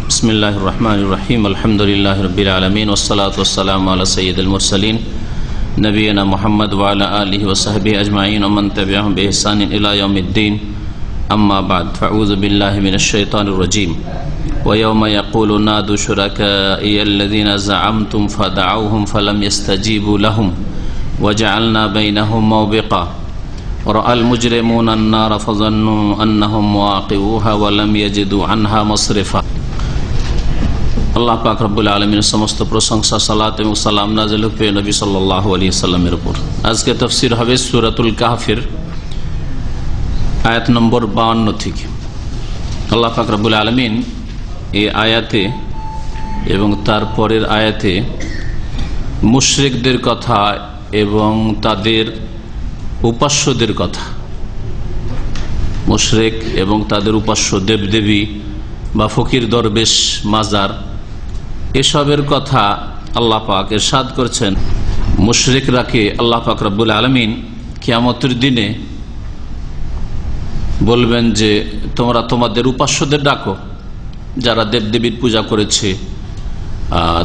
बिस्मिल्लाहिर रहमानिर रहीम अल्हम्दुलिल्लाहि रब्बिल आलमीन वस्सलातु वस्सलामु अला सय्यिदिल मुरसलीन नबीना मुहम्मद व अला आलिहि व सहबिहि अजमाइन व मन तबिअहुम बि इहसान इला यौमिद्दीन अम्मा बाद फअऊज़ु बिल्लाहि मिनश शैतानिर रजीम व यौम यक़ूलु नादू शुरकाइयल्लज़ीना ज़अमतुम फदअऊहुम फलम यस्तजीबू लहुम व जअलना बैनहुम मौबिक़ा वरअल मुजरिमूना अन्नार फज़न्नू अन्नहुम मुवाक़िऊहा व लम यजिदू अन्हा मसरिफ़ा। আল্লাহ পাক রব্বুল আলামিনের সমস্ত প্রশংসা, সালাত এবং সালাম নাযিল হোক প্রিয় নবী সাল্লাল্লাহু আলাইহি সাল্লামের উপর। আজকে তাফসীর হবে সূরাতুল কাহফের আয়াত নম্বর 52 থেকে। আল্লাহ পাক রব্বুল আলামিন এই আয়াতে এবং তার পরের আয়াতে মুশরিকদের কথা এবং তাদের উপাস্যদের কথা, মুশরিক এবং তাদের উপাস্য দেবদেবী বা ফকির দরবেশ মাজার এসবের কথা আল্লাহ পাক ইরশাদ করছেন। মুশরিকরাকে আল্লাহ পাক রব্বুল আলামিন কিয়ামতের দিনে বলবেন যে তোমরা তোমাদের উপাস্যদের ডাকো, যারা দেবদেবীর পূজা করেছে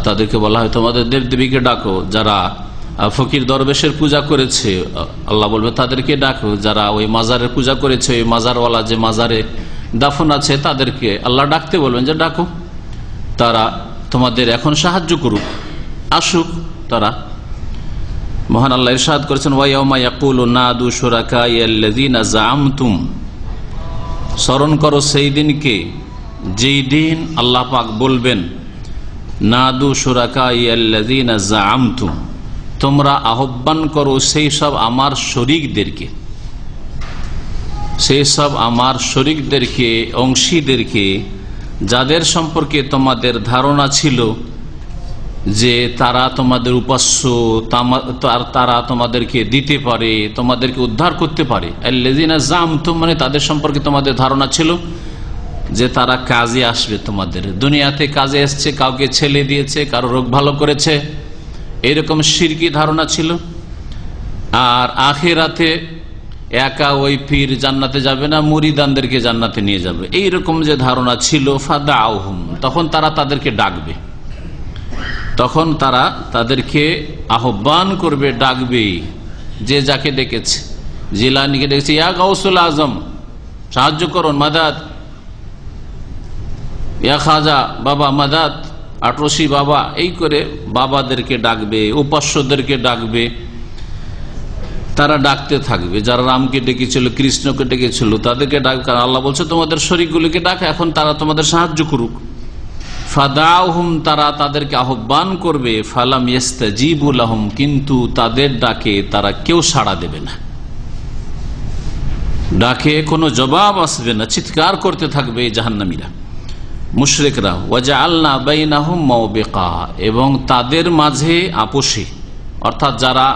তাদেরকে বলা হয় তোমাদের দেবদেবীকে ডাকো। যারা ফকির দরবেশের পূজা করেছে আল্লাহ বলবে তাদেরকে ডাকো। যারা ওই মাজারের পূজা করেছে, ওই মাজারওয়ালা যে মাজারে দাফন আছে তাদেরকে আল্লাহ ডাকতে বলবেন যে ডাকো, তারা তোমাদের এখন সাহায্য করুক, আসুক তারা। মহান আল্লাহ ইরশাদ করেছেন ওয়া ইয়াউমা ইয়াকুলু নাদু শুরাকাইয়াল্লাযীনা যাআমতুম, স্মরণ করো সেই দিনকে যেই দিন আল্লাহ পাক বলবেন নাদু শুরাকাইয়াল্লাযীনা যাআমতুম, তোমরা আহ্বান করো সেই সব আমার শরীকদেরকে, সেই সব আমার শরীকদেরকে, অংশীদেরকে, যাদের সম্পর্কে তোমাদের ধারণা ছিল যে তারা তোমাদের উপাস্য, তারা তোমাদেরকে দিতে পারে, তোমাদেরকে উদ্ধার করতে পারে। আল্লাযীনা যাআমতুম মানে তাদের সম্পর্কে তোমাদের ধারণা ছিল যে তারা কাজে আসবে, তোমাদের দুনিয়াতে কাজে এসছে, কাউকে ছেলে দিয়েছে, কারো রোগ ভালো করেছে, এরকম শিরকি ধারণা ছিল। আর আখিরাতে একা ওই পীর জান্নাতে যাবে না, মুরিদানদেরকে জান্নাতে নিয়ে যাবে, এইরকম যে ধারণা ছিল। ফাদাউহুম, তখন তারা তাদেরকে ডাকবে, তখন তারা তাদেরকে আহ্বান করবে, ডাকবে। যে যাকে ডেকেছে, জিলানীকে ডেকেছে ইয়া গাউসুল আজম সাহায্য করুন, মাদাদ, ইয়া খাজা বাবা মাদাদ, আটরশি বাবা, এই করে বাবাদেরকে ডাকবে, উপাস্যদেরকে ডাকবে। তারা ডাকতে থাকবে, যারা রামকে ডেকেছিল, কৃষ্ণকে ডেকেছিল তাদেরকে ডাকবে। আল্লাহ বলছে তোমাদের শরীকগুলিকে ডাক, এখন তারা তোমাদের সাহায্য করুক। ফাদাউহুম, তারা তাদেরকে আহ্বান করবে। ফালাম ইস্তাজিবু লাহুম, কিন্তু তাদের ডাকে তারা কেউ সাড়া দেবে না, ডাকে কোনো জবাব আসবে না, চিৎকার করতে থাকবে জাহান্নামীরা, মুশরিকরা। ওয়াজআলনা বাইনাহুম মাওবিকা, এবং তাদের মাঝে আপোষে, অর্থাৎ যারা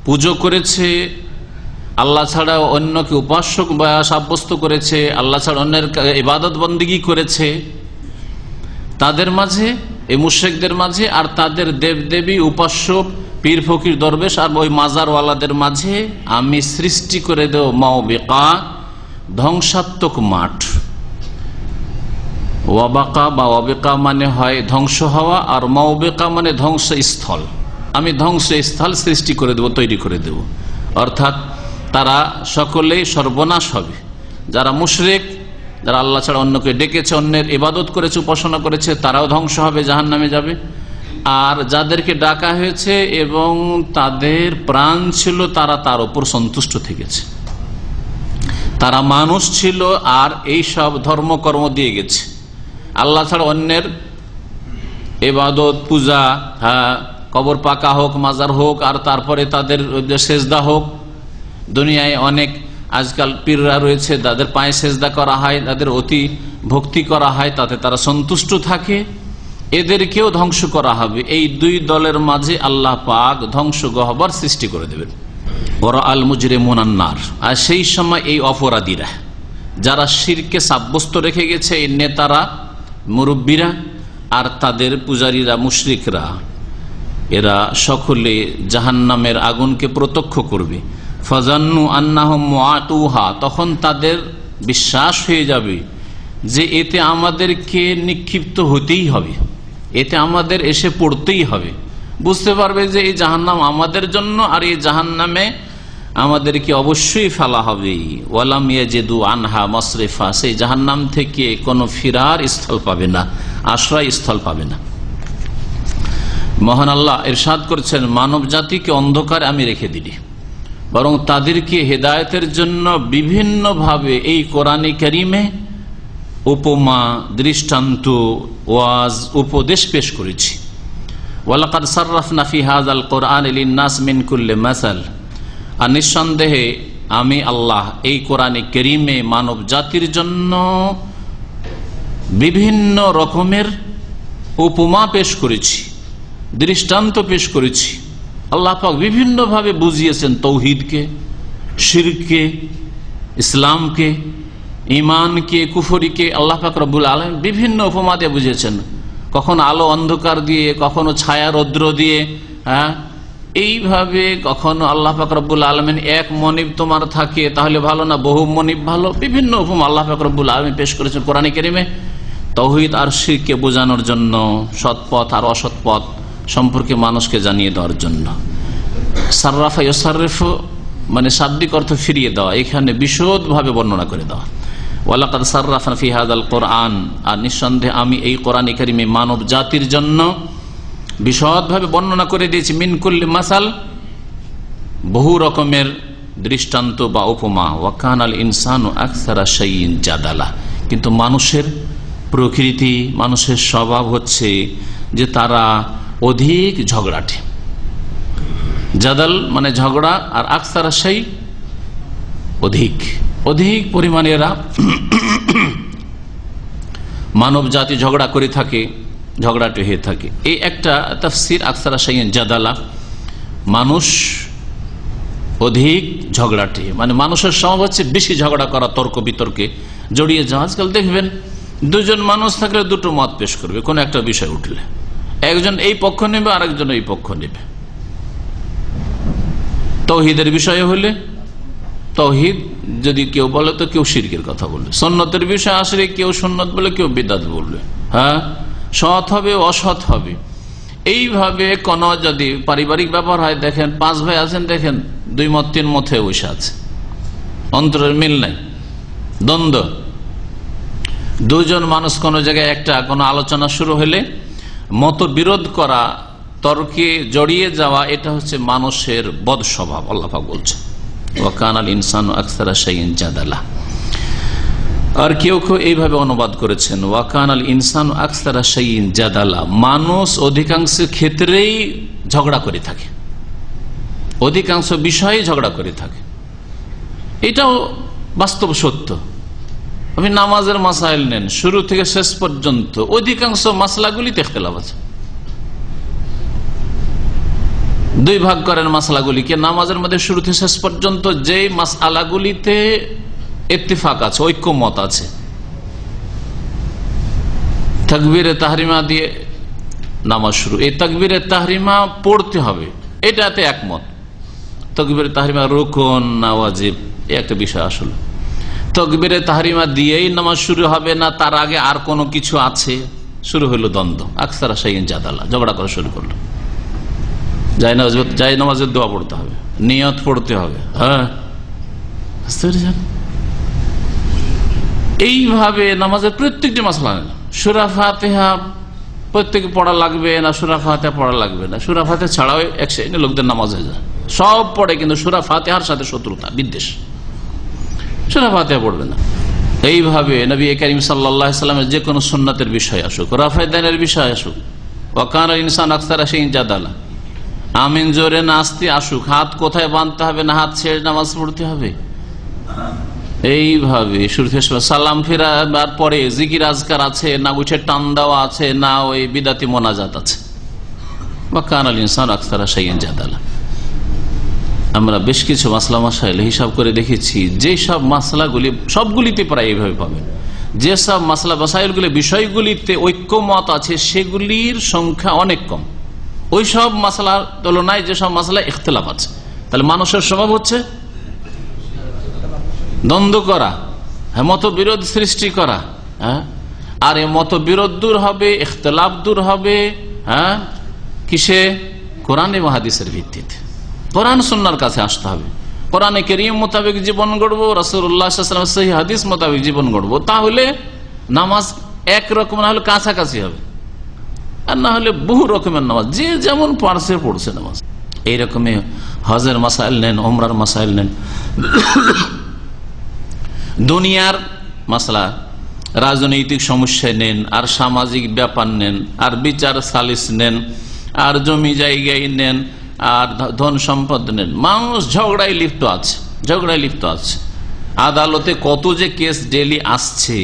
পুজো করেছে, আল্লাহ ছাড়া অন্যকে উপাস্য সাব্যস্ত করেছে, আল্লাহ ছাড়া অন্যের ইবাদত বন্দেগী করেছে, তাদের মাঝে, এই মুশরিকদের মাঝে, আর তাদের দেবদেবী উপাস্য পীর ফকির দরবেশ আর ওই মাজারওয়ালাদের মাঝে আমি সৃষ্টি করে দেব মাওবিকা, ধ্বংসাত্মক মাঠ। ওয়াবাকা বা ওয়াবিকা মানে হয় ধ্বংস হওয়া, আর মাওবিকা মানে ধ্বংসস্থল। আমি ধ্বংসস্থল সৃষ্টি করে দেব, তৈরি করে দেব, অর্থাৎ তারা সকলেই সর্বনাশ হবে। যারা মুশরিক, যারা আল্লাহ ছাড়া অন্যকে ডেকেছে, অন্যের ইবাদত করেছে, উপাসনা করেছে, তারাও ধ্বংস হবে, জাহান্নামে যাবে। আর যাদেরকে ডাকা হয়েছে এবং তাদের প্রাণ ছিল, তারা তার উপর সন্তুষ্ট থেকেছে, তারা মানুষ ছিল আর এই সব ধর্মকর্ম দিয়ে গেছে। আল্লাহ ছাড়া অন্যের ইবাদত, পূজা, কবর পাকা হোক, মাজার হোক, আর তারপরে তাদের সেজদা হোক। দুনিয়ায় অনেক আজকাল পীররা রয়েছে, তাদের পায়ে সেজদা করা হয়, তাদের অতি ভক্তি করা হয়, তাতে তারা সন্তুষ্ট থাকে। এদেরকেও ধ্বংস করা হবে। এই দুই দলের মাঝে আল্লাহ পাক ধ্বংস গহ্বর সৃষ্টি করে দেবেন। ওয়ারআল মুজরিমুনা আন-নার, আর সেই সময় এই অপরাধীরা, যারা শিরকে সাব্যস্ত রেখে গেছে, এই নেতারা, মুরব্বীরা আর তাদের পূজারীরা, মুশরিকরা, এরা সকলে জাহান্নামের আগুনকে প্রত্যক্ষ করবে। ফাজান্নু আন্নাহুম মুআতুহা, তখন তাদের বিশ্বাস হয়ে যাবে যে এতে আমাদেরকে নিক্ষিপ্ত হতেই হবে, এতে আমাদের এসে পড়তেই হবে। বুঝতে পারবে যে এই জাহান্নাম আমাদের জন্য, আর এই জাহান্নামে আমাদেরকে অবশ্যই ফেলা হবে। ওয়ালাম ইয়াজিদু আনহা মাসরিফা, সেই জাহান্নাম থেকে কোনো ফিরার স্থল পাবে না, আশ্রয় স্থল পাবে না। মহান আল্লাহ ইরশাদ করছেন, মানব জাতিকে অন্ধকারে আমি রেখে দিলি, বরং তাদেরকে হেদায়েতের জন্য বিভিন্নভাবে এই কোরআনে কারিমে উপমা, দৃষ্টান্ত, ওয়াজ, উপদেশ পেশ করেছি। ওয়ালাকাদ সাররাফনা ফি হাযাল কুরআনি লিন-নাস মিন কুল্লি মাসাল, আর নিঃসন্দেহে আমি আল্লাহ এই কোরআনে কারিমে মানব জাতির জন্য বিভিন্ন রকমের উপমা পেশ করেছি, দৃষ্টান্ত পেশ করেছি। আল্লাহ পাক বিভিন্নভাবে বুঝিয়েছেন তৌহিদকে, শিরককে, ইসলামকে, ইমানকে, কুফরিকে। আল্লাহ পাক রব্বুল আলামিন বিভিন্ন উপমা দিয়ে বুঝিয়েছেন, কখনো আলো অন্ধকার দিয়ে, কখনো ছায়া রৌদ্র দিয়ে। এইভাবে কখনো আল্লাহ পাক রব্বুল আলামিন এক মনিব তোমার থাকে তাহলে ভালো না, বহু মনিব ভালো, বিভিন্ন উপমা আল্লাহ পাক রব্বুল আলামিন পেশ করেছেন কোরআনে কারিমে তৌহিদ আর শিরককে বোঝানোর জন্য, সৎ পথ আর অসৎ পথ সম্পর্কে মানুষকে জানিয়ে দেওয়ার জন্য। সাররাফা ইউসাররিফু মানে শাব্দিক অর্থ ফিরিয়ে দেওয়া, এখানে বিশদভাবে বর্ণনা করে দেওয়া। ওয়ালাকাদ সাররাফনা ফি হাযাল কুরআন, আর নিঃসন্দেহে আমি এই কোরআন কারীমে মানব জাতির জন্য বিশদভাবে বর্ণনা করে দিয়েছি মিন কুল্লি মাসাল, বহু রকমের দৃষ্টান্ত বা উপমা। ওয়া কানাল ইনসানু আকসারা শাইইন জাদালা, কিন্তু মানুষের প্রকৃতি, মানুষের স্বভাব হচ্ছে যে তারা অধিক ঝগড়াটে। জাদাল মানে ঝগড়া, আর আকসারা শাই অধিক, অধিক পরিমাণে এরা মানব জাতি ঝগড়া করে থাকে, ঝগড়াটে হয়ে থাকে। এই একটা তাফসীর আকসারা শাইইন জাদালা, মানুষ অধিক ঝগড়াটে, মানে মানুষের স্বভাব হচ্ছে বেশি ঝগড়া করা, তর্ক বিতর্কে জড়িয়ে যাওয়া। আজকাল দেখবেন দুজন মানুষ থাকলে দুটো মত পেশ করবে কোন একটা বিষয় উঠলে, একজন এই পক্ষ নেবে আরেকজন এই পক্ষ নেবে। তৌহিদের বিষয়ে হলে তৌহিদ যদি কেউ বলে তো কেউ শিরকের কথা বলবে, সুন্নতের বিষয় আসলে কেউ সুন্নত বলে কেউ বিদআত বলবে। হ্যাঁ, সৎ হবে অসৎ হবে। এইভাবে কোন যদি পারিবারিক ব্যাপার হয়, দেখেন 5 ভাই আছেন, দেখেন 2 মত 3 মতে বসে আছে, অন্তরের মিল নাই, দ্বন্দ্ব। দুজন মানুষ কোন জায়গায় একটা কোন আলোচনা শুরু হলে মতবিরোধ করা, তর্কে জড়িয়ে যাওয়া, এটা হচ্ছে মানুষের বদ স্বভাব। আল্লাহ পাক বলছেন ওয়া কানাল ইনসানু আকসারা শাইইন জাদালা। আর কেউ কেউ এইভাবে অনুবাদ করেছেন ওয়া কানাল ইনসানু আকসারা শাইইন জাদালা, মানুষ অধিকাংশ ক্ষেত্রেই ঝগড়া করে থাকে, অধিকাংশ বিষয়ে ঝগড়া করে থাকে। এটাও বাস্তব সত্য। আপনি নামাজের মাসাইল নেন, শুরু থেকে শেষ পর্যন্ত অধিকাংশ মাসলাগুলিতে ইখতিলাফ আছে। 2 ভাগ করেন মাসলাগুলিকে নামাজের মধ্যে শুরু থেকে শেষ পর্যন্ত, যে মাসআলাগুলিতে ইত্তেফাক আছে, ঐক্যমত আছে, তাকবীরে তাহরিমা দিয়ে নামাজ শুরু, এই তাকবীরে তাহরিমা পড়তে হবে, এটাতে একমত। তাকবীরে তাহরিমা রুকন না ওয়াজিব, এই একটা বিষয়। আসলে তাকবীরে তাহরিমা দিয়েই নামাজ শুরু হবে না তার আগে আর কোনো কিছু আছে, শুরু হলো দ্বন্দ্ব। আকসারা শাইইন জাদালা, ঝগড়া করা শুরু করলো। যাই নামাজের দোয়া পড়তে হবে, নিয়ত পড়তে হবে। হ্যাঁ, এইভাবে নামাজের প্রত্যেকটি মাসলা, সূরা ফাতিহা প্রত্যেকে পড়া লাগবে না, সূরা ফাতিহা পড়া লাগবে না, সূরা ফাতিহা ছাড়াও এক শ্রেণীর লোকদের নামাজ হয়ে যায়, সব পড়ে কিন্তু সূরা ফাতিহার সাথে শত্রুতা, বিদ্বেষ, সূরা ফাতিহা পড়বে না। এইভাবে নবী করিম সাল্লাল্লাহু আলাইহি ওয়াসাল্লামের যে কোনো সুন্নাতের বিষয় আসুক, রাফায়ে দানের বিষয় আসুক, ওয়া কানাল ইনসানু আকসারা শাইইন জাদালা, আমিন জোরে নাস্তি আসুক, হাত কোথায় বাঁধতে হবে না হাত ছেড়ে নামাজ পড়তে হবে, এইভাবে শুরু থেকে সালাম ফেরার পরে জিকির আজকার আছে না, উঠে টান দেওয়া আছে না, ওই বিদাতি মোনাজাত আছে। ওয়া কানাল ইনসানু আকসারা শাইইন জাদালা। আমরা বেশ কিছু মাসলা মাসাইল হিসাব করে দেখেছি, যে সব মাসলাগুলি সবগুলিতে প্রায় এইভাবে পাবেন, যেসব মাসলা মাসাইলগুলি বিষয়গুলিতে ঐক্যমত আছে সেগুলির সংখ্যা অনেক কম, ওই সব মাসলার তুলনায় যেসব মাসলা ইখতিলাফ আছে। তাহলে মানুষের স্বভাব হচ্ছে দ্বন্দ্ব করা, মতবিরোধ সৃষ্টি করা, হ্যাঁ, আর এ মতবিরোধ দূর হবে, ইখতিলাফ দূর হবে। হ্যাঁ, কিসে? কোরআন এবং হাদিসের ভিত্তিতে, কোরআন সুন্নাহর কাছে আসতে হবে। কোরআনে কারীম মোতাবেক জীবন গড়বো, রাসূলুল্লাহ সাল্লাল্লাহু আলাইহি ওয়াসাল্লামের সহিহ হাদিস মোতাবেক জীবন গড়বো, তাহলে নামাজ একরকম না হলে কাছাকাছি হবে, আর না হলে বহু রকমের নামাজ, যে যেমন পারছে পড়ছে নামাজ। এইরকমই হজের মাসাইল নেন, ওমরার মাসাইল নেন, দুনিয়ার মাসলা, রাজনৈতিক সমস্যায় নেন, আর সামাজিক ব্যাপার নেন, আর বিচার সালিস নেন, আর জমি জায়গায় নেন, আর ধন সম্পদ নেন। মানুষ ঝগড়ায় লিপ্ত আছে, ঝগড়ায় লিপ্ত আছে। আদালতে কত যে কেস ডেলি আসছে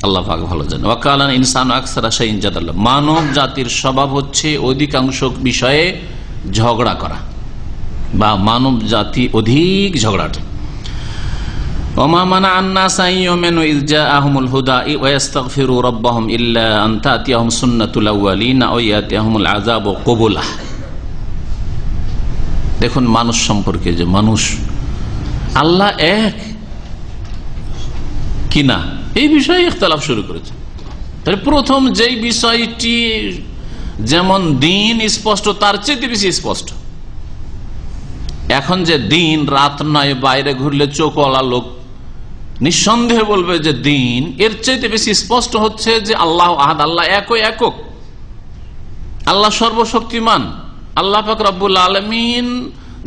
আল্লাহ পাক ভালো জানে। ওয়াকালান ইনসান আকসারা শাইইন জাদাল্লাহ, মানব জাতির স্বভাব হচ্ছে অধিকাংশ বিষয়ে ঝগড়া করা, বা মানব জাতি অধিক ঝগড়াটে। ওমা মানা আন-নাস আইয়ুমিনু ইয জাআহুমুল হুদা ওয়া ইস্তাগফিরু রাব্বাহুম ইল্লা আন তা'তিয়াহুম সুন্নাতুল আউয়ালিনা ওয়া ইয়াতিয়াহুমুল আযাবু কুবুলা। দেখুন মানুষ সম্পর্কে, যে মানুষ আল্লাহ এক কিনা এই বিষয়ে ইখতিলাফ শুরু করেছে। তাহলে প্রথম যেই বিষয়টি যেমন দিন স্পষ্ট, তার চেয়ে বেশি স্পষ্ট। এখন যে দিন রাত নয়, বাইরে ঘুরলে চোখওয়ালা লোক নিঃসন্দেহে বলবে যে দিন, এর চাইতে বেশি স্পষ্ট হচ্ছে যে আল্লাহ আহাদ, আল্লাহ একক, আল্লাহ সর্বশক্তিমান। আল্লাহ পাক রব্বুল আলামিন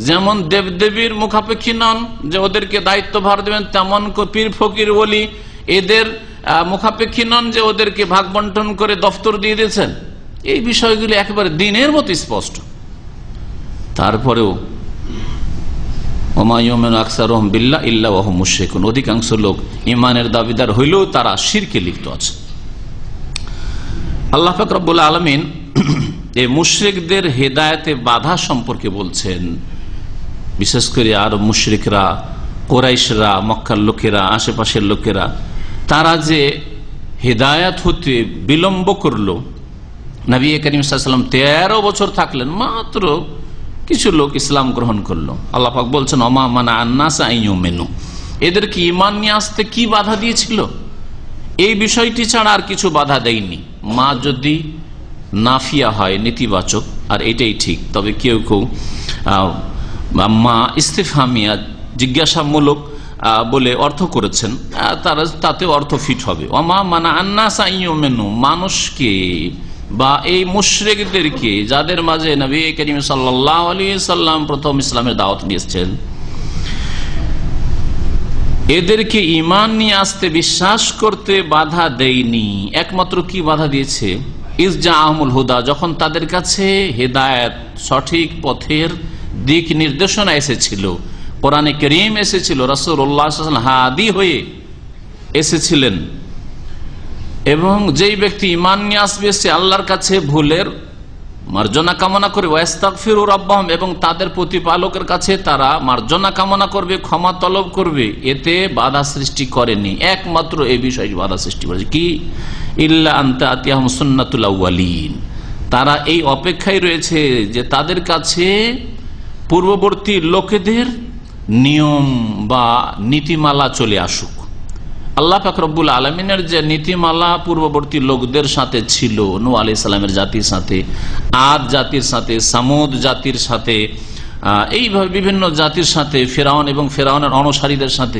যেমন দেবদেবীর মুখাপেক্ষী নন, যে ওদেরকে দায়িত্বভার দেবেন, তেমন পীর ফকির ওলি এদের মুখাপেক্ষী নন, যে ওদেরকে ভাগ বন্টন করে দফতর দিয়ে দিয়েছেন। এই বিষয়গুলি একেবারে দিনের মতো স্পষ্ট। তারপরেও অধিকাংশ লোক ইমানের দাবিদার হইলেও তারা শিরকে লিপ্ত আছে। আল্লাহ পাক রব্বুল আলামিন এই মুশরিকদের হেদায়েতে বাধা সম্পর্কে বলছেন। বিশেষ করে আর মুশরিকরা, কুরাইশরা, মক্কার লোকেরা, আশেপাশের লোকেরা, তারা যে হেদায়েত হতে বিলম্ব করলো। নবী করিম সাল্লাল্লাহু আলাইহি ওয়াসাল্লাম 13 বছর থাকলেন, মাত্র কিছু লোক ইসলাম গ্রহণ করলো। আল্লাহ পাক বলছেন ওমা মানা আন-নাস আইয়ুমিনু, এদেরকে ঈমান নিয়ে আসতে কি বাধা দিয়েছিল? এই বিষয়টি ছাড়া আর কিছু বাধা দেয়নি। মা যদি নাফিয়া হয়, নেতিবাচক, আর এটাই ঠিক, তবে কেউ কেউ মা ইস্তিফহামিয়া, জিজ্ঞাসামূলক বলে অর্থ করেছেন, তারা তাতে অর্থ ফিট হবে। ওমা মানা আন-নাস আইয়ুমিনু, মানুষকে বা এই মুশরিকদেরকে, যাদের মাঝে নবী করিম সাল্লাল্লাহু আলাইহি সাল্লাম প্রথম ইসলামের দাওয়াত দিয়েছেন, এদেরকে ঈমান নিয়ে আসতে, বিশ্বাস করতে বাধা দেয়নি। একমাত্র কি বাধা দিয়েছে? ইয জাআহুমুল হুদা, যখন তাদের কাছে হেদায়েত, সঠিক পথের দিক নির্দেশনা এসেছিল, কোরআনে কারীম এসেছিল, রাসূলুল্লাহ সাল্লাল্লাহু আলাইহি ওয়াসাল্লাম হাদি হয়ে এসেছিলেন। এবং যেই ব্যক্তি ঈমান নিয়ে আসবে, সে আল্লাহর কাছে ভুলের মার্জনা কামনা করবে, ওয়াস্তাগফিরু রাব্বাহুম, এবং তাদের প্রতিপালকের কাছে তারা মার্জনা কামনা করবে, ক্ষমা তলব করবে, এতে বাধা সৃষ্টি করেনি। একমাত্র এই বিষয়ে বাধা সৃষ্টি করেছে কি? ইল্লা আন তা'তিয়াহুম সুন্নাতুল আউয়ালিন, তারা এই অপেক্ষায় রয়েছে যে তাদের কাছে পূর্ববর্তী লোকেদের নিয়ম বা নীতিমালা চলে আসুক। আল্লাহ পাক রব্বুল আলামিনের যে নীতিমালা পূর্ববর্তী লোকদের সাথে ছিল, নূহ আলাইহিস সালামের জাতির সাথে, আদ জাতির সাথে, সামুদ জাতির সাথে, এইভাবে বিভিন্ন জাতির সাথে, ফেরাউন এবং ফেরাউনের অনুসারীদের সাথে,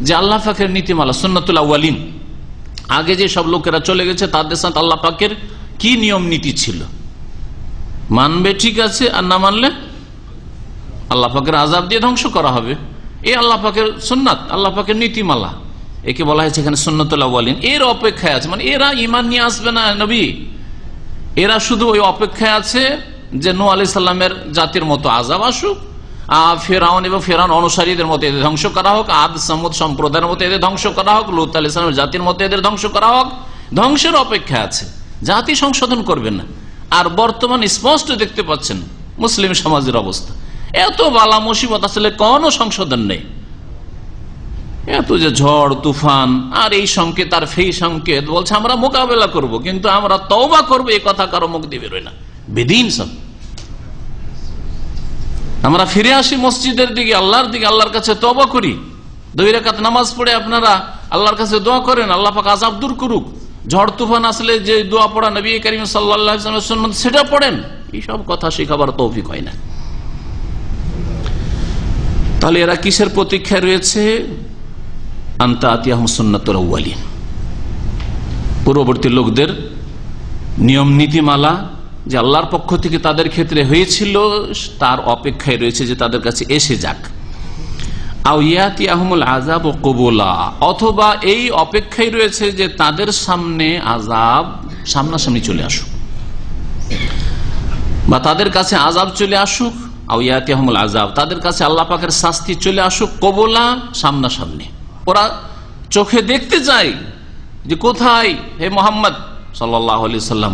যে আল্লাহ পাকের নীতিমালা সুন্নাতুল আউয়ালিন, আগে যে সব লোকেরা চলে গেছে তাদের সাথে আল্লাহ পাকের কি নিয়ম নীতি ছিল, মানবে ঠিক আছে, আর না মানলে আল্লাহ পাকের আযাব দিয়ে ধ্বংস করা হবে। এই আল্লাহ পাকের সুন্নাত, আল্লাহ পাকের নীতিমালা, একে বলা হয়েছে এখানে সুন্নাতুল আউয়ালিন। এর অপেক্ষায় আছে, মানে এরা ঈমান নিয়ে আসবে না নবী, এরা শুধু ওই অপেক্ষায় আছে যে নূহ আলাইহিস সালামের জাতির মতো আযাব আসুক, ফেরাউন এবং ফেরাউন অনুসারীদের মতো এদের ধ্বংস করা হোক, আদ সামুদ সম্প্রদায়ের মতো এদের ধ্বংস করা হোক, লূত আলাইহিস সালামের জাতির মতো এদের ধ্বংস করা হোক। ধ্বংসের অপেক্ষায় আছে, জাতি সংশোধন করবে না। আর বর্তমান স্পষ্ট দেখতে পাচ্ছেন মুসলিম সমাজের অবস্থা, এত বালা মুসিবত, আসলে কোনো সংশোধন নেই। এত যে ঝড় তুফান, আর এই সংকেত আর সেই সংকেত, বলছে আমরা মোকাবেলা করব, কিন্তু আমরা তওবা করবো, এই কথা কারো মুখ দিয়ে বেরোয় না। বেদিন সব। আমরা ফিরে আসি মসজিদের দিকে, আল্লাহর দিকে, আল্লাহর কাছে তওবা করি, 2 রাকাত নামাজ পড়ে আপনারা আল্লাহর কাছে দোয়া করেন আল্লাহ পাক আযাব দূর করুক, ঝড় তুফান আসলে যে দোয়া পড়া নবী করিম সাল্লাল্লাহু আলাইহি ওয়াসাল্লামের সুন্নাত সেটা পড়েন। এইসব কথা শেখাবার তৌফিক হয় না। তাহলে এরা কিসের প্রতীক্ষায় রয়েছে? আনতা আতিয়াহুম সুন্নাতুল আউয়ালিন, পূর্ববর্তী লোকদের নিয়ম নীতিমালা যে আল্লাহর পক্ষ থেকে তাদের ক্ষেত্রে হয়েছিল তার অপেক্ষায় রয়েছে যে তাদের কাছে এসে যাক। আও ইয়াতিয়াহুমুল আযাব কবুলা, অথবা এই অপেক্ষায় রয়েছে যে তাদের সামনে আযাব সামনাসামনি চলে আসুক, বা তাদের কাছে আযাব চলে আসুক। আও ইয়াতিয়াহুমুল আযাব, তাদের কাছে আল্লাহ পাকের শাস্তি চলে আসুক, কবুলা সামনাসামনি। ওরা চোখে দেখতে চায় যে কোথায় হে মুহাম্মদ সাল্লাল্লাহু আলাইহি সাল্লাম,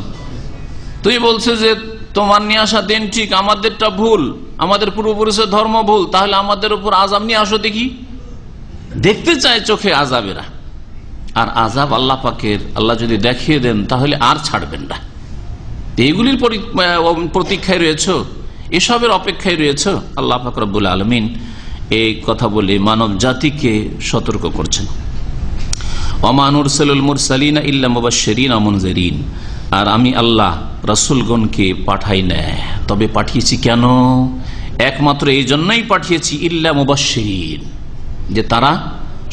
তুই বলছে যে তোমার নিয়ে আসা দিন ঠিক, আমাদেরটা ভুল, আমাদের পূর্বপুরুষের ধর্ম ভুল, তাহলে আমাদের উপর আযাব নিয়ে আসো দেখি। দেখতে চায় চোখে আযাবেরা। আর আযাব আল্লাহ পাকের, আল্লাহ যদি দেখিয়ে দেন তাহলে আর ছাড়বেন না। এইগুলির প্রতীক্ষায় রয়েছে, এসবের অপেক্ষায় রয়েছে। আল্লাহ পাক রব্বুল আলামিন এই কথা বলে মানব জাতিকে সতর্ক করছেন। ওমা নুরসিলুল মুরসালিনা ইল্লা মুবাশশিরিন ওয়া মুনজিরিন, আর আমি আল্লাহ রাসূলগণকে পাঠাই না, তবে পাঠিয়েছি কেন? একমাত্র এই জন্যই পাঠিয়েছি, ইল্লা মুবাশশিরিন, যে তারা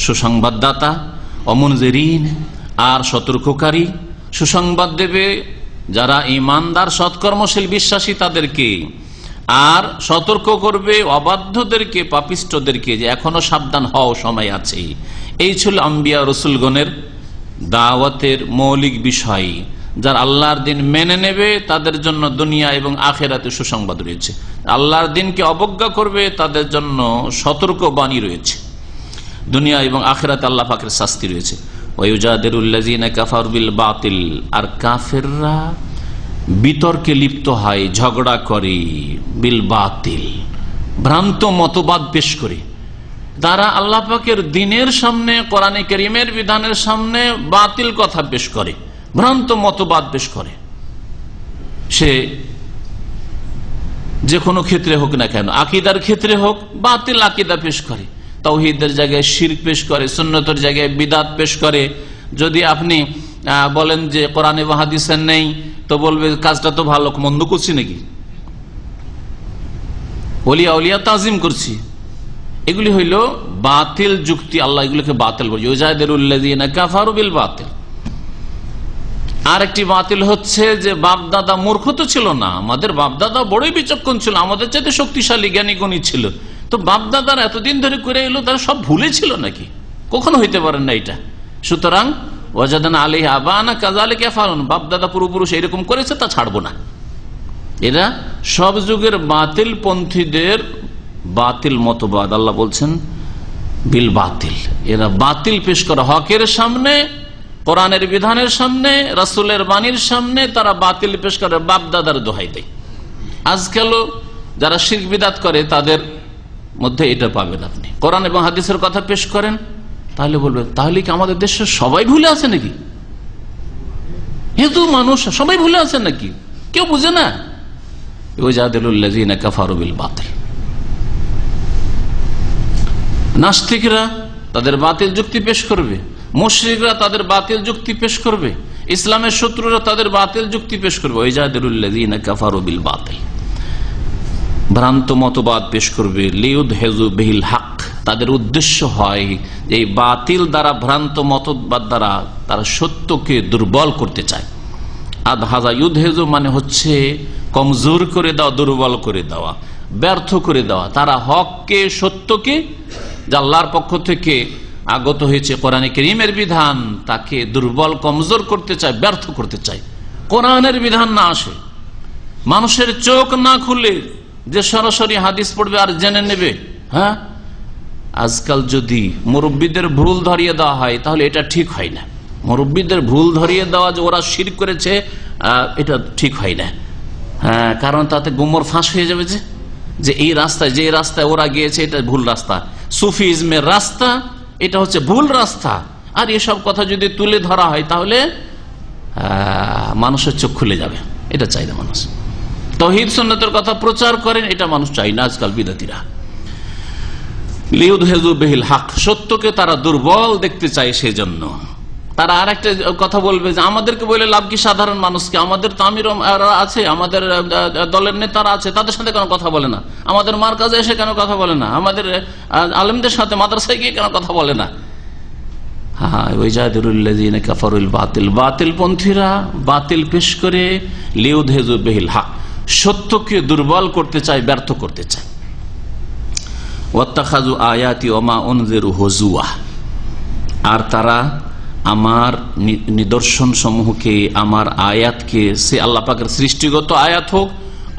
সুসংবাদদাতা, ওয়া মুনজিরিন, আর সতর্ককারী। সুসংবাদ দেবে যারা ঈমানদার সৎকর্মশীল বিশ্বাসী তাদেরকে, আর সতর্ক করবে অবাধ্যদেরকে, পাপিষ্ঠদেরকে, যে এখনো সাবধান হও, সময় আছে। এই ছিল আম্বিয়া রসুলগণের দাওয়াতের মৌলিক বিষয়। যারা আল্লাহর দিন মেনে নেবে তাদের জন্য দুনিয়া এবং আখিরাতে সুসংবাদ রয়েছে, আল্লাহর দিনকে অবজ্ঞা করবে তাদের জন্য সতর্ক বাণী রয়েছে, দুনিয়া এবং আখিরাতে আল্লাহ পাকের শাস্তি রয়েছে। ওয়ায়ুজাদিরুল্লাযিনা কাফারু বিল বাতিল, আর কাফেররা বিতর্কে লিপ্ত হয়, ঝগড়া করে, বিল বাতিল, ভ্রান্ত মতবাদ পেশ করে। তারা আল্লাহ পাকের দিনের সামনে, কোরআনে কারীমের বিধানের সামনে বাতিল কথা পেশ করে, ভ্রান্ত মতবাদ পেশ করে। সে যে কোনো ক্ষেত্রে হোক না কেন, আকীদার ক্ষেত্রে হোক, বাতিল আকীদা পেশ করে, তাওহীদের জায়গায় শিরক পেশ করে, সুন্নতের জায়গায় বিদআত পেশ করে। যদি আপনি বলেন যে কোরআনে বা হাদিসে নেই, তো বলবে কাজটা তো ভালো, মন্দ করছি নাকি, ওলিয়া ওলিয়া তাজিম করছি। এগুলি হইল বাতিল যুক্তি, আল্লাহ এগুলোকে বাতিল বলছে। ইউজাদিরুল্লাযিনা কাফারু বিল বাতিল। আর একটি বাতিল হচ্ছে যে বাপদাদা মূর্খ তো ছিল না, আমাদের বাপদাদা বড়ই বিচক্ষণ ছিল, আমাদের চাইতে শক্তিশালী জ্ঞানী গুণী ছিল, তো বাপদাদার এতদিন ধরে করে এলো, তারা সব ভুলে ছিল নাকি? কখনো হইতে পারেন না এটা। সুতরাং ওয়াজাদানা আলাইহি আবানা কাযালিকা ইয়াফআলুন, বাপদাদা পূর্বপুরুষ এরকম করেছে, তা ছাড়বো না। এরা সব যুগের বাতিল পন্থীদের বাতিল মতবাদ, আল্লাহ বলছেন বিল বাতিল। এরা বাতিল পেশ করে হকের সামনে, কোরআনের বিধানের সামনে, রাসূলের বাণীর সামনে, তারা বাতিল পেশ করে, বাপদাদার দোহাই দেয়। আজকালও যারা শিরক বিদআত করে তাদের মধ্যে এটা পাবেন আপনি। কোরআন এবং হাদিসের কথা পেশ করেন, তাহলে বলবেন তাহলে কি আমাদের দেশে সবাই ভুলে আছে নাকি? এত মানুষ সবাই ভুলে আছে নাকি? কেউ বুঝে না। ইউজাদিলুল্লাযিনা কাফারু বিল বাতিল। নাস্তিকরা তাদের বাতিল যুক্তি পেশ করবে, মুশরিকরা তাদের বাতিল যুক্তি পেশ করবে, ইসলামের শত্রুরা তাদের বাতিল যুক্তি পেশ করবে। ইউজাদিলুল্লাযিনা কাফারু বিল বাতিল, ভ্রান্ত মতবাদ পেশ করবে। লিউদহিজু বিহিল হক, তাদের উদ্দেশ্য হয় এই বাতিল দ্বারা, ভ্রান্ত মতবাদ দ্বারা তারা সত্যকে দুর্বল করতে চায়। আদহাজা ইউদহিজু মানে হচ্ছে কমজোর করে দেওয়া, দুর্বল করে দেওয়া, ব্যর্থ করে দেওয়া। তারা হককে, সত্যকে, যা আল্লাহর পক্ষ থেকে আগত হয়েছে কোরআনে কারীমের বিধান, তাকে দুর্বল কমজোর করতে চায়, ব্যর্থ করতে চায়। কোরআনের বিধান না আসে, মানুষের চোখ না খুলে যে সরাসরি হাদিস পড়বে আর জেনে নেবে। হ্যাঁ, আজকাল যদি মুরব্বীদের ভুল ধরিয়ে দেওয়া হয় তাহলে এটা ঠিক হয় না। মুরব্বীদের ভুল ধরিয়ে দেওয়া যে ওরা শিরক করেছে, এটা ঠিক হয় না। হ্যাঁ, কারণ তাতে গুমর ফাঁস হয়ে যাবে যে এই রাস্তায়, যে রাস্তায় ওরা গিয়েছে এটা ভুল রাস্তা, সুফিজমের রাস্তা, এটা হচ্ছে ভুল রাস্তা। আর এসব কথা যদি তুলে ধরা হয় তাহলে মানুষের চোখ খুলে যাবে। এটা চাই না মানুষ। তাওহীদ সুন্নাতের কথা প্রচার করেন, এটা মানুষ চাই না আজকাল বিদাতীরা। লিউদহিজু বিহিল হক, সত্যকে তারা দুর্বল দেখতে চায়। সেজন্য তারা আর একটা কথা বলবে যে আমাদেরকে বলে লাভ কি, সাধারণ মানুষকে, আমাদের তো আমির আছে, আমাদের দলের নেতারা আছে, তাদের সাথে কেন কথা বলে না, আমাদের মার্কাজে এসে কেন কথা বলে না, আমাদের আলেমদের সাথে মাদ্রাসায় গিয়ে কেন কথা বলে না। বাতিল পন্থীরা বাতিল পেশ করে লিউদহিজু বিহিল হক, সত্যকে দুর্বল করতে চায়, ব্যর্থ করতে চায়। ওয়াত্তাখাযু আয়াতি ওয়া মা উনজিরু হুজুয়া, আর তারা আমার নিদর্শন সমূহকে, আমার আয়াতকে, সে আল্লাহ পাকের সৃষ্টিগত আয়াত হোক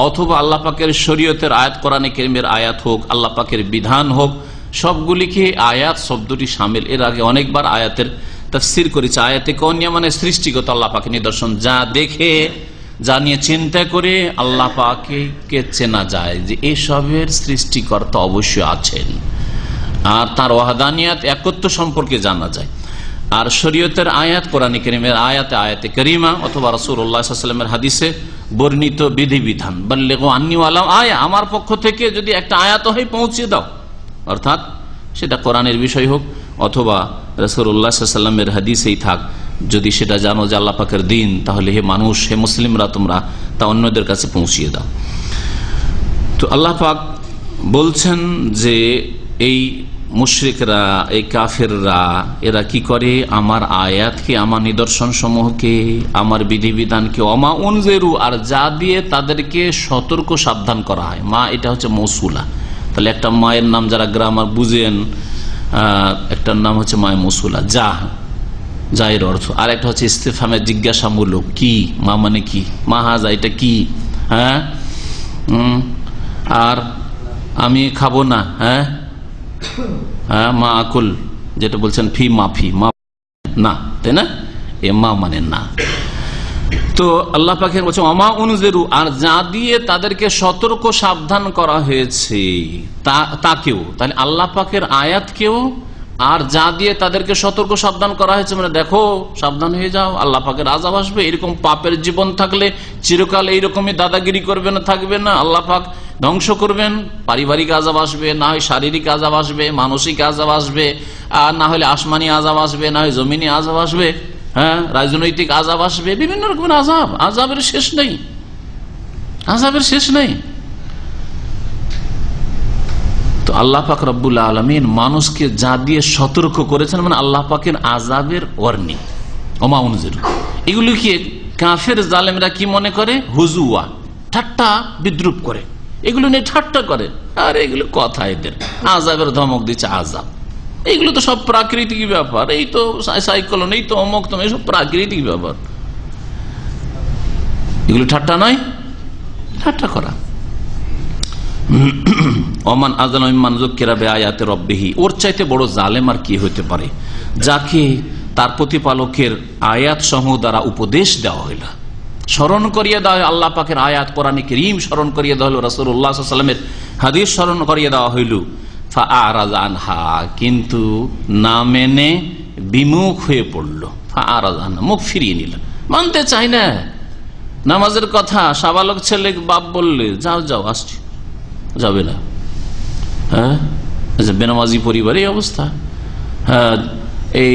অথবা আল্লাহ পাকের শরীয়তের আয়াত, কোরআনে কারীমের আয়াত হোক, আল্লাহ পাকের বিধান হোক, সবগুলিকে আয়াত শব্দটি শামিল। এর আগে অনেকবার আয়াতের তাফসীর করেছে। আয়াতে কাউনিয়া মানে সৃষ্টিগত আল্লাহ পাকের নিদর্শন, যা দেখে, যা নিয়ে চিন্তা করে আল্লাহ পাককে চেনা যায় যে এসবের সৃষ্টিকর্তা অবশ্যই আছেন, আর তার ওয়াহদানিয়াত, একত্ব সম্পর্কে জানা যায়। আর শরীয়তের আয়াত, কোরআনে কারীমের আয়াতে, আয়াতে কারীমা অথবা রাসূলুল্লাহ সাল্লাল্লাহু আলাইহি ওয়াসাল্লামের হাদিসে বর্ণিত বিধিবিধান, বাল্লিগু আন্নী ওয়ালাউ আয়া, আমার পক্ষ থেকে যদি একটা আয়াত হয় পৌঁছে দাও, অর্থাৎ সেটা কোরআনের বিষয় হোক অথবা রাসূলুল্লাহ সাল্লাল্লাহু আলাইহি ওয়াসাল্লামের হাদিসেই থাক, যদি সেটা জানো যে আল্লাহ পাকের দিন, তাহলে হে মানুষ, হে মুসলিমরা, তোমরা তা অন্যদের কাছে পৌঁছিয়ে দাও। তো আল্লাহ পাক বলছেন যে এই মুশরিকরা, এই কাফেররা, এরা কি করে, আমার আয়াতকে, আমার নিদর্শন সমূহকে, আমার বিধিবিধানকে, ওমা উনজিরু, আর যা দিয়ে তাদেরকে সতর্ক সাবধান করা হয়। মা এটা হচ্ছে মৌসুলা, তাহলে একটা মায়ের নাম যারা গ্রামার বুঝেন, একটার নাম হচ্ছে মায়ের মৌসুলা, যা, যা এর অর্থ, আর একটা হচ্ছে ইস্তেফহামের জিজ্ঞাসামূলক, কি, মা মানে কি, মা হাজা এটা কি, হ্যাঁ, আর আমি খাবো না, হ্যাঁ, হ্যাঁ, মা আকুল, যেটা বলছেন ফি মাফি, মা না, তাই না, এ মা মানে না। তো আল্লাহ পাকের বলছে ওমা উনজিরু, আর যা দিয়ে তাদেরকে সতর্ক সাবধান করা হয়েছে তাকেও, তাহলে আল্লাহ পাকের আয়াতকেও, আর যা দিয়ে তাদেরকে সতর্ক সাবধান করা হয়েছে, মানে দেখো, সাবধান হয়ে যাও, আল্লাহ পাকের আযাব আসবে, এরকম পাপের জীবন থাকলে চিরকাল এইরকমই দাদাগিরি করবে না, থাকবে না, আল্লাহ পাক ধ্বংস করবেন, পারিবারিক আযাব আসবে, না হয় শারীরিক আযাব আসবে, মানসিক আযাব আসবে, আর না হলে আসমানি আযাব আসবে, না হয় জমিনি আযাব আসবে, হ্যাঁ, রাজনৈতিক আযাব আসবে, বিভিন্ন রকমের আযাব, আযাবের শেষ নেই, আযাবের শেষ নেই। তো আল্লাহ পাক রব্বুল আলামিন মানুষকে যা দিয়ে সতর্ক করেছেন, মানে আল্লাহ পাকের আযাবের ওয়ার্নিং, ওমা উনজিরু, এগুলো কি কাফের জালেমরা কি মনে করে, হুজুয়া, ঠাট্টা বিদ্রুপ করে, এগুলো নিয়ে ঠাট্টা করে, আর এগুলো কথা, এদের আযাবের ধমক দিচ্ছে, আযাব, এইগুলো তো সব প্রাকৃতিক ব্যাপার, এই তো সাইক্লোন, এই তো অমুক, তো এইসব প্রাকৃতিক ব্যাপার, এগুলো ঠাট্টা নয়, ঠাট্টা করা। ওমান আযালামু মিম্মান যুক্কিরা বিআয়াতি রাব্বিহি, ওর চাইতে বড় জালেম আর কি হতে পারে, যাকে তার প্রতিপালকের আয়াত সমূহ দ্বারা উপদেশ দেওয়া হইল, স্মরণ করিয়ে দেওয়া হয়, আল্লাহ পাকের আয়াত, কোরআনে কারীম স্মরণ করিয়ে দেওয়া হলো, রাসূলুল্লাহ সাল্লাল্লাহু আলাইহি ওয়াসাল্লামের হাদিস স্মরণ করিয়ে দেওয়া হইল, ফাআরাযা আনহা, কিন্তু না মেনে বিমুখ হয়ে পড়ল, ফাআরাযা আনহা, মুখ ফিরিয়ে নিল, মানতে চাই না। নামাজের কথা সাবালক ছেলে বাপ বললে, যাও যাও আসছি, যাবে না, হ্যাঁ, বেনামাজি পরিবার এই অবস্থা, হ্যাঁ, এই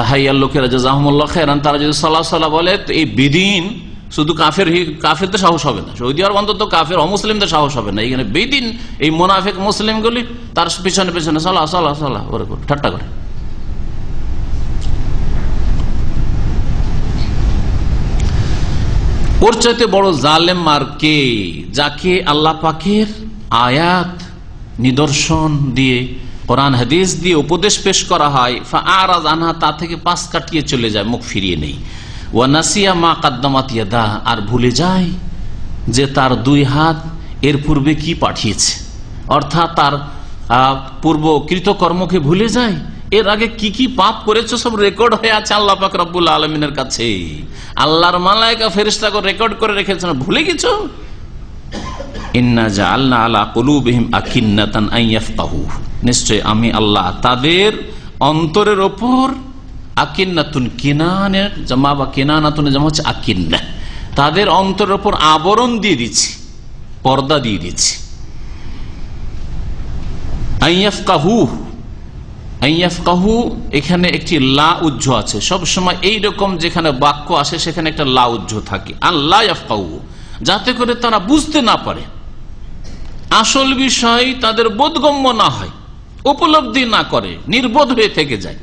হাইয়ার লোকেরা জাযাহুমুল্লাহ খায়রান, তারা যদি সালাহ সালাহ বলে, তো এই বিদিন শুধু কাফেরদের সাহস হবে না, সৌদি আরব অন্তত কাফের অমুসলিমদের সাহস হবে না, এখানে বেদিন এই মুনাফিক মুসলিমগুলি তার পিছনে পিছনে সালাহ সালাহ সালাহ ওরে করে ঠাট্টা করে। ওর চাইতে বড় জালেম আর কে, যাকে আল্লাহ পাকের আয়াত নিদর্শন দিয়ে, কোরআন হাদিস দিয়ে উপদেশ পেশ করা হয়, ফাআরাযা আনহা, তা থেকে পাশ কাটিয়ে চলে যায়, মুখ ফিরিয়ে নেই, ওয়া নাসিয়া মা কাদ্দামাত ইয়াদা, আর ভুলে যায় যে তার দুই হাত এর পূর্বে কি পাঠিয়েছে, অর্থাৎ তার পূর্ব কৃতকর্মকে ভুলে যায়, এর আগে কি কি পাপ করেছে সব রেকর্ড হয়ে আছে আল্লাহ পাক রব্বুল আলামিনের কাছে, আল্লাহর মালায়েকা ফেরেশতাকে রেকর্ড করে রেখেছেন, ভুলে গেছো। ইন্না জাআলনা আলা কুলুবিহিম আকিন্নাতান আন ইয়াফকাহু, নিশ্চয় আমি আল্লাহ তাদের অন্তরের ওপর, আকিন্নাতুন, কিনানের জামা বা কিনানাতুন জামা হচ্ছে আকিন্না, তাদের অন্তরের ওপর আবরণ দিয়ে দিচ্ছি, পর্দা দিয়ে দিচ্ছি, আইয়াফকাহু এখানে একটি লা উজ্জ আছে, সবসময় এইরকম যেখানে বাক্য আসে সেখানে একটা লা উজ্জ থাকে, আল্লাহ ইয়াফকাহু, যাতে করে তারা বুঝতে না পারে, আসল বিষয় তাদের বোধগম্য না হয়, উপলব্ধি না করে, নির্বোধ হয়ে থেকে যায়।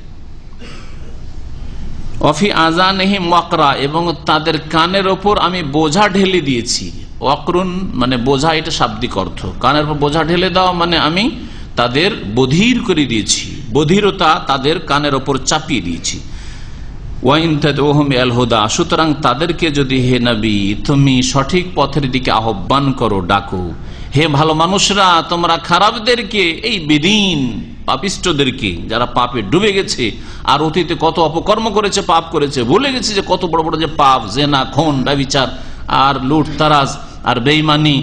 অফি আযানিহিম ওয়াকরা, এবং তাদের কানের ওপর আমি বোঝা ঢেলে দিয়েছি। ওয়াকরুন মানে বোঝা, এটা শাব্দিক অর্থ। কানের উপর বোঝা ঢেলে দেওয়া মানে আমি তাদের বধির করে দিয়েছি, বধিরতা তাদের কানের ওপর চাপিয়ে দিয়েছি। ওয়াইন তাদউহুম ইলাল হুদা, সুতরাং তাদেরকে যদি হে নবী তুমি সঠিক পথের দিকে আহ্বান করো, ডাকো, হে ভালো মানুষরা তোমরা খারাপদেরকে, এই বেদিন পাপিষ্টদেরকে যারা পাপে ডুবে গেছে আর অতীতে কত অপকর্ম করেছে, পাপ করেছে, ভুলে গেছে যে কত বড় বড় যে পাপ, জেনা, খুন, ব্যভিচার আর লুট তারাজ আর বেঈমানি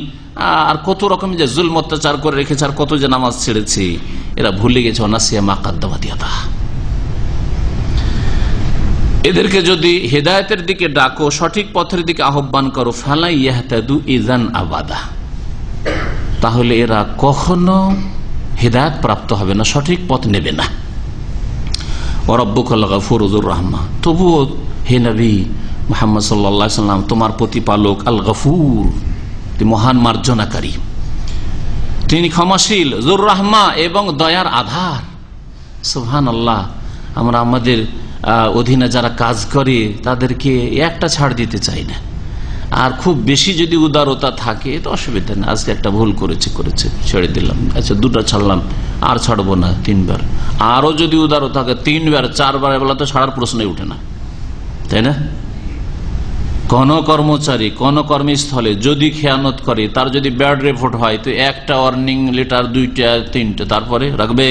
আর কত রকম যে জুলম অত্যাচার করে রেখেছে আর কত যে নামাজ ছেড়েছে, এরা ভুলে গেছে অনাসিয়া মা কাদ্দামাত ইয়াদা। এদেরকে যদি হেদায়েতের দিকে ডাকো, সঠিক পথের দিকে আহ্বান করো, ফালা ইয়াহতাদু ইযান আবাদা, তাহলে এরা কখনো হেদায়েত প্রাপ্ত হবে না, সঠিক পথ নেবে না। ওয়া রাব্বুকাল গফুরুর রাহমা, তবুও হে নবী মুহাম্মদ সাল্লাল্লাহু আলাইহি ওয়াসাল্লাম তোমার প্রতিপালক আল গফুর, মহান মার্জনাকারী, তিনি ক্ষমাশীল, যুর রাহমা এবং দয়ার আধার। সুবহানাল্লাহ, আমরা আমাদের অধীনে যারা কাজ করে তাদেরকে একটা ছাড় দিতে চাই না, আর খুব বেশি যদি উদারতা থাকে তো অসুবিধা নেই, আজকে একটা ভুল করেছে ছেড়ে দিলাম, আচ্ছা দুটা ছাড়লাম, আর ছাড়বো না 3 বার। আরো যদি উদারতা থাকে 3 বার 4 বার বলা তো ছাড়ার প্রশ্নই উঠে না, তাই না? কোন কর্মচারী কোন কর্মস্থলে যদি খেয়ানত করে, তার যদি ব্যাড রিপোর্ট হয় তো একটা ওয়ার্নিং লেটার, 2টা 3টা তারপরে রাখবে।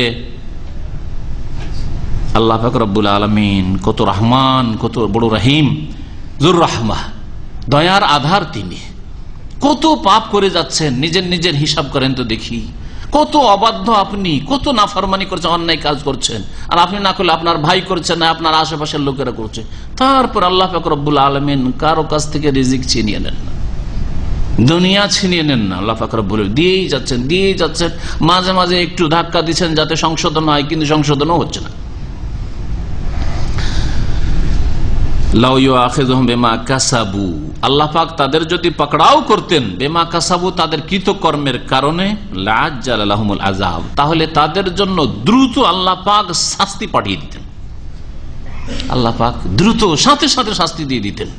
আল্লাহ পাক রব্বুল আলামিন কত রহমান, কত বড় রহিম, যুর রাহমা, দয়ার আধার তিনি। কত পাপ করে যাচ্ছেন, নিজের হিসাব করেন তো দেখি, কত অবাধ্য আপনি, কত নাফরমানি করছেন, অন্যায় কাজ করছেন, আর আপনি না করলে আপনার ভাই করছেন না, আপনার আশেপাশের লোকেরা করছে। তারপর আল্লাহ পাক রব্বুল আলামিন কারো কাছ থেকে রিজিক ছিনিয়ে নেন না, দুনিয়া ছিনিয়ে নেন না, আল্লাহ পাক রব্বুল দিয়েই যাচ্ছেন। মাঝে মাঝে একটু ধাক্কা দিচ্ছেন যাতে সংশোধন হয়, কিন্তু সংশোধনও হচ্ছে না। আল্লাহ পাক তাদের যদি পাকড়াও করতেন বেমা কাসাবু, তাদের কৃতকর্মের কারণে, লাআজ্জালাহুমুল আযাব, তাহলে তাদের জন্য দ্রুত আল্লাহ পাক শাস্তি পাঠিয়ে দিতেন, আল্লাহ পাক দ্রুত সাথে সাথে শাস্তি দিয়ে দিতেন।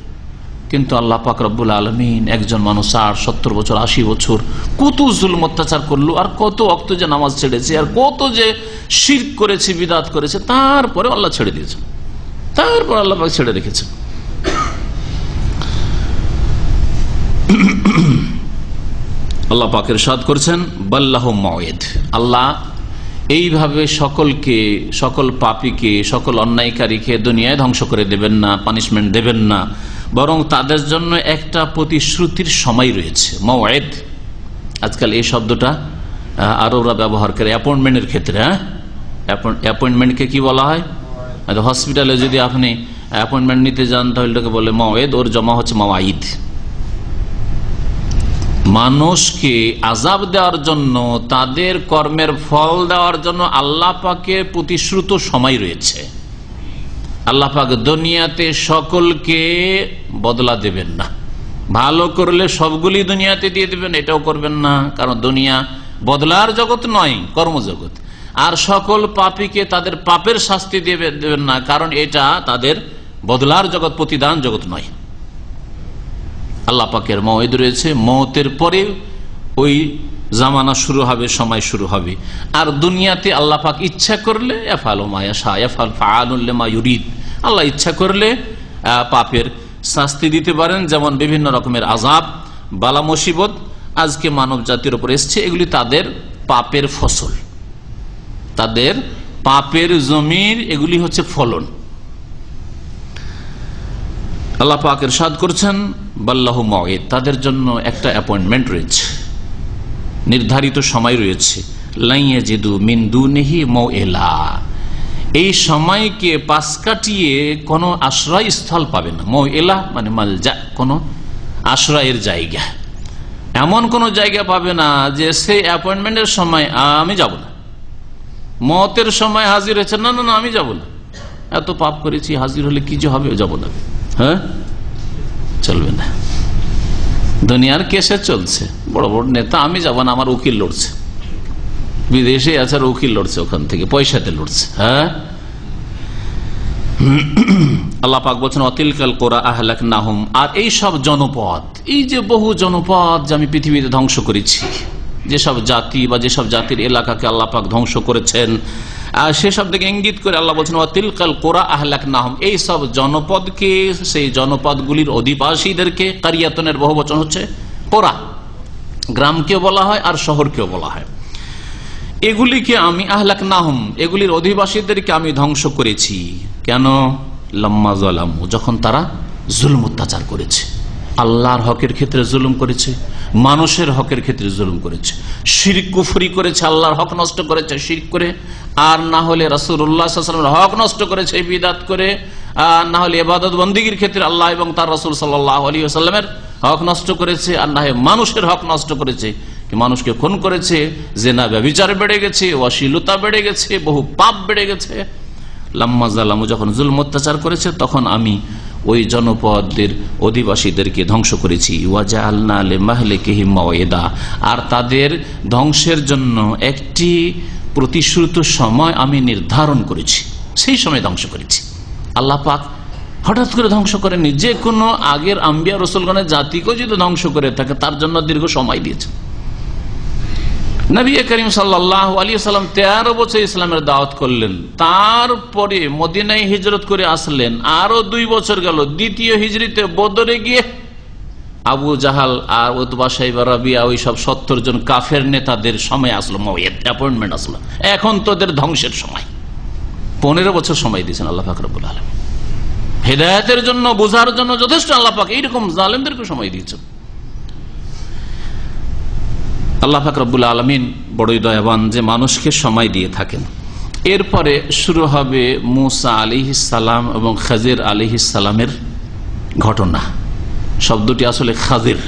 কিন্তু আল্লাহ পাক রব্বুল আলামিন একজন মানুষ 60-70 বছর 80 বছর কত জুলম অত্যাচার করলো, আর কত ওয়াক্ত যে নামাজ ছেড়েছে, আর কত যে শিরক করেছে, বিদআত করেছে, তারপরে আল্লাহ ছেড়ে দিয়েছেন, তারপর আল্লাহ পাক ছেড়ে রেখেছেন। আল্লাহ পাক ইরশাদ করেছেন বাল্লাহুম মাউইদ, আল্লাহ এইভাবে সকল পাপীকে, সকল অন্যায়কারীকে দুনিয়ায় ধ্বংস করে দেবেন না, পানিশমেন্ট দেবেন না, বরং তাদের জন্য একটা প্রতিশ্রুতির সময় রয়েছে। মাউইদ, আজকাল এই শব্দটা আরবরা ব্যবহার করে অ্যাপয়েন্টমেন্টের ক্ষেত্রে। অ্যাপয়েন্টমেন্টকে কি বলা হয়? হসপিটালে যদি আপনি অ্যাপয়েন্টমেন্ট নিতে যান তাহলে এটাকে বলে মাওয়েদ, ওর জমা হচ্ছে মাওয়াইদ। মানুষকে আযাব দেওয়ার জন্য, তাদের কর্মের ফল দেওয়ার জন্য আল্লাহ পাকের প্রতিশ্রুত সময় রয়েছে। আল্লাহ পাক দুনিয়াতে সকলকে বদলা দেবেন না, ভালো করলে সবগুলি দুনিয়াতে দিয়ে দেবেন এটাও করবেন না, কারণ দুনিয়া বদলার জগৎ নয়, কর্মজগৎ। আর সকল পাপীকে তাদের পাপের শাস্তি দেবেন না, কারণ এটা তাদের বদলার জগৎ, প্রতিদান জগৎ নয়। আল্লাহ পাকের মওইদ রয়েছে, মওতের পরে ওই জামানা শুরু হবে, সময় শুরু হবে। আর দুনিয়াতে আল্লাহ পাক ইচ্ছা করলে ইয়াফআলু মা ইয়াশা, ইয়াফআল ফাআলুন লিমা ইউরিদ, আল্লাহ ইচ্ছা করলে পাপের শাস্তি দিতে পারেন, যেমন বিভিন্ন রকমের আযাব, বালা মুসিবত আজকে মানব জাতির উপর এসছে, এগুলি তাদের পাপের ফসল, তাদের পাপের জমির এগুলি হচ্ছে ফলন। আল্লাহ পাক ইরশাদ করছেন বাল্লাহু মাউইদ, তাদের জন্য একটা অ্যাপয়েন্টমেন্ট রয়েছে, নির্ধারিত সময় রয়েছে। লা ইয়াজিদু মিন দুনিহি মাওইলা, এই সময়কে পাশ কাটিয়ে কোনো আশ্রয়স্থল পাবে না। মাওইলা মানে মালজা, কোনো আশ্রয়ের জায়গা, এমন কোনো জায়গা পাবে না যে সেই অ্যাপয়েন্টমেন্টের সময় আমি যাব না, মতের সময় হাজির হয়েছে, না না না আমি যাব না, এত পাপ করেছি, হাজির হলে কি যে হবে, যাব না। হ্যাঁ, চলবে না। দুনিয়ার কেসে চলছে, বড় বড় নেতা, আমি যাব না, আমার উকিল লড়ছে, বিদেশে আছে আর উকিল লড়ছে, ওখান থেকে পয়সাতে লড়ছে। হ্যাঁ, আল্লাহ পাক বলছেন অতিলকাল কোরা আহলাকনাহুম, আর এই সব জনপদ, এই যে বহু জনপদ যে আমি পৃথিবীতে ধ্বংস করেছি, যেসব জাতি বা যেসব জাতির এলাকাকে আল্লাহ পাক ধ্বংস করেছেন, আর সেসব থেকে ইঙ্গিত করে আল্লাহ বলছেন অতিলকাল কোরা আহলাকনাহুম, এই সব জনপদকে, সেই জনপদগুলির অধিবাসীদেরকে, কারিয়াতনের বহু বচন হচ্ছে কোরা, গ্রামকেও বলা হয় আর শহরকেও বলা হয়, এগুলিকে আমি আহলাকনাহুম, এগুলির অধিবাসীদেরকে আমি ধ্বংস করেছি। কেন? লাম্মা যালামু, যখন তারা জুলম অত্যাচার করেছে, আল্লাহর হকের ক্ষেত্রে জুলুম করেছে, মানুষের হকের ক্ষেত্রে জুলুম করেছে, শিরক কুফরি করেছে, আল্লাহর হক নষ্ট করেছে শিরক করে, আর না হলে রাসূলুল্লাহ সাল্লাল্লাহু আলাইহি ওয়াসাল্লামের হক নষ্ট করেছে বিদআত করে, আর না হলে ইবাদত বন্দেগীর ক্ষেত্রে আল্লাহ এবং তার রাসূল সাল্লাল্লাহু আলাইহি ওয়াসাল্লামের হক নষ্ট করেছে, আর না হয় মানুষের হক নষ্ট করেছে, মানুষকে খুন করেছে, জিনা ব্যভিচার বেড়ে গেছে, অশ্লীলতা বেড়ে গেছে, বহু পাপ বেড়ে গেছে। লাম্মা যালামু, যখন জুলম অত্যাচার করেছে, তখন আমি ওই জনপদের অধিবাসীদেরকে ধ্বংস করেছি। ওয়াজআলনা লিমাহলিকিহিম মাওইদা, আর তাদের ধ্বংসের জন্য একটি প্রতিশ্রুত সময় আমি নির্ধারণ করেছি, সেই সময় ধ্বংস করেছি। আল্লাহ পাক হঠাৎ করে ধ্বংস করেননি, যে কোনো আগের আম্বিয়া রাসূলগণের জাতিকেও যদি ধ্বংস করে থাকে তার জন্য দীর্ঘ সময় দিয়েছে। নবী করিম সাল্লাল্লাহু আলাইহি ওয়াসাল্লাম 13 বছর ইসলামের দাওয়াত করলেন, তারপরে মদিনায় হিজরত করে আসলেন, আরো 2 বছর গেল, দ্বিতীয় হিজরিতে বদরে গিয়ে আবু জাহাল আর উতবা সাইবা রাবিয়া, ওই সব 70 জন কাফের নেতাদের সময় আসলো, মওইদ অ্যাপয়েন্টমেন্ট আসলো, এখন তোদের ধ্বংসের সময়। 15 বছর সময় দিয়েছেন আল্লাহ পাক রব্বুল আলামিন, হেদায়েতের জন্য, বোঝার জন্য যথেষ্ট। আল্লাহ পাক এইরকম জালেমদেরকে সময় দিয়েছেন। আল্লাহ পাক রব্বুল আলামিন বড়ই দয়াবান যে মানুষকে সময় দিয়ে থাকেন। এরপরে শুরু হবে মুসা আলাইহিস সালাম এবং খাজির আলাইহিস সালামের ঘটনা। শব্দটি আসলে খাজির,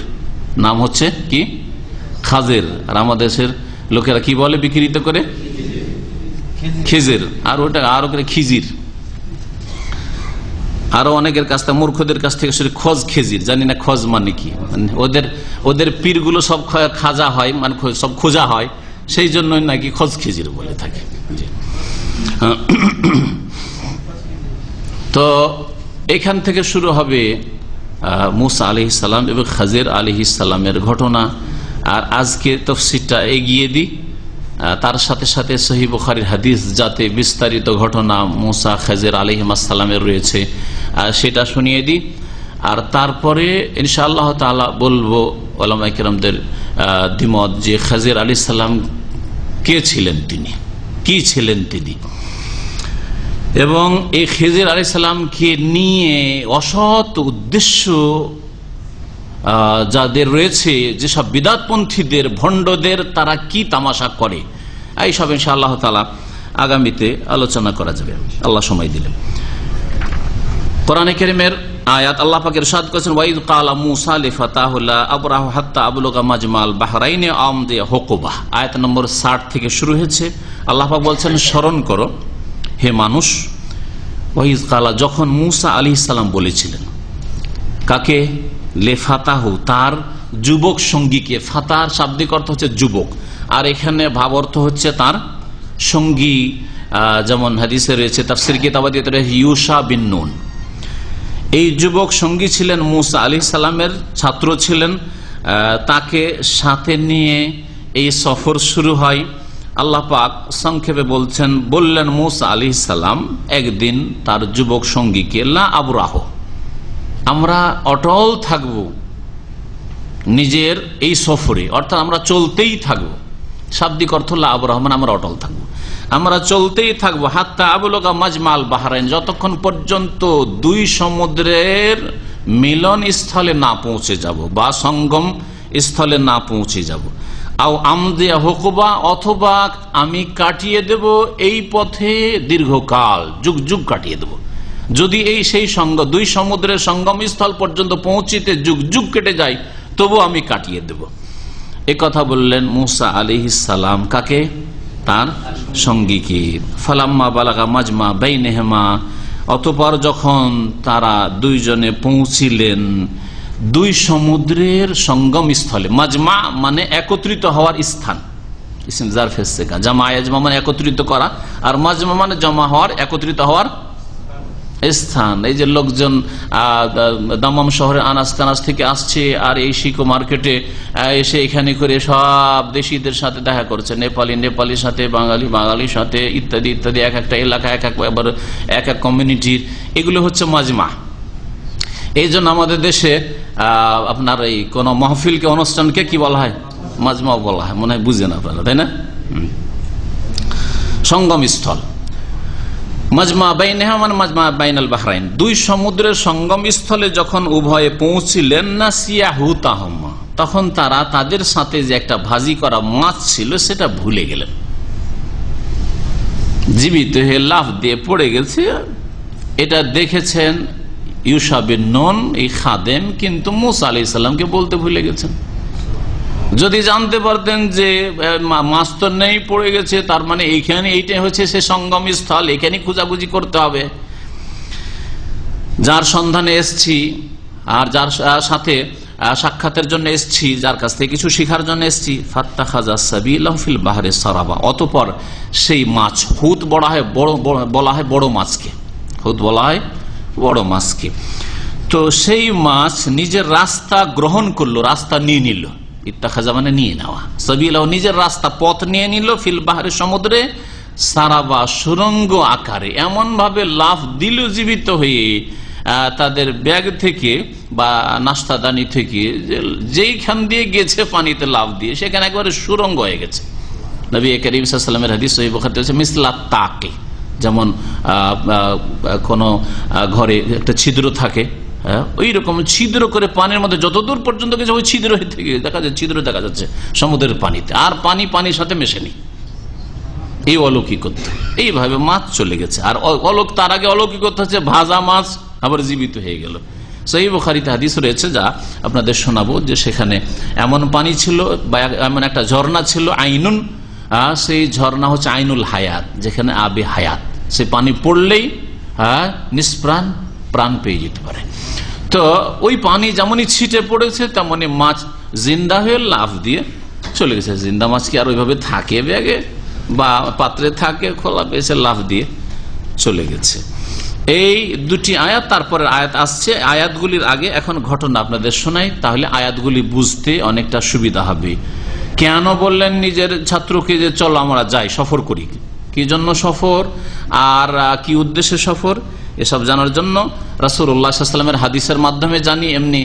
নাম হচ্ছে কি খাজির, আর আমাদের দেশের লোকেরা কি বলে বিকৃত করে, খিজির, আর ওটা আরো করে খিজির, আরো অনেকের কাছ থেকে, মূর্খদের কাছ থেকে শুধু খোঁজ খেজির, জানি না খোঁজ মানে কি, ওদের পীরগুলো সব খাজা হয়, মানে সব খোঁজা হয়, সেই জন্য নাকি খোঁজ খেজির বলে থাকে। তো এখান থেকে শুরু হবে মুসা আলাইহিস সালাম এবং খাজির আলাইহিস সালামের ঘটনা। আর আজকে তাফসীরটা এগিয়ে দিই, তার সাথে সাথে সহিহ বুখারীর হাদিস যাতে বিস্তারিত ঘটনা মুসা খাজির আলাইহিস সালামের রয়েছে সেটা শুনিয়ে দিই। আর তারপরে ইনশাআল্লাহ তাআলা বলবো উলামায়ে কেরামদের দ্বিমত যে খাজির আলাইহিস সালাম কে ছিলেন, তিনি কি ছিলেন তিনি, এবং এই খাজির আলাইহিস সালামকে নিয়ে অসৎ উদ্দেশ্য যাদের রয়েছে, যেসব বিদআতপন্থীদের, ভণ্ডদের, তারা কি তামাশা করে, এইসব ইনশাআল্লাহ তাআলা আগামীতে আলোচনা করা যাবে আল্লাহ সময় দিলে। কোরআনে কারীমের আয়াত আল্লাহ পাক ইরশাদ করেছেন ওয়াইদ ক্বালা মূসা লিফাতাহু লা আবরাহু হাত্তা আবলুগা মাজমাল বাহরাইনি আমদি হুকুবা, আয়াত নম্বর 60 থেকে শুরু হয়েছে। আল্লাহ পাক বলছেন স্মরণ করো হে মানুষ, ওয়াইদ ক্বালা, যখন মূসা আলাইহিস সালাম বলেছিলেন, কাকে? লেফাতাহু, তার যুবক সঙ্গীকে। ফাতার শাব্দিক অর্থ হচ্ছে যুবক, আর এখানে ভাব অর্থ হচ্ছে তার সঙ্গী, যেমন হাদিসে রয়েছে তাফসীর কিতাবাদিতে ইউশা বিন নুন। এই যুবক সঙ্গী ছিলেন মূসা আলাইহিস সালামের, ছাত্র ছিলেন, তাকে সাথে নিয়ে এই সফর শুরু হয়। আল্লাহ পাক সংক্ষেপে বললেন মূসা আলাইহিস সালাম একদিন তার যুবক সঙ্গীকে, লা আবরাহ, আমরা অটল থাকব নিজের এই সফরে, অর্থাৎ আমরা চলতেই থাকবো। শাব্দিক অর্থ লা আবরাহ মানে আমরা অটল থাকবো, আমরা চলতেই থাকবো, হাত্তা আবলুগা মাজমাল বাহরাইন, যতক্ষণ পর্যন্ত 2 সমুদ্রের মিলন স্থলে না পৌঁছে যাব বা সঙ্গম স্থলে না পৌঁছে যাব। আও আমদিয়া হুকুবা, অথবা আমি কাটিয়ে দেব এই পথে দীর্ঘকাল, যুগ যুগ কাটিয়ে দেব। যদি এই সেই 2 সমুদ্রের সঙ্গম স্থল পর্যন্ত পৌঁছিতে যুগ যুগ কেটে যায়, তবু আমি কাটিয়ে দেব। এ কথা বললেন মূসা আলাইহিস সালাম, কাকে? তার সঙ্গীকে। ফালাম্মা বালাগা মাজমা বাইনহুমা, অতঃপর যখন তারা দুইজনে পৌঁছিলেন দুই সমুদ্রের সঙ্গম স্থলে। মাজমা মানে একত্রিত হওয়ার স্থান, ইসম জারফের থেকে জামা ইয়াজমা মানে একত্রিত করা, আর মাজমা মানে জমা হওয়ার, একত্রিত হওয়ার স্থান। এই যে লোকজন দামাম শহরে আনাজ কানাজ থেকে আসছে আর এই শিকো মার্কেটে এসে এখানে করে সব দেশিদের সাথে দেখা করছে, নেপালি নেপালির সাথে, বাঙালি বাঙালির সাথে, ইত্যাদি ইত্যাদি, এক একটা এলাকা এক এক কমিউনিটির, এগুলো হচ্ছে মাজমা। এই জন্য আমাদের দেশে আপনার এই কোন মাহফিলকে, অনুষ্ঠানকে কি বলা হয়? মাজমা বলা হয়। মনে হয় বুঝেন আপনারা, তাই না? সঙ্গম স্থল। মাজমা বাইনহা মানে মাজমা বাইনাল বাহরাইন, দুই সমুদ্রের সঙ্গম স্থলে যখন উভয়ে পৌঁছিলেন, নাসিয়া হুতাহুমা, তখন তারা তাদের সাথে যে একটা ভাজি করা মাছ ছিল সেটা ভুলে গেলেন। জীবিত হয়ে লাফ দিয়ে পড়ে গেছে, এটা দেখেছেন ইউশা বিন নুন, এই খাদেম, কিন্তু মুসা আলাইহিস সালামকে বলতে ভুলে গেছেন। যদি জানতে পারতেন যে মাছ তো নেই, পড়ে গেছে, তার মানে এইখানে, এইটাই হচ্ছে সে সঙ্গম স্থল, এখানে খুঁজাখুঁজি করতে হবে, যার সন্ধানে এসছি আর যার সাথে সাক্ষাতের জন্য এসছি, যার কাছ থেকে কিছু শিখার জন্য এসছি। ফাত্তাখাযা সাবিলাহু ফিল বাহরি সারাবা, অতঃপর সেই মাছ, হুত বলা হয় বড় মাছকে, হুত বলা হয় বড় মাছকে। তো সেই মাছ নিজের রাস্তা গ্রহণ করলো, রাস্তা নিয়ে নিল। ইত্তাখাযা মানে নিয়ে নেওয়া, সাবিলাহু নিজের রাস্তা, পথ নিয়ে নিল, ফিল বাহরি সমুদ্রে, সারাবা সুরঙ্গ আকারে, এমন ভাবে লাফ দিল জীবিত হয়ে তাদের ব্যাগ থেকে বা নাস্তাদানি থেকে, যেইখান দিয়ে গেছে পানিতে লাফ দিয়ে, সেখানে একবারে সুরঙ্গ হয়ে গেছে। নবী করিম সাল্লাল্লাহু আলাইহি ওয়াসাল্লামের হাদিস সহিহ বুখারীতে আছে, মিসলা তাকে, যেমন কোন ঘরে একটা ছিদ্র থাকে, ওই রকম ছিদ্র করে পানির মধ্যে যতদূর পর্যন্ত গেছে ওই ছিদ্র থেকে দেখা যাচ্ছে, ছিদ্র দেখা যাচ্ছে সমুদ্রের পানিতে, আর পানির সাথে মেশেনি। এই অলৌকিকত্ব, এইভাবে মাছ চলে গেছে। আর তার আগে অলৌকিকত্ব হচ্ছে ভাজা মাছ আবার জীবিত হয়ে গেল। সহিহ বুখারীতে হাদিস রয়েছে, যা আপনাদের শোনাবো, যে সেখানে এমন পানি ছিল বা এমন একটা ঝর্ণা ছিল, আইনুন, সেই ঝর্ণা হচ্ছে আইনুল হায়াত, যেখানে আবে হায়াত, সে পানি পড়লেই নিষ্প্রাণ প্রাণ পেয়ে যেতে পারে। তো ওই পানি যেমনই ছিটে পড়েছে, তেমনি মাছ জিন্দা হয়ে লাফ দিয়ে চলে গেছে। জিন্দা মাছ কি আর ওইভাবে থাকে ব্যাগে বা পাত্রে থাকে? খোলা পেয়েছে, লাফ দিয়ে চলে গেছে। এই দুটি আয়াত, তারপরে আয়াত আসছে। আয়াতগুলির আগে এখন ঘটনা আপনাদের শোনাই, তাহলে আয়াতগুলি বুঝতে অনেকটা সুবিধা হবে। কেন বললেন নিজের ছাত্রকে যে চলো আমরা যাই, সফর করি, কি জন্য সফর আর কি উদ্দেশ্যে সফর, এসব জানার জন্য রাসূলুল্লাহ সাল্লাল্লাহু আলাইহি ওয়াসাল্লামের হাদিসের মাধ্যমে জানি, এমনি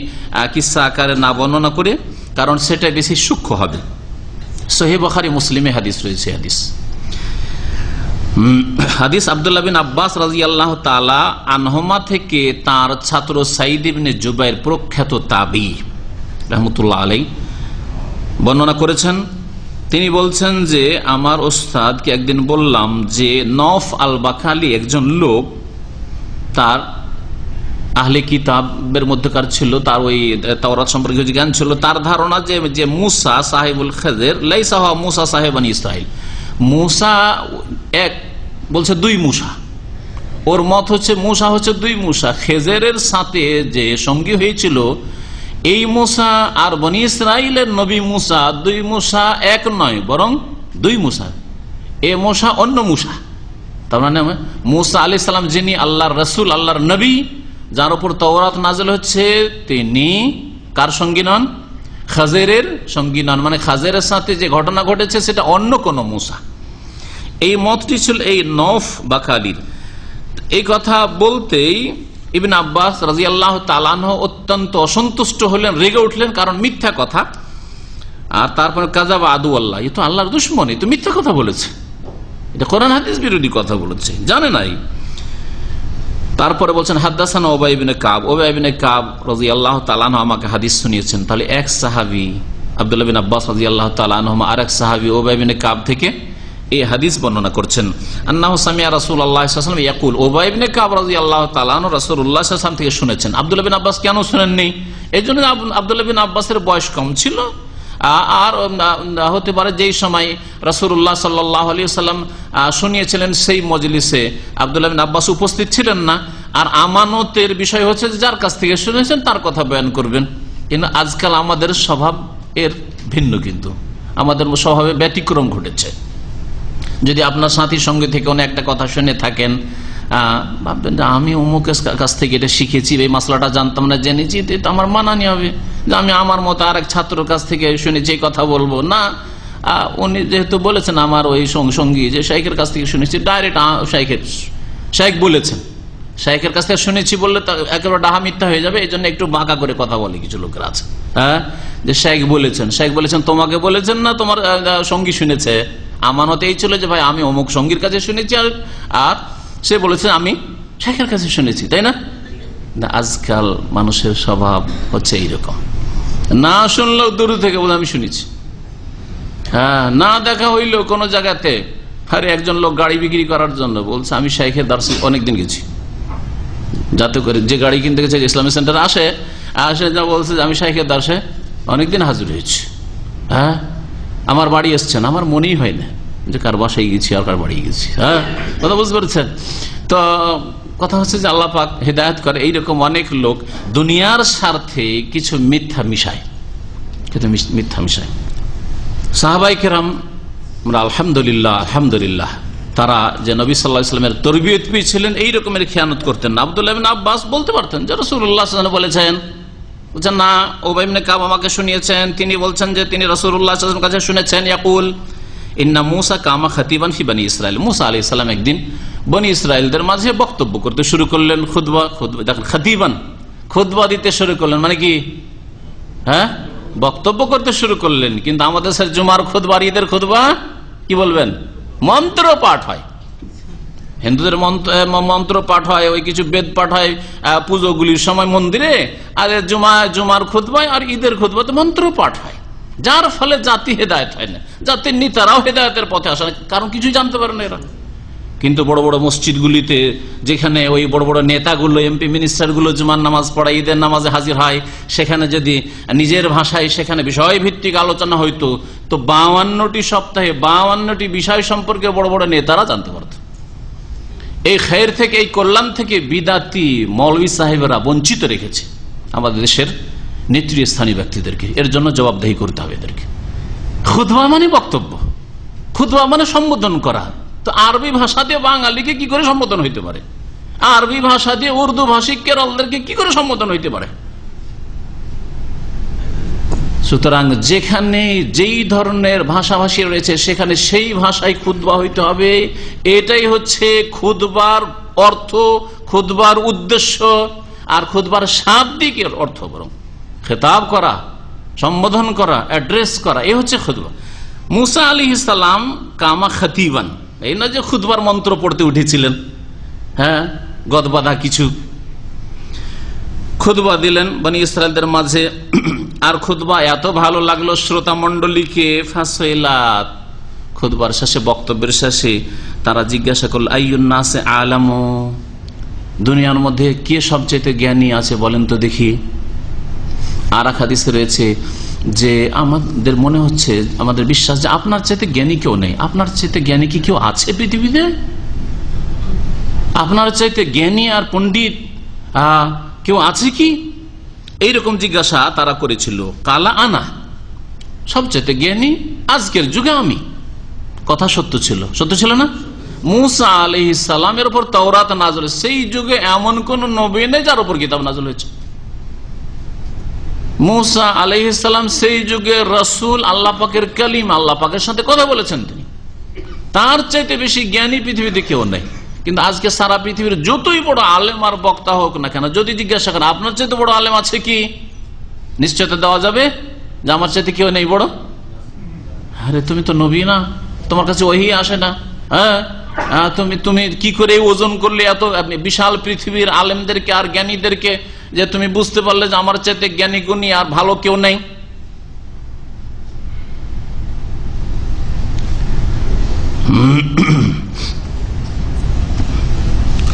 কিসসা আকারে না বর্ণনা করে, কারণ সেটা বেশি সূক্ষ্ম হবে। সহিহ বুখারী মুসলিমে হাদিস রয়েছে। হাদিস আব্দুল্লাহ বিন আব্বাস রাদিয়াল্লাহু তাআলা আনহুমা থেকে তার ছাত্র সাঈদ ইবনে জুবাইর, প্রখ্যাত তাবী রাহমাতুল্লাহ আলাইহি, বর্ণনা করেছেন। তিনি বলছেন যে আমার ওস্তাদকে একদিন বললাম যে নফ আল বাকালি একজন লোক, তার আহলে কিতাবের মধ্যকার ছিল, তার ওই তাওরাত সম্পর্কে জ্ঞান ছিল, তার ধারণা যে মুসা সাহেবুল খেজের লাইসা হুয়া মুসা সাহেব বনি ইসরাইল, মুসা এক, বলছে দুই মুসা, ওর মত হচ্ছে মুসা হচ্ছে দুই মুসা। খেজেরের সাথে যে সঙ্গী হয়েছিল এই মুসা আর বনি ইসরাইলের নবী মুসা, দুই মুসা এক নয়, বরং দুই মুসা। এ মুসা অন্য মুসা, তার মানে মুসা আলাইহিস সালাম যিনি আল্লাহর রাসূল, আল্লাহর নবী, যার উপর তাওরাত নাযিল হচ্ছে, তিনি কার সঙ্গী নন? খাজেরের সঙ্গী নন। মানে খাজেরের সাথে যে ঘটনা ঘটেছে সেটা অন্য কোন মুসা। এই মতটি ছিল এই নফ বাকালির। এই কথা বলতেই ইবনে আব্বাস রাদিয়াল্লাহু তাআলা আনহু অত্যন্ত অসন্তুষ্ট হলেন, রেগে উঠলেন, কারণ মিথ্যা কথা। আর তারপরে কাযাবা আদু আল্লাহ, এ তো আল্লাহর দুশমন, এ তো মিথ্যা কথা বলেছে, এটা কোরআন হাদিস বিরোধী কথা বলেছে, জানে নাই। তারপরে বলছেন হাদাসানা উবাই ইবনে কাব, উবাই ইবনে কাব রাদিয়াল্লাহু তাআলা আনহু আমাকে হাদিস শুনিয়েছেন। তাহলে এক সাহাবী আব্দুল্লাহ বিন আব্বাস রাদিয়াল্লাহু তাআলা আনহু আর এক সাহাবী উবাই ইবনে কাব থেকে এই হাদিস বর্ণনা করছেন। আন্নাহু সামিআ রাসূলুল্লাহ সাল্লাল্লাহু আলাইহি ওয়াসাল্লাম ইয়াকুল, উবাই ইবনে কাব রাদিয়াল্লাহু তাআলা আনহু রাসূলুল্লাহ সাল্লাল্লাহু আলাইহি ওয়াসাল্লাম থেকে শুনেছেন। আব্দুল্লাহ বিন আব্বাস কেন শুনেননি? এই জন্য আব্দুল্লাহ বিন আব্বাসের বয়স কম ছিল আর হতে পারে যেই সময় রাসূলুল্লাহ সাল্লাল্লাহু আলাইহি ওয়াসাল্লাম শুনিয়েছিলেন সেই মজলিসে আব্দুল্লাহ বিন আব্বাস উপস্থিত ছিলেন না। আর আমানতের বিষয় হচ্ছে যে যার কাছ থেকে শুনেছেন তার কথা বয়ান করবেন। কিন্তু আজকাল আমাদের স্বভাব এর ভিন্ন, কিন্তু আমাদের স্বভাবে ব্যতিক্রম ঘটেছে। যদি আপনার সাথী সঙ্গে থেকে কোনো একটা কথা শুনে থাকেন, ভাববেন যে আমি অমুকের কাছ থেকে এটা শিখেছি, এই মশলাটা জানতাম না, জেনেছি, এটা আমার মানানি হবে যে আমি আমার মতো আর এক ছাত্রের কাছ থেকে শুনেছি এই কথা বলবো না। উনি যেহেতু বলেছেন আমার ওই সঙ্গী যে শাইখের কাছ থেকে শুনেছি, ডাইরেক্ট শাইখ বলেছেন, শাইখের কাছ থেকে শুনেছি বললে একেবারে ডাহা মিথ্যা হয়ে যাবে। এই জন্য একটু বাঁকা করে কথা বলে কিছু লোকের আছে, যে শাইখ বলেছেন তোমাকে বলেছেন না, তোমার সঙ্গী শুনেছে। আমানত এই ছিল যে ভাই আমি অমুক সঙ্গীর কাছে শুনেছি, আর সে বলেছে আমি শাইখের কাছে শুনেছি, তাই না? আজকাল মানুষের স্বভাব হচ্ছে এইরকম, না শুনলেও দূর থেকে বলে আমি শুনেছি। না দেখা হইলেও কোনো জায়গাতে, আরে একজন লোক গাড়ি বিক্রি করার জন্য বলছে আমি শাইখের দার্সে অনেকদিন গেছি, যাতে করে যে গাড়ি কিনতে গেছে ইসলামিক সেন্টারে আসে যা বলছে যে আমি শাইখের দার্সে অনেকদিন হাজির হয়েছি। আমার বাড়ি এসছেন, আমার মনেই হয় না যে কার বাসায় গেছি আর কার বাড়ি গেছি। কথা বুঝতে পারছেন তো? কথা হচ্ছে যে আল্লাহ পাক হেদায়েত করে। এইরকম অনেক লোক দুনিয়ার স্বার্থে কিছু মিথ্যা মিশায়। সাহাবায়ে কেরাম আলহামদুলিল্লাহ তারা যে নবী সাল্লাল্লাহু আলাইহি ওয়াসাল্লামের তরবিয়ত পেয়েছিলেন, এই রকমের খেয়ানত করতেন না। আব্দুল্লাহ ইবনে আব্বাস বলতে পারতেন যে রাসূলুল্লাহ সাল্লাল্লাহু আলাইহি ওয়াসাল্লাম বলেছেন না, উবাই ইবনে কাব আমাকে শুনিয়েছেন, তিনি বলছেন যে তিনি রাসূলুল্লাহ সাল্লাল্লাহু আলাইহি ওয়াসাল্লামের কাছে শুনেছেন ইয়াকুল ইন্না মুসা কামা খাতিবান ফি বনি ইসরাইল। মুসা আলাইহিস সালাম একদিন বনি ইসরাইলদের মাঝে বক্তব্য করতে শুরু করলেন, খুতবা দেখেন, খাতিবান খুতবা দিতে শুরু করলেন, মানে কি বক্তব্য করতে শুরু করলেন। কিন্তু আমাদের স্যার জুমার খুতবা, ঈদের খুতবা কি বলবেন, মন্ত্র পাঠ হয়, হিন্দুদের মন্ত্র পাঠ হয়, ওই কিছু বেদ পাঠ হয় পুজোগুলির সময় মন্দিরে, আর জুমার খুতবায় আর ঈদের খুতবাতে মন্ত্র পাঠ হয়, যার ফলে জাতি হেদায়েত হয় না, জাতির নেতারাও হেদায়েতের পথে আসে না, কারণ কিছুই জানতে পারে না এরা। কিন্তু বড় বড় মসজিদগুলিতে যেখানে ওই বড় বড় নেতাগুলো, এমপি মিনিস্টারগুলো জুমার নামাজ পড়ায়, ঈদের নামাজে হাজির হয়, সেখানে যদি নিজের ভাষায় সেখানে বিষয় ভিত্তিক আলোচনা হইতো তো 52টি সপ্তাহে 52টি বিষয় সম্পর্কে বড় বড় নেতারা জানতে পারত। এই খায়ের থেকে, এই কল্যাণ থেকে বিদাতি মৌলভী সাহেবেরা বঞ্চিত রেখেছে আমাদের দেশের নেতৃস্থানীয় ব্যক্তিদেরকে। এর জন্য জবাবদেহি করতে হবে এদেরকে। খুতবা মানে বক্তব্য, খুতবা মানে সম্বোধন করা। তো আরবি ভাষা দিয়ে বাঙালিকে কি করে সম্বোধন হইতে পারে? আরবি ভাষা দিয়ে উর্দু ভাষিক কেরলদেরকে কি করে সম্বোধন হইতে পারে? সুতরাং যেখানে যেই ধরনের ভাষাভাষী রয়েছে সেখানে সেই ভাষায় খুতবা হইতে হবে। এটাই হচ্ছে খুতবার অর্থ, খুতবার উদ্দেশ্য, আর খুতবার শাব্দিকের অর্থ বরং খেতাব করা, সম্বোধন করা, অ্যাড্রেস করা, এই হচ্ছে খুতবা। মুসা আলাইহিস সালাম কামা খাতিবান, এই না যে খুতবার মন্ত্র পড়তে উঠেছিলেন, গদবাধা কিছু খুতবা দিলেন বনি ইসরাইলদের মাঝে। আর খুতবা এত ভালো লাগলো শ্রোতা মন্ডলীকে, ফাসইলাত, খুতবার শেষে, বক্তব্যের শেষে তারা জিজ্ঞাসা করল আইয়ুন নাসে আলামু, দুনিয়ার মধ্যে কে সবচেয়ে জ্ঞানী আছে বলেন তো দেখি। আর এক হাদিসে রয়েছে যে আমাদের মনে হচ্ছে, আমাদের বিশ্বাস যে আপনার চাইতে জ্ঞানী কেউ নেই। আপনার চাইতে জ্ঞানী কি কেউ আছে পৃথিবীতে? আপনার চাইতে জ্ঞানী আর পণ্ডিত কেউ আছে কি? এইরকম জিজ্ঞাসা তারা করেছিল। কালা আনা, সবচাইতে জ্ঞানী আজকের যুগে আমি। কথা সত্য ছিল না? মুসা আলাইহিস সালামের উপর তাওরাত নাযিল, সেই যুগে এমন কোন নবী নেই যার উপর কিতাব নাযিল হয়েছে। মুসা আলাইহিস সালাম সেই যুগে রাসূল, আল্লাহ পাকের কালিম, আল্লাহ পাকের সাথে কথা বলেছেন তিনি। তার চাইতে বেশি জ্ঞানী পৃথিবীতে কেউ নেই। কিন্তু আজকে সারা পৃথিবীর যতই বড় আলেম আর বক্তা হোক না কেন, যদি জিজ্ঞাসা করেন আপনার চাইতে বড় আলেম আছে কি, নিশ্চয়তা দেওয়া যাবে যে আমার চাইতে কেউ নেই বড়। আরে তুমি তো নবী না, তোমার কাছে ওহী আসে না, তুমি কি করে ওজন করলে এত বিশাল পৃথিবীর আলেমদেরকে আর জ্ঞানীদেরকে, যে তুমি বুঝতে পারলে যে আমার চাইতে জ্ঞানী গুণী আর ভালো কেউ নেই।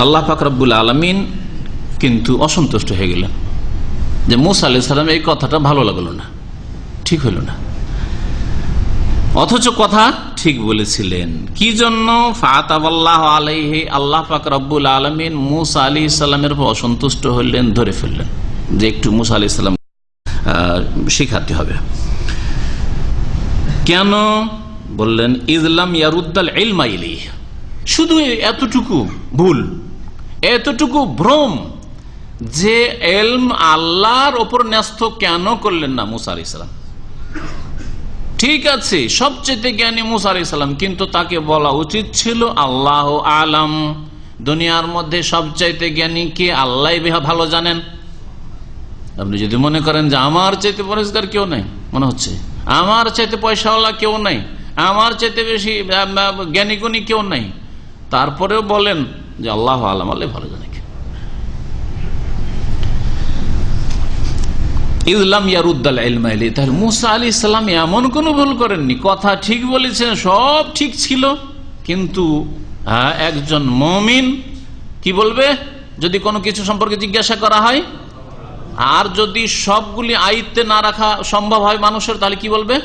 আল্লাহ পাক রব্বুল আলামিন কিন্তু অসন্তুষ্ট হয়ে গেলেন যে মুসা আলাইহিস সালাম এই কথাটা ভালো লাগলো না, ঠিক হইল না। অথচ কথা ঠিক বলেছিলেন। কি জন্য? ফাতাবাল্লাহু আলাইহি, আল্লাহ পাক রব্বুল আলামিন মুসা আলাইহিস সালামের উপর অসন্তুষ্ট হলেন, ধরে ফেললেন যে একটু মুসা আলাইহিস সালাম শিখাতে হবে। কেন? বললেন ইজলাম ইয়ারুদ্দাল ইলমা ইলাইহি, শুধু এতটুকু ভুল, এতটুকু ভ্রম যে ইলম আল্লাহর ওপর ন্যস্ত কেন করলেন না মুসা আলাইহিস সালাম? ঠিক আছে, সবচেয়ে জ্ঞানী মুসা আলাইহিস সালাম, কিন্তু তাকে বলা উচিত ছিল আল্লাহ আলাম, দুনিয়ার মধ্যে সবচাইতে জ্ঞানী কে আল্লাহ ভালো জানেন। আপনি যদি মনে করেন যে আমার চাইতে পরিষ্কার কেউ নাই, মনে হচ্ছে আমার চাইতে পয়সাওয়ালা কেউ নাই, আমার চাইতে বেশি জ্ঞানী গুণী কেউ নাই, তারপরেও বলেন যে আল্লাহ আলাম, আল্লাহ ভালো জানে। ইসলাম ইয়ারুদ্দাল ইলমা ইলাইহি, তাহলে মুসা আলাইহিস সালাম এমন কোন ভুল করেননি, কথা ঠিক বলেছেন, সব ঠিক ছিল। কিন্তু একজন মুমিন কি বলবে যদি কোনো কিছু সম্পর্কে জিজ্ঞাসা করা হয়? আর যদি সবগুলি আয়ত্তে না রাখা সম্ভব হয় মানুষের, তাহলে কি বলবে?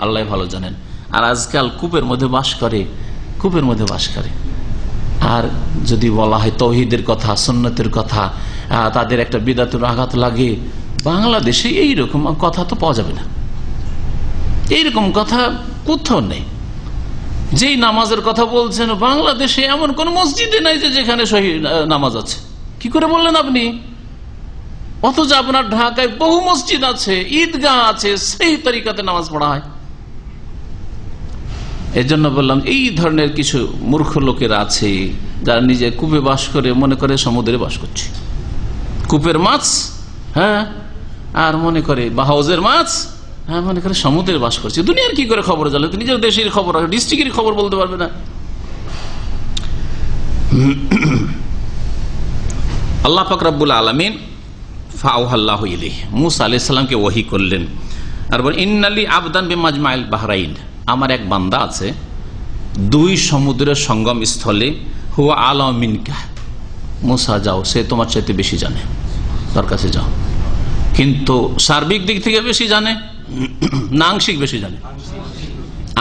আল্লাহ ভালো জানেন। আর আজকাল কূপের মধ্যে বাস করে, কূপের মধ্যে বাস করে। আর যদি বলা হয় তৌহিদের কথা, সুন্নতের কথা, তাদের একটা বিদআতের আঘাত লাগে। বাংলাদেশে এইরকম কথা তো পাওয়া যাবে না, এইরকম কথা কোথাও নেই। যেই নামাজের কথা বলছেন, বাংলাদেশে এমন কোন মসজিদে নাই যে যেখানে সহি নামাজ আছে। কি করে বললেন আপনি? অথচ আপনার ঢাকায় বহু মসজিদ আছে, ঈদগাহ আছে, সেই তরিকাতে নামাজ পড়া হয়। এই জন্য বললাম, এই ধরনের কিছু মূর্খ লোকেরা আছে যারা নিজে কূপে বাস করে মনে করে সমুদ্রে বাস করছে, কূপের মাছ, হ্যাঁ, আর মনে করে বা হাউজের মাছ, হ্যাঁ, মনে করে সমুদ্রে বাস করছে। দুনিয়ার কি করে খবর জানলে? নিজের দেশের খবর, ডিস্ট্রিক্টের খবর বলতে পারবে না। আল্লাহ পাক রব্বুল আলামিন ফাআওহাল্লাহু ইলাইহি, মুসা আলাইহিস সালামকে ওহী করলেন আর বলেন ইন্নালি আবদান বিমাজমাইল বাহরাইন, আমার এক বান্দা আছে দুই সমুদ্রের সঙ্গম স্থলে, হুয়া আলাম মিনকা, মুসা যাও, সে তোমার চাইতে বেশি জানে, তার কাছে যাও। কিন্তু সার্বিক দিক থেকে বেশি জানে না আংশিক বেশি জানে?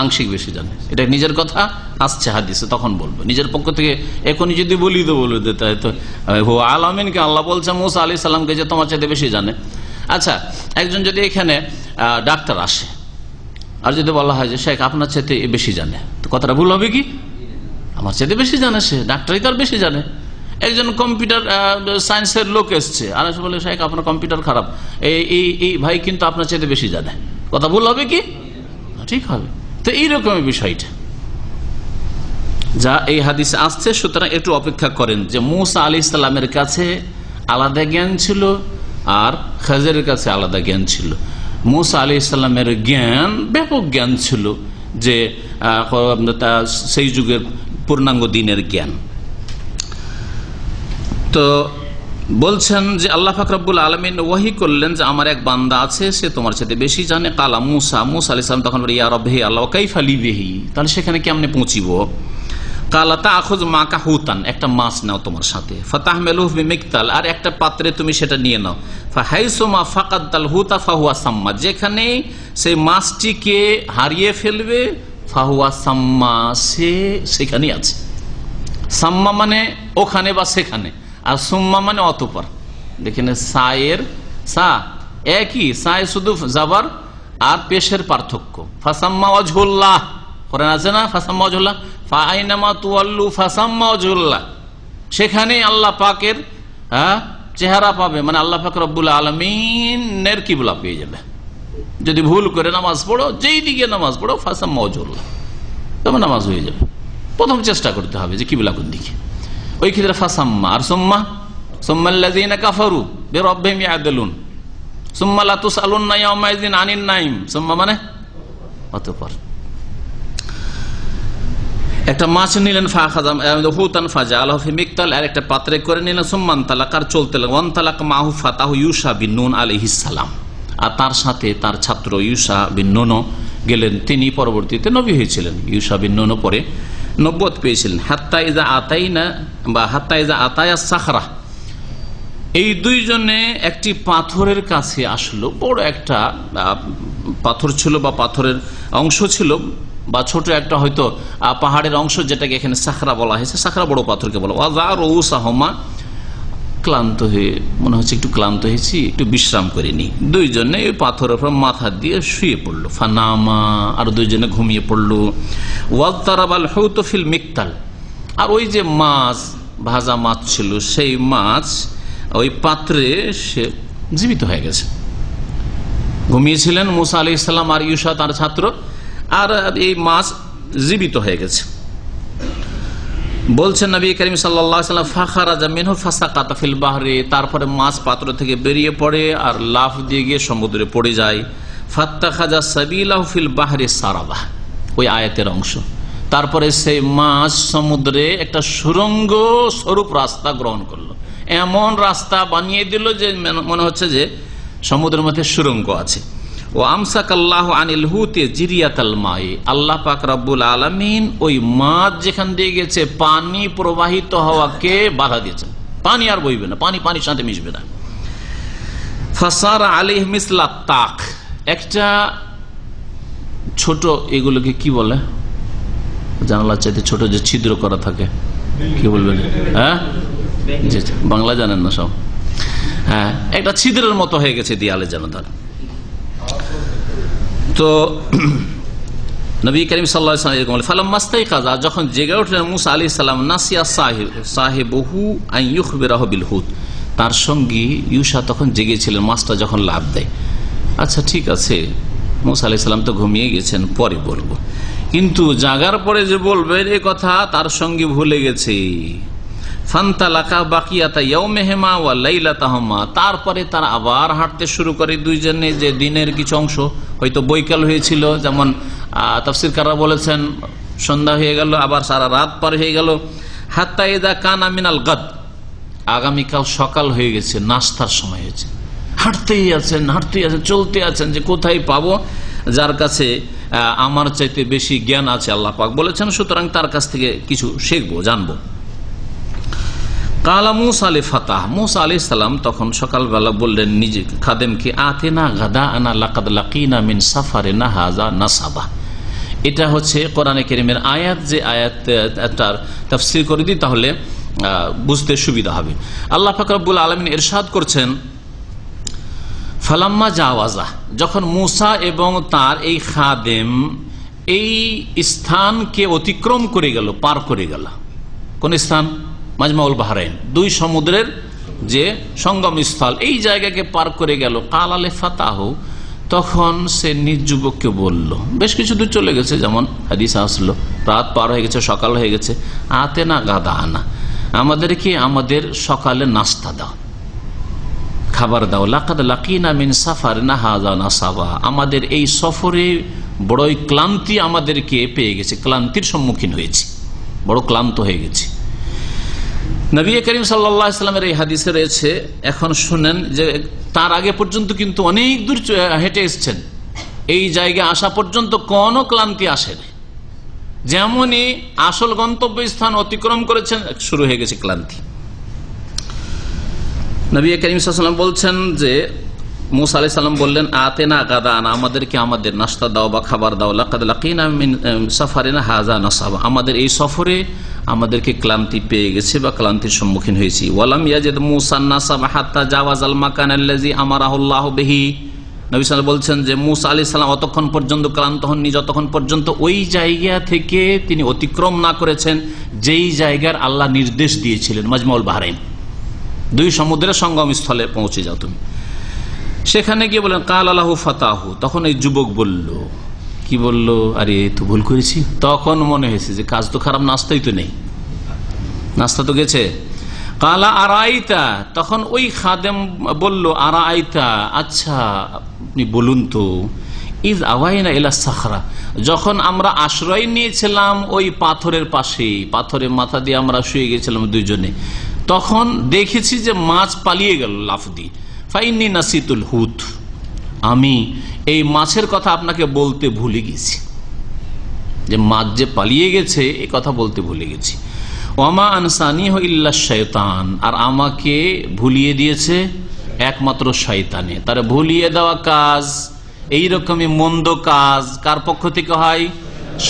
আংশিক বেশি জানে। এটা নিজের কথা আসছে হাদিসে, তখন বলবো। নিজের পক্ষ থেকে এখনই যদি বলি তো বলে দিতে হয়। তো আলামিনকে আল্লাহ বলছে মুসা আলাইহিস সালামকে যে তোমার চাইতে বেশি জানে। আচ্ছা, একজন যদি এখানে ডাক্তার আসে আর যদি বলা হয় যে শেখ আপনার চাইতে বেশি জানে, তো কথাটা ভুল হবে কি? আমার চাইতে বেশি জানে সে, ডাক্তারই তার বেশি জানে। একজন কম্পিউটার সায়েন্সের লোক এসছে আর এসে বলে শেখ আপনার কম্পিউটার খারাপ, এই ভাই কিন্তু আপনার চাইতে বেশি জানে, কথা ভুল হবে কি? ঠিক হবে। তো এইরকমই বিষয়টা যা এই হাদিসে আসছে। সুতরাং একটু অপেক্ষা করেন যে মুসা আলাইহিস সালামের কাছে আলাদা জ্ঞান ছিল আর খাজিরের কাছে আলাদা জ্ঞান ছিল। মুসা আলাইহিস সালামের জ্ঞান ব্যাপক জ্ঞান ছিল, যে সেই যুগের পূর্ণাঙ্গ দিনের জ্ঞান। তো বলছেন যে আল্লাহ পাক রব্বুল আলামিন ওহী করলেন যে আমার এক বান্দা আছে, সে তোমার সাথে বেশি জানে। কালা মুসা, মুসা আলাইহিস সালাম তখন বলে ইয়া রব, হে আল্লাহ, কাইফা লিবিহি, তাহলে সেখানে কেমনে পৌঁছিব? কালা তাখুয মাকা হুতান, একটা মাছ নাও তোমার সাথে, ফাতাহমিলুহু বিমিকতাল, আর একটা পাত্রে তুমি সেটা নিয়ে নাও। ফাহাইসুমা ফাকাদাল হুতা ফাহুয়া সাম্মা, যেখানে সেই মাছটিকে হারিয়ে ফেলবে, ফাহুয়া সাম্মা, সে সেখানেই আছে। সাম্মা মানে ওখানে বা সেখানে, আর সুম্মা মানে অতঃপর। দেখেন সায়ের সা একই, সায় শুধু জাবার আর পেশের পার্থক্য। ফাসাম্মা ওয়াজহুল্লাহ, কোরআন আছে না, ফাসাম্মা ওয়াজহুল্লাহ, ফাআইনামা তুওয়াল্লু ফাসাম্মা ওয়াজহুল্লাহ, সেখানে আল্লাহ পাকের চেহারা পাবে, মানে আল্লাহ পাক রব্বুল আলামিনের কিবলা পেয়ে যাবে। যদি ভুল করে নামাজ পড়ো, যেই দিকে নামাজ পড়ো, ফাসাম্মা ওয়াজহুল্লাহ, তবে নামাজ হয়ে যাবে। প্রথম চেষ্টা করতে হবে যে কিবলা কোন দিকে, ওই ক্ষেত্রে ফাসাম্মা। আর সুম্মা, সুম্মাল্লাযীনা কাফারু বিরাব্বিহিম ইয়াদলুন সুম্মা লা তুসআলুনা ইয়াওমাইযিন আনিন নাঈম, সুম্মা মানে অতঃপর। একটা মাছ নিলেন, হুতান ফাজাআলাহু ফি মিকতাল, আর একটা পাত্রে করে নিলেন। সুম্মান তালাকার চলতে লাগলেন, ওয়ান তালাক মাহু ফাতাহু ইউসা বিন নুন আলাইহিস সালাম, আর তার সাথে তার ছাত্র ইউসা বিন নুনও গেলেন। তিনি পরবর্তীতে নবী হয়েছিলেন। ইউসা বিন নুনও পরে নবুয়ত পেয়েছিলেন। হাত্তা ইযা আতাইনা বা হাত্তা ইযা আতায়া সাখরা, এই দুইজনে একটি পাথরের কাছে আসলো, বড় একটা পাথর ছিল বা পাথরের অংশ ছিল, বা ছোট একটা হয়তো পাহাড়ের অংশ, যেটাকে এখানে সাখরা বলা হয়েছে, সাখরা বড় পাথরকে বলা। ওয়াজারউসাহুমা, ক্লান্ত হয়ে মনে হচ্ছে একটু ক্লান্ত হয়েছি, একটু বিশ্রাম করে নি। দুইজনে ওই পাথরের উপর মাথা দিয়ে শুয়ে পড়লো। ফানামা, আর দুইজনে ঘুমিয়ে পড়লো। ওয়াজতারাবাল হুত ফিল মিকতাল, আর ওই যে মাছ, ভাজা মাছ ছিল, সেই মাছ ওই পাত্রে সে জীবিত হয়ে গেছে। ঘুমিয়েছিলেন মুসা আলাইহিস সালাম আর ইউশা তার ছাত্র, আর এই মাছ জীবিত হয়ে গেছে। বলছেন নবী করিম সাল্লাল্লাহু আলাইহি ওয়াসাল্লাম, ফাখারাজা মিনহু ফাসাকাতা ফিল বাহরি, তারপরে মাছ পাত্র থেকে বেরিয়ে পড়ে আর লাফ দিয়ে গিয়ে সমুদ্রে পড়ে যায়। ফাত্তাখাজা সাবিলাহু ফিল বাহরি সারাবা, ওই আয়াতের অংশ। তারপরে সেই মাছ সমুদ্রে একটা সুড়ঙ্গ স্বরূপ রাস্তা গ্রহণ করলো, এমন রাস্তা বানিয়ে দিল যে মনে হচ্ছে যে সমুদ্রের মধ্যে সুড়ঙ্গ আছে। ও আমসাকাল্লাহু আনিল হুতি জিরিয়াতাল মাই, আল্লাহ পাক রব্বুল আলামিন ওই মাছ যেখান দিয়ে গেছে পানি প্রবাহিত হওয়াকে বাধা দিয়েছেন, পানি আর বইবে না, পানি পানির সাথে মিশবে না। ফাসারা আলাইহি মিসলা তাক, একটা ছোট, এগুলোকে কি বলে জানালার চাইতে ছোট যে ছিদ্র করা থাকে, কি বলবেন? হ্যাঁ, বাংলা জানেন না সব। হ্যাঁ, একটা ছিদ্রের মতো হয়ে গেছে দেয়ালে যেন তার। তো নবী করিম সাল্লাল্লাহু আলাইহি ওয়াসাল্লাম বলেন, ফালাম্মা ইস্তাইকাযা, যখন জেগে উঠলেন মুসা আলাইহিস সালাম, নাসিয়া সাহিবুহু আন ইখবিরাহু বিল হুত, তার সঙ্গী ইউশা তখন জেগেছিলেন, মাছটা যখন লাফ দেয়। আচ্ছা ঠিক আছে, মুসা আলাইহিস সালাম তো ঘুমিয়ে গেছেন, পরে বলবো, কিন্তু জাগার পরে যে বলবেন এ কথা তার সঙ্গে ভুলে গেছে। ফান্তালাকা বাকিয়াতা ইয়াউমিহিমা ওয়া লাইলাতাহুমা, তারপরে তারা আবার হাঁটতে শুরু করে দুইজনে, যে দিনের কিছু অংশ হয়তো বৈকাল হয়েছিল, যেমন তাফসীরকাররা বলেছেন সন্ধ্যা হয়ে গেল, আবার সারা রাত পার হয়ে গেল। হাত্তা ইযা কানা মিনাল গাদ, আগামীকাল সকাল হয়ে গেছে, নাস্তার সময় হয়েছে। হাঁটতেই আছেন, চলতে আছেন, যে কোথায় পাবো যার কাছে আমার চাইতে বেশি জ্ঞান আছে, আল্লাহ পাক বলেছেন, সুতরাং তার কাছ থেকে কিছু শিখবো, জানবো। কালা মুসা আলী ফাতাহ, মুসা আলাইহিস সালাম তখন সকালবেলা বললেন নিজে খাদেমকে, আতেনা গাদা আনা লাকাদ লাকিনা মিন সাফারিনা হাযা নাসাবা। এটা হচ্ছে কোরআনে কারীমের আয়াত, যে আয়াতটার তাফসীর করে দিই তাহলে বুঝতে সুবিধা হবে। আল্লাহ পাক রব্বুল আলামিন ইরশাদ করছেন, ফালাম্মা জাওয়াজা, যখন মুসা এবং তার এই খাদেম এই স্থানকে অতিক্রম করে গেল, পার করে গেল। কোন স্থান? মাজমাউল বাহরাইন, দুই সমুদ্রের যে সঙ্গম স্থল, এই জায়গাকে পার করে গেল। কাল আলে ফাতাহু, তখন সে নিজ যুবককে বলল, বেশ কিছু দূর চলে গেছে, যেমন হাদিস আসলো, রাত পার হয়ে গেছে, সকাল হয়ে গেছে, আতে না গাদা আনা, আমাদেরকে আমাদের সকালে নাস্তা দাও, খাবার দাও। লাকাদ লাকিনা মিন সাফারিনা হাযা নাসাবা, আমাদের এই সফরে বড়ই ক্লান্তি আমাদেরকে পেয়ে গেছে, ক্লান্তির সম্মুখীন হয়েছি, বড় ক্লান্ত হয়ে গেছি। নবী করিম সাল্লাল্লাহু আলাইহি ওয়াসাল্লামের এই হাদিসে রয়েছে, এখন শুনেন যে তার আগে পর্যন্ত কিন্তু অনেক দূর হেঁটে এসছেন, এই জায়গায় আসা পর্যন্ত কোনো ক্লান্তি আসেনি, যেমনই আসল গন্তব্য স্থান অতিক্রম করেছেন শুরু হয়ে গেছে ক্লান্তি। নবী করিম সাল্লাল্লাহু আলাইহি ওয়াসাল্লাম বলছেন যে মুসা আলাইহিস সালাম বললেন, আতেনা গাদানা, আমাদেরকে আমাদের নাস্তা দাও বা খাবার দাও। লাকাদ লাকিনা মিন সাফারিনা হাযা নাসাবা, আমাদের এই সফরে আমাদেরকে ক্লান্তি পেয়ে গেছে বা ক্লান্তির সম্মুখীন হয়েছি। ওয়ালাম ইয়াজিদ মুসা নাসাবা হাত্তা জাওয়াজাল মাকান আল্লাযী আমারাহুল্লাহু বিহি, নবী সাল্লাল্লাহু বলছেন যে মুসা আলাইহিস সালাম অতক্ষণ পর্যন্ত ক্লান্ত হননি যতক্ষণ পর্যন্ত ওই জায়গা থেকে তিনি অতিক্রম না করেছেন যেই জায়গার আল্লাহ নির্দেশ দিয়েছিলেন, মাজমাউল বাহরাইন, দুই সমুদ্রের সঙ্গম স্থলে পৌঁছে যাও তুমি। সেখানে গিয়ে বলেন কাল আলাহু ফাতাহু, তখন এই যুবক বলল, কি বলল, আরে তো ভুল করেছি। তখন মনে হয়েছে যে কাজ তো খারাপ, নাস্তাই তো নেই, নাস্তা তো গেছে। কালা আরাইতা, তখন ওই খাদেম বলল, আরাইতা, আচ্ছা আপনি বলুন তো, ইজ আওয়াইনা ইলা সাখরা, যখন আমরা আশ্রয় নিয়েছিলাম ওই পাথরের পাশে, পাথরের মাথা দিয়ে আমরা শুয়ে গেছিলাম দুইজনে, তখন দেখেছি যে মাছ পালিয়ে গেল লাফ দিয়ে। ফাইন্নি নাসিতুল হুত, আমি এই মাছের কথা আপনাকে বলতে ভুলে গেছি, যে মাছ যে পালিয়ে গেছে এই কথা বলতে ভুলে গেছি। ওয়ামা আনসানিহু ইল্লা শাইতান, আর আমাকে ভুলিয়ে দিয়েছে একমাত্র শয়তানে। তার ভুলিয়ে দেওয়া কাজ এইরকমই মন্দ কাজ কার পক্ষ থেকে হয়?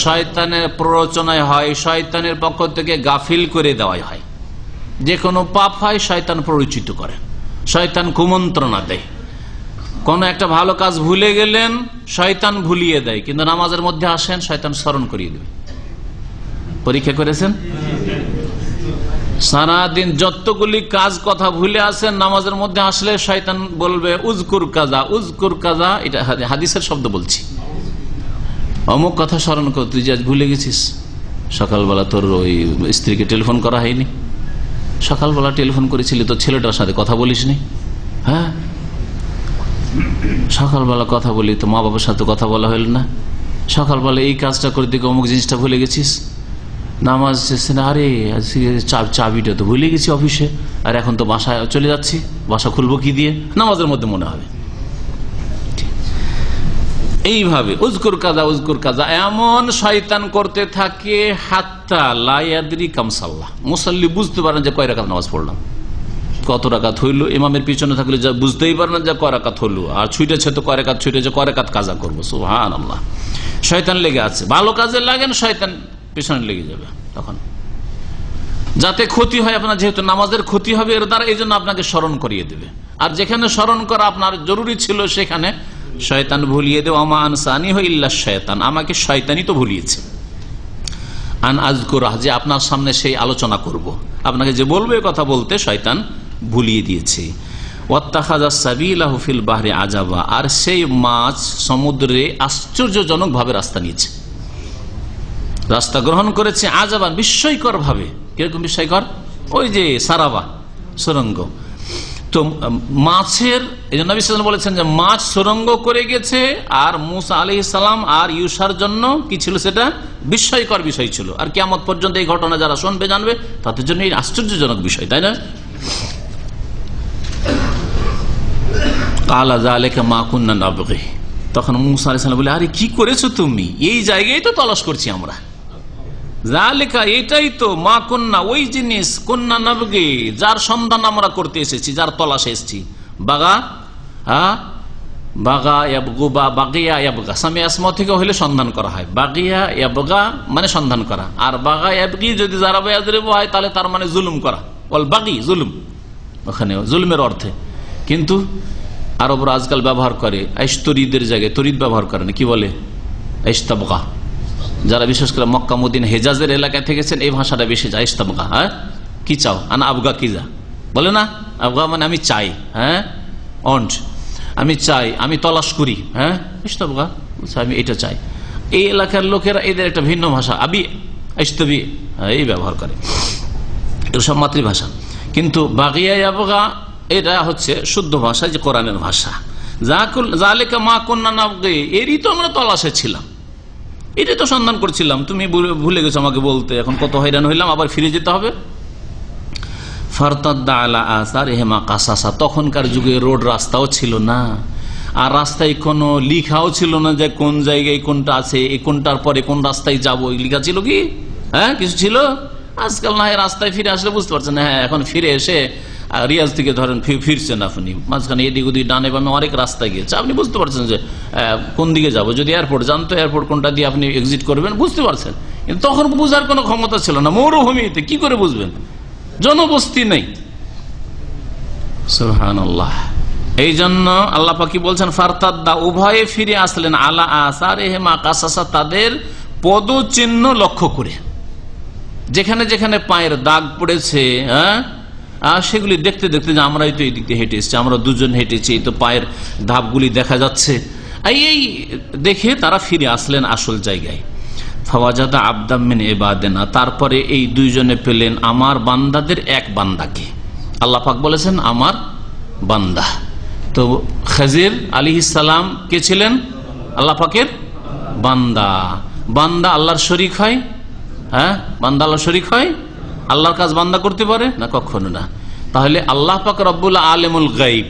শয়তানের প্ররোচনায় হয়, শয়তানের পক্ষ থেকে গাফিল করে দেওয়া হয়। যে কোনো পাপ হয় শয়তান প্ররোচিত করে, শয়তান কুমন্ত্রণা দেয়। কোন একটা ভালো কাজ ভুলে গেলেন, শয়তান ভুলিয়ে দেয়, কিন্তু নামাজের মধ্যে আসেন শয়তান স্মরণ করিয়ে দেবে। পরীক্ষা করেছেন? সারাদিন যতগুলি কাজ কথা ভুলে আসেন, নামাজের মধ্যে আসলে শয়তান বলবে উজকুর কাজা, উজকুর কাজা। এটা হাদিসের শব্দ বলছি। অমুক কথা স্মরণ কর, তুই যে আজ ভুলে গেছিস, সকালবেলা তোর ওই স্ত্রীকে টেলিফোন করা হয়নি, সকালবেলা টেলিফোন করেছিলি তোর ছেলেটার সাথে কথা বলিসনি, হ্যাঁ সকালবেলা কথা বলি তো মা বাবার সাথে কথা বলা হইল না, সকালবেলা এই কাজটা করে দিকে অমুক জিনিসটা ভুলে গেছিস, নামাজ আরে চাবিটা তো ভুলে গেছি অফিসে, আর এখন তো বাসায় চলে যাচ্ছি, বাসা খুলবো কি দিয়ে, নামাজের মধ্যে মনে হবে। এইভাবে উজকুর কাজা উজকুর কাজা এমন শয়তান করতে থাকে হাত্তা লা ইয়াদরি কাম সাল্লাহ। মুসাল্লি বুঝতে পারেন যে কয় রাকাত নামাজ পড়লাম, কত রাকাত হইল। ইমামের পিছনে থাকলে যা বুঝতেই পারে না যে কয় রাকাত হইল, আর ছুটেছে তো কয় রাকাত ছুটেছে, কয় রাকাত কাজা করবো। সুবহানাল্লাহ। শয়তান লেগে আছে, ভালো কাজে লাগেন শয়তান পিছনে লেগে যাবে তখন, যাতে ক্ষতি হয় আপনার, যেহেতু নামাজের ক্ষতি হবে এর দ্বারা, এই জন্য আপনাকে স্মরণ করিয়ে দেবে। আর যেখানে স্মরণ করা আপনার জরুরি ছিল সেখানে শয়তান ভুলিয়ে দেবে। ওমা আনসানি ইল্লা শয়তান, আমাকে শয়তানই তো ভুলিয়েছে। আন আযকুরা, যে আপনার সামনে সেই আলোচনা করব, আপনাকে যে বলবে কথা বলতে শয়তান ভুলিয়ে দিয়েছে। ওয়াত্তাখাযা সাবিলাহু ফিল বাহরি আজাবা, আর সেই মাছ সমুদ্রে আশ্চর্যজনক ভাবে রাস্তা নিয়েছে, রাস্তা গ্রহণ করেছে। আজাবান, বিস্ময়কর ভাবে। কিরকম বিস্ময়কর? ওই যে সারাবা, সুরঙ্গ। তো মাছের, এই জন্য নবী সাল্লাল্লাহু আলাইহি ওয়াসাল্লাম বলেছেন যে মাছ সুরঙ্গ করে গেছে, আর মুসা আলাইহিস সালাম আর ইউসার জন্য কি ছিল? সেটা বিস্ময়কর বিষয় ছিল। আর কিয়ামত পর্যন্ত এই ঘটনা যারা শুনবে জানবে তাদের জন্য এই আশ্চর্যজনক বিষয়, তাই না? কালা যালিকা মা কুননা নাবগি, তখন মুসা আলাইহিস সালাম বলে, আরে কি করেছো তুমি? এই জায়গায় তো তলাশ করছি আমরা। যালিকা, এটাই তো, মা কুননা, ওই জিনিস, কুননা নাবগি, যার সন্ধান আমরা করতে এসেছি, যার তলাশে এসেছি। বাগা, হ্যাঁ, বাগা ইয়াবগু বা বাগিয়া ইয়াবগা, সামি আসমা থেকে হলে সন্ধান করা হয়। বাগিয়া ইয়াবগা মানে সন্ধান করা, আর বাগা ইয়াবগি যদি যারাবা ইয়াদরিবু হয় তাহলে তার মানে জুলুম করা। ওয়াল বাগি, জুলুম, ওখানে জুলুমের অর্থে। কিন্তু আরবরা আজকাল ব্যবহার করে আইশতরিদের জায়গায় তরিদ ব্যবহার করে না, কি বলে? আইশতাবগা। যারা বিশেষ করে মক্কা মদিনা হেজাজের এলাকায় থেকেছেন এই ভাষাটা বেশি যায়, আইশতাবগা। হ্যাঁ, কি চাও? আনা আবগা কি যা বলে না, আবগা মানে আমি চাই, হ্যাঁ, অন্ট, আমি চাই, আমি তলাশ করি, হ্যাঁ, ইশতাবগা, আমি এটা চাই। এই এলাকার লোকেরা এদের একটা ভিন্ন ভাষা, আবি আইশতাবি, এই ব্যবহার করে, এগুলো সব মাতৃভাষা। কিন্তু বাগিয়া ইয়াবগা এটা হচ্ছে শুদ্ধ ভাষা, যে কোরআনের ভাষা। যালিকা মা কুননা নাবগি, এরই তো আমরা তলাশে ছিলাম, এটাই তো সন্ধান করছিলাম, তুমি ভুলে গেছো আমাকে বলতে, এখন কত হয়রান হইলাম, আবার ফিরে যেতে হবে। ফারতাদ্দা আলা আসারিহিমা কাসাসা, তখনকার যুগে রোড রাস্তাও ছিল না, আর রাস্তায় কোনো লিখাও ছিল না যে কোন জায়গায় কোনটা আছে, এই কোনটার পরে কোন রাস্তায় যাবো, লিখা ছিল কি? হ্যাঁ, কিছু ছিল? আজকাল না হয় রাস্তায় ফিরে আসলে বুঝতে পারছেন, হ্যাঁ এখন ফিরে এসে রিয়াজ থেকে ধরেন ফিরছেন আপনি, মাঝখানে এদিক ওদিক ডানে বামে অনেক রাস্তায় গিয়েছে, আপনি বুঝতে পারছেন যে কোন দিকে যাবো। যদি এয়ারপোর্ট জানতো, এয়ারপোর্ট কোনটা দিয়ে আপনি এক্সিট করবেন বুঝতে পারছেন, কিন্তু তখন বোঝার কোনো ক্ষমতা ছিল না। মরুভূমিতে কি করে বুঝবেন? জনবস্তি নেই। সুবহানাল্লাহ। এই জন্য আল্লাহ পাক কি বলছেন? ফারতাদ্দা, উভয়ে ফিরে আসলেন, আলা আসারিহিমা কাসাসা, তাদের পদচিহ্ন লক্ষ্য করে, যেখানে যেখানে পায়ের দাগ পড়েছে, হ্যাঁ, সেগুলি দেখতে দেখতে, যে আমরাই তো এই দিক দিয়ে হেঁটে এসেছি, আমরা দুজন হেঁটেছি, তো পায়ের ধাপগুলি দেখা যাচ্ছে, এই দেখে তারা ফিরে আসলেন আসল জায়গায়। ফাওয়াজাদা আবদাম মিন ইবাদিনা, তারপরে এই দুইজনে পেলেন আমার বান্দাদের এক বান্দাকে। আল্লাহ পাক বলেছেন আমার বান্দা। তো খাজির আলাইহিস সালাম কে ছিলেন? আল্লাহ পাকের বান্দা। বান্দা আল্লাহর শরীক হয়? হ্যাঁ, বান্দা আল্লাহর শরীক হয়? আল্লাহর কাজ বান্দা করতে পারে না? কখনো না। তাহলে আল্লাহ পাক রব্বুল আলিমুল গায়ব,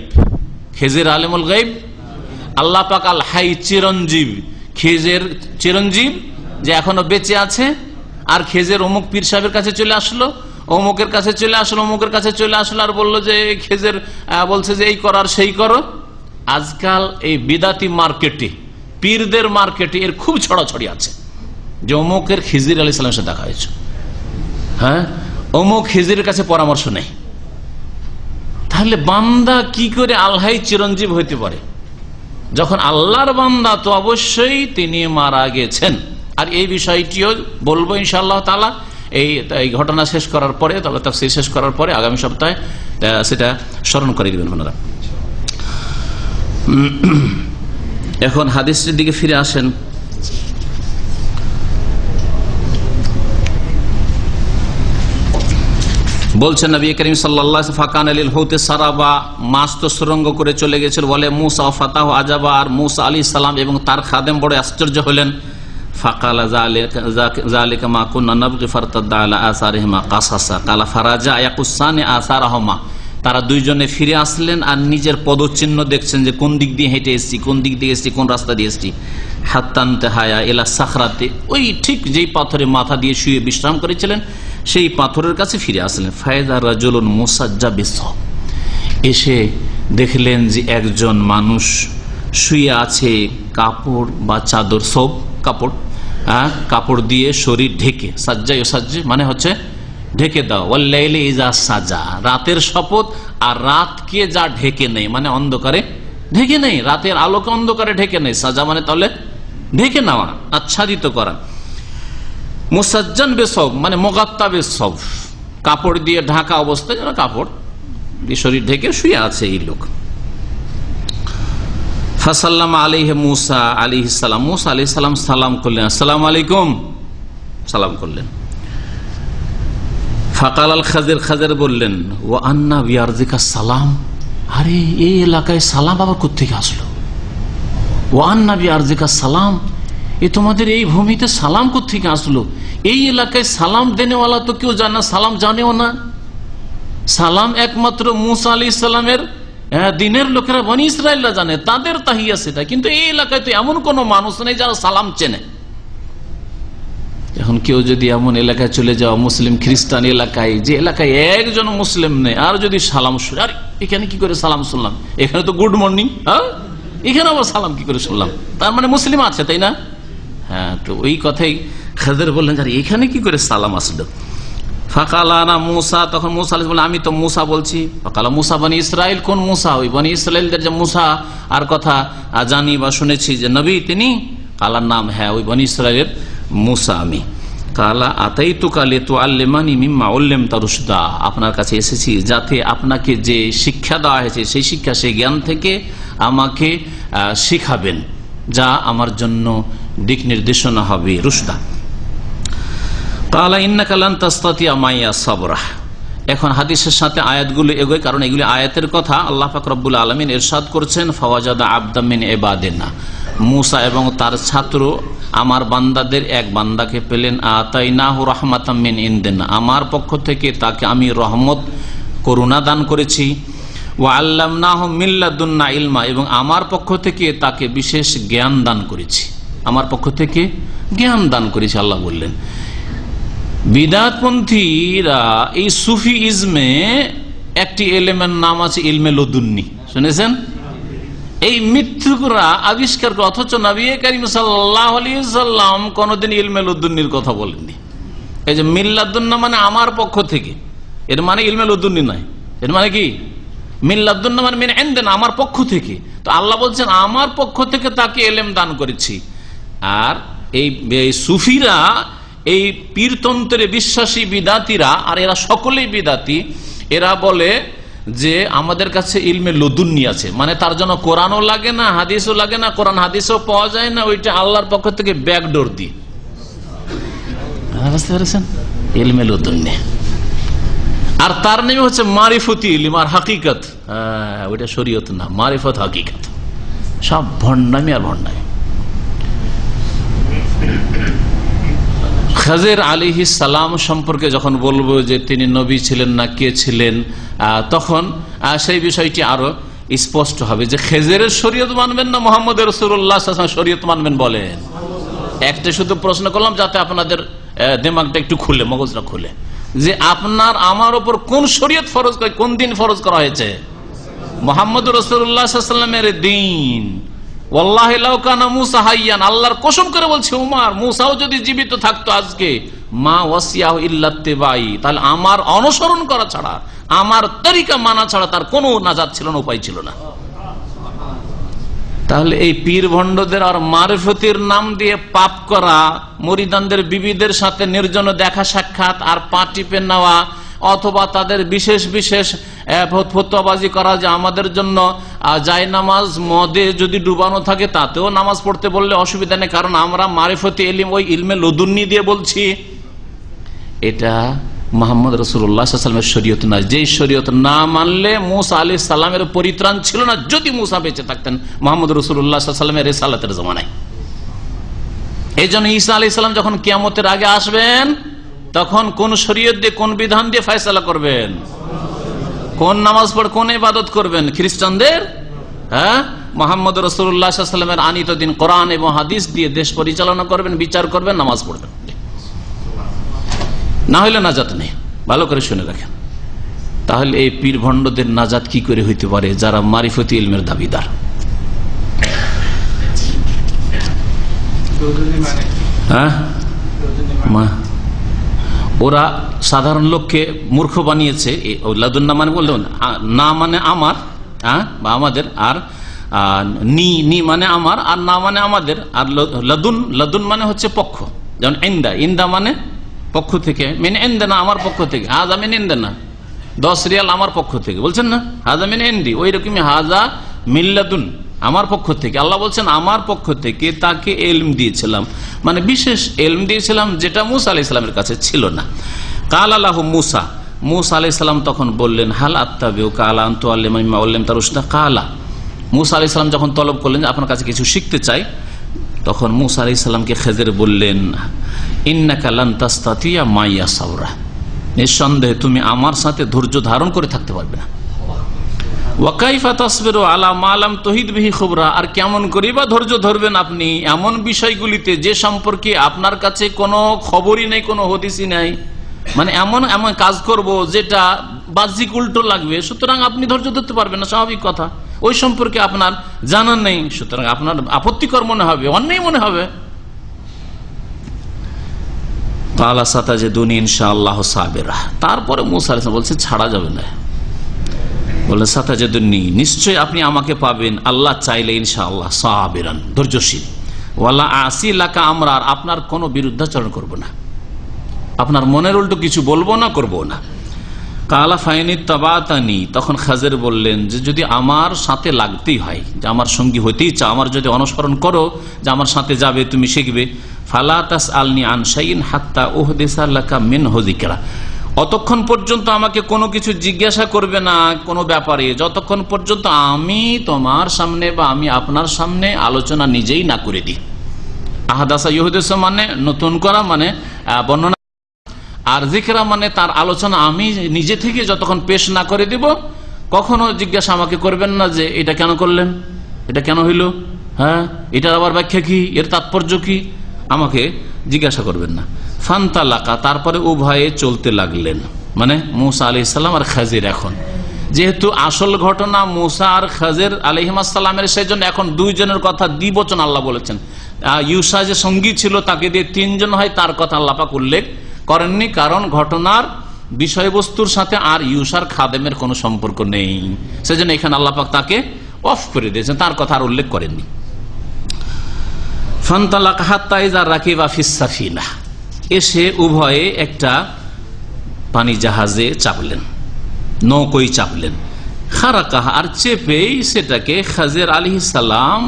খেজের আলিমুল গায়ব, আল্লাহ পাক আল হাই, চিরঞ্জীব, খেজের চিরঞ্জীব যে এখনো বেঁচে আছে, আর খেজের অমুক পীর সাহেবের কাছে চলে আসলো, অমুকের কাছে চলে আসলো, অমুকের কাছে চলে আসলো, আর বললো যে খেজের বলছে যে এই করো আর সেই করো। আজকাল এই বিদাতি মার্কেটে পীরদের মার্কেটে এর খুব ছড়াছড়ি আছে যে অমুকের খিজির আলাইহিস সালামের সাথে দেখা হয়েছে, হ্যাঁ অমুক খিজিরের কাছে পরামর্শ নেই। তাহলে বান্দা কি করে আল্লাহই চিরঞ্জীব হইতে পারে? যখন আল্লাহর বান্দা তো অবশ্যই তিনি মারা গেছেন। আর এই বিষয়টিও বলবো ইনশাআল্লাহ তাআলা এই ঘটনা শেষ করার পরে, তবে তাফসীর শেষ করার পরে আগামী সপ্তাহে সেটা স্মরণ করে দিবেন আপনারা। এখন হাদিসের দিকে ফিরে আসেন। বলছেন নবী করিম সাল্লাল্লাহু আলাইহি ফাকান লিল হুতে সারাবা, মাছ তো সুরঙ্গ করে চলে গেছিল। বলে মুসা ফাতাহু আজাবা, আর মুসা আলাইহিস সালাম এবং তার খাদেম বড় আশ্চর্য হলেন। ফাকালা যালিকা মা কুননা নাবগি ফারতাদা আলা আসারিহিমা কাসাসা কালা ফারাজা ইয়াকুসানি আসারাহুমা। তারা দুইজনে ফিরে আসলেন আর নিজের পদচিহ্ন দেখছেন যে কোন দিক দিয়ে হেঁটে এসেছি, কোন দিক দিয়ে এসেছি, কোন রাস্তা দিয়ে এসেছি। হাত্তান্তে হায়া এলা সাখরাতে, ওই ঠিক যেই পাথরে মাথা দিয়ে শুয়ে বিশ্রাম করেছিলেন সেই পাথরের কাছে ফিরে আসলেন। ফায়দা রাজুলুন মুসাজ্জা বিসব, এসে দেখলেন যে একজন মানুষ শুয়ে আছে কাপড় বা চাদর, সব কাপড়, কাপড় দিয়ে শরীর ঢেকে। সাজ্জা সাজ্জে মানে হচ্ছে ঢেকে দাও। ওয়াল্লাইলি ইজা সাজা, রাতের শপথ, আর রাতকে যা ঢেকে নেই মানে অন্ধকারে ঢেকে নেই, রাতের আলোকে অন্ধকারে ঢেকে নেই। সাজা মানে তাহলে ঢেকে নেওয়া, আচ্ছাদিত করা। মুসাজ্জান বেসব মানে মুগাত্তা বেসব, কাপড় দিয়ে ঢাকা অবস্থায়, যেন কাপড় দিয়ে শরীর ঢেকে শুয়ে আছে এই লোক। ফাসাল্লামা আলাইহি মুসা আলাইহিস সালাম, মুসা আলাইহিস সালাম সালাম করলেন, আসসালামু আলাইকুম, সালাম করলেন। ফাকাল আল খাজির, খাজির বললেন ওয়া আন্না বিআরজিকা সালাম, আরে এই এলাকায় সালাম আবার কোত্থেকে আসলো? ওয়া আন্না বিআরজিকা সালাম, এ তোমাদের এই ভূমিতে সালাম কোত্থেকে আসলো? এই এলাকায় সালাম দেনেওয়ালা তো কেউ জানে না, সালাম জানেও না। সালাম একমাত্র মুসা আলাইহিস সালামের দিনের লোকেরা, বনি ইসরাইলরা জানে, তাদের তাহিয়া সেটা। কিন্তু এই এলাকায় তো এমন কোন মানুষ নেই যারা সালাম চেনে। এখন কেউ যদি এমন এলাকায় চলে যাওয়া, মুসলিম খ্রিস্টান এলাকায়, যে এলাকায় একজন মুসলিম নেই, আর যদি সালাম শুনে, আর এখানে কি করে সালাম শুনলাম, এখানে তো গুড মর্নিং, হ্যাঁ এখানে আবার সালাম কি করে শুনলাম, তার মানে মুসলিম আছে, তাই না? হ্যাঁ, তো ওই কথাই খাজির বললেন যে এখানে কি করে সালাম আসলো। ফাকালানা মুসা, তখন মুসা আলাইহিস সালাম, আমি তো মুসা বলছি। ফাকালা মুসা বনি ইসরাইল, কোন মুসা? ওই বনি ইসরাইলদের যে মুসা আর কথা জানি বা শুনেছি যে নবী তিনি। কালার নাম, হ্যাঁ ওই বনি ইসরাইলের মুসা আমি। কালা আতাইতুকা লিতুআল্লিমানি মিম্মা উল্লিমতা রুশদা, আপনার কাছে এসেছি যাতে আপনাকে যে শিক্ষা দেওয়া হয়েছে সেই শিক্ষা, সেই জ্ঞান থেকে আমাকে শিখাবেন, যা আমার জন্য দিক নির্দেশনা হবে, রুশদা। কালা ইন্নাকা লান তাসতাতিয়া মাইয়া সাবরা। এখন হাদিসের সাথে আয়াতগুলো এগোয়, কারণ এগুলি আয়াতের কথা। আল্লাহ পাক রব্বুল আলামিন ইরশাদ করেছেন, ফাওয়াজাদা আবদাম মিন ইবাদিনা, মুসা এবং তার ছাত্র আমার বান্দাদের এক বান্দাকে পেলেন। আতাইনাহু রাহমাতাম মিন ইনদিনা, আমার পক্ষ থেকে তাকে আমি রহমত, করুণা দান করেছি। ওয়া আল্লামনাহু মিন লাদুন্না ইলমা, এবং আমার পক্ষ থেকে তাকে বিশেষ জ্ঞান দান করেছি, আমার পক্ষ থেকে জ্ঞান দান করেছি। আল্লাহ বললেন, বিদআতপন্থীরা এই সুফি ইজমে একটি এলেমের নাম আছে ইলমে লদুন্নি, শুনেছেন? এই মৃত্যুকরা আবিষ্কার করে, অথচ নবী করিম সাল্লাল্লাহু আলাইহি ওয়াসাল্লাম কোনদিন ইলমে লদুন্নির কথা বলেননি। এই যে মিল্লাদুন্না মানে আমার পক্ষ থেকে, এর মানে ইলমে লদুন্নি নয়, এর মানে কি? মিল্লাদুন্না মানে মিন ইনদিনা, আমার পক্ষ থেকে। তো আল্লাহ বলছেন আমার পক্ষ থেকে তাকে ইলম দান করেছি। আর এই সুফিরা, এই পীরতন্ত্রে বিশ্বাসী বিদাতিরা, আর এরা সকলেই বিদাতি, এরা বলে যে আমাদের কাছে ইলমে লদুন্নি আছে, মানে তার জন্য কোরআনও লাগে না, হাদিসও লাগে না, কোরআন হাদিসও পাওয়া যায় না, ওইটা আল্লাহর পক্ষ থেকে ব্যাকডোর দিয়ে। বুঝতে পেরেছেন? ইলমে লদুন্নি। আর তার নামে হচ্ছে মারিফতি ইলম আর হাকিকত। ওইটা শরীয়ত না, মারিফত হাকিকত, সব ভণ্ডামি আর ভণ্ডামি। খাজির আলাইহিস সালাম সম্পর্কে যখন বলবো যে তিনি নবী ছিলেন না কে ছিলেন, তখন সেই বিষয়টি আরো স্পষ্ট হবে যে খেজেরের শরীয়ত মানবেন না মুহাম্মদ রাসূলুল্লাহ সাল্লাল্লাহু আলাইহি ওয়াসাল্লাম শরীয়ত মানবেন বলেন। একটা শুধু প্রশ্ন করলাম যাতে আপনাদের দিমাগটা একটু খুলে, মগজটা খুলে, যে আপনার আমার উপর কোন শরীয়ত ফরজ, কোন দিন ফরজ করা হয়েছে? মুহাম্মদ রাসূলুল্লাহ সাল্লাল্লাহু আলাইহি ওয়াসাল্লামের দিন, ওয়াল্লাহি লাউ কানা মূসা হাইয়ান, আল্লাহর কসম করে বলছে উমর, মূসাও যদি জীবিত থাকতো আজকে, মা ওয়াসিয়াহু ইল্লা ইত্তিবাই, তাহলে আমার অনুসরণ করা ছাড়া, আমার তরিকা মানা ছাড়া তার কোনো নাজাত ছিল না, উপায় ছিল না। তাহলে এই পীর ভণ্ডদের আর মারিফতির নাম দিয়ে পাপ করা, মুরিদানদের বিবিদের সাথে নির্জন দেখা সাক্ষাৎ আর পা টিপে নেওয়া, অথবা তাদের বিশেষ বিশেষ ফতোয়াবাজি করা যে আমাদের জন্য যায় নামাজ মদে যদি ডুবানো থাকে তাতেও নামাজ পড়তে বললে অসুবিধা নেই, কারণ আমরা মারিফতি ইলম ওই ইলমে লদুন্নি দিয়ে বলছি, এটা মুহাম্মদ রাসূলুল্লাহ সাল্লাল্লাহু আলাইহি ওয়াসাল্লামের শরীয়ত না। যেই শরীয়ত না মানলে মুসা আলাইহিস সালামের পরিত্রাণ ছিল না, যদি মুসা বেঁচে থাকতেন মুহাম্মদ রাসূলুল্লাহ সাল্লাল্লাহু আলাইহি ওয়াসাল্লামের রিসালাতের জামানায়। এই জন্য ঈসা আলাইহিস সালাম যখন কিয়ামতের আগে আসবেন, তখন কোন শরীয়ত দিয়ে, কোন বিধান দিয়ে ফয়সালা করবেন? কোন নামাজ পড়ে, কোন ইবাদত করবেন? খ্রিস্টানদের মুহাম্মদ রাসূলুল্লাহ সাল্লাল্লাহু আলাইহি ওয়াসাল্লামের আনিত দিন কোরআন এবং হাদিস দিয়ে দেশ পরিচালনা করবেন, বিচার করবেন, নামাজ পড়বেন, না হলে নাজাত নেই। ভালো করে শুনে রাখেন। তাহলে এই পীর ভণ্ডদের নাজাত কি করে হইতে পারে যারা মারিফতি ইলমের দাবিদার? ওরা সাধারণ লোককে মূর্খ বানিয়েছে। লাদুন না মানে বললেন না মানে আমার, বা আমাদের, আর নি মানে আমার, আর না মানে আমাদের, আর লাদুন, লাদুন মানে হচ্ছে পক্ষ, যেমন ইন্দা, ইন্দা মানে পক্ষ থেকে, মেন এন্দে না আমার পক্ষ থেকে, হাজা মেন এন্দে না 10 রিয়াল আমার পক্ষ থেকে, বলছেন না হাজা মেন এন্দি, ওই রকমই হাজা মিল্লাদুন আমার পক্ষ থেকে। আল্লাহ বলছেন আমার পক্ষ থেকে তাকে ইলম দিয়েছিলাম, মানে বিশেষ ইলম দিয়েছিলাম যেটা মুসা আলাইহিস সালামের কাছে ছিল না। কালা লাহু মুসা, মুসা আলাইহিস সালাম তখন বললেন হাল আত্তাবিউকা আলা আন তুআল্লিমানি মিম্মা উল্লিমতা রুশদা। কালা, মুসা আলাইহিস সালাম যখন তলব করলেন যে আপনার কাছে কিছু শিখতে চাই, তখন মুসা আলাইহিস সালামকে খেজর বললেন ইন্নাকা লান তাসতাতিয়া মাইয়া সাবরা, নিঃসন্দেহে তুমি আমার সাথে ধৈর্য ধারণ করে থাকতে পারবে না। ওয়া কাইফা তাসবিরু আলা মা লাম তুহিত বিহি খুবরা, আর কেমন করে বা ধৈর্য ধরবেন আপনি এমন বিষয়গুলিতে যে সম্পর্কে আপনার কাছে কোনো খবরই নেই, কোনো হদিসই নাই, মানে এমন এমন কাজ করব যেটা বাহ্যিক উল্টো লাগবে, সুতরাং আপনি ধৈর্য ধরতে পারবেন না, স্বাভাবিক কথা। ওই সম্পর্কে আপনার জানা নেই, সুতরাং আপনার আপত্তিকর মনে হবে, অন্যায় মনে হবে। কালা সাতাজিদুনি ইনশাআল্লাহ সাবিরা, তারপরে মুসা আলাইহিস সালাম বলছে ছাড়া যাবে না, বললেন সাতাজিদুনি, নিশ্চয় আপনি আমাকে পাবেন আল্লাহ চাইলে ইনশাআল্লাহ সাবিরান, ধৈর্যশীল, ওয়ালা আসি লাকা আমরা, আপনার কোনো বিরুদ্ধাচরণ করব না, আপনার মনের উল্টো কিছু বলবো না, করবো না। কালা ফাইনি তাবাতানি, তখন খাজের বললেন যে যদি আমার সাথে লাগতেই হয়, যে আমার সঙ্গী হতেই চাও, আমার যদি অনুসরণ করো, যে আমার সাথে যাবে, তুমি শিখবে, ফালা তাসআলনি আন শাইইন হাত্তা উহদিসা লাকা মিনহু যিকরা, অতক্ষণ পর্যন্ত আমাকে কোনো কিছু জিজ্ঞাসা করবে না কোনো ব্যাপারে, যতক্ষণ পর্যন্ত আমি তোমার সামনে বা আমি আপনার সামনে আলোচনা নিজেই না করে দিই। আহাদাসা ইউহদিসা মানে নতুন করা, মানে বর্ণনা, আর জিকরা মানে তার আলোচনা আমি নিজে থেকে যতক্ষণ পেশ না করে দিব, কখনো জিজ্ঞাসা আমাকে করবেন না যে এটা কেন করলেন, এটা কেন হইল, এটার আবার ব্যাখ্যা কি, এর তাৎপর্য কি, আমাকে জিজ্ঞাসা করবেন না। ফান্তালাকা, তারপরে উভয়ে চলতে লাগলেন, মানে মুসা আলাইহিস সালাম আর খাজির। এখন যেহেতু আসল ঘটনা মুসা আর খাজির আলাইহিস সালামের, সেই জন্য এখন দুইজনের কথা দ্বিবচন আল্লাহ বলেছেন। ইউসা যে সঙ্গী ছিল তাকে দিয়ে 3 জন হয়, তার কথা আল্লাহ পাক উল্লেখ করেননি, কারণ ঘটনার বিষয়বস্তুর সাথে আর ইউসার খাদেমের কোনো সম্পর্ক নেই, সেজন্য এখানে আল্লাহ পাক তাকে অফ করে দিয়েছেন, তার কথা আর উল্লেখ করেননি। ফান্তালাকা হাত্তা ইযা রাকিবা ফিস সাফিনা, এসে উভয়ে একটা পানি জাহাজে চাপলেন, নৌকোয় চাপলেন। খারাকাহা, আর চেপেই সেটাকে খাজির আলাইহিস সালাম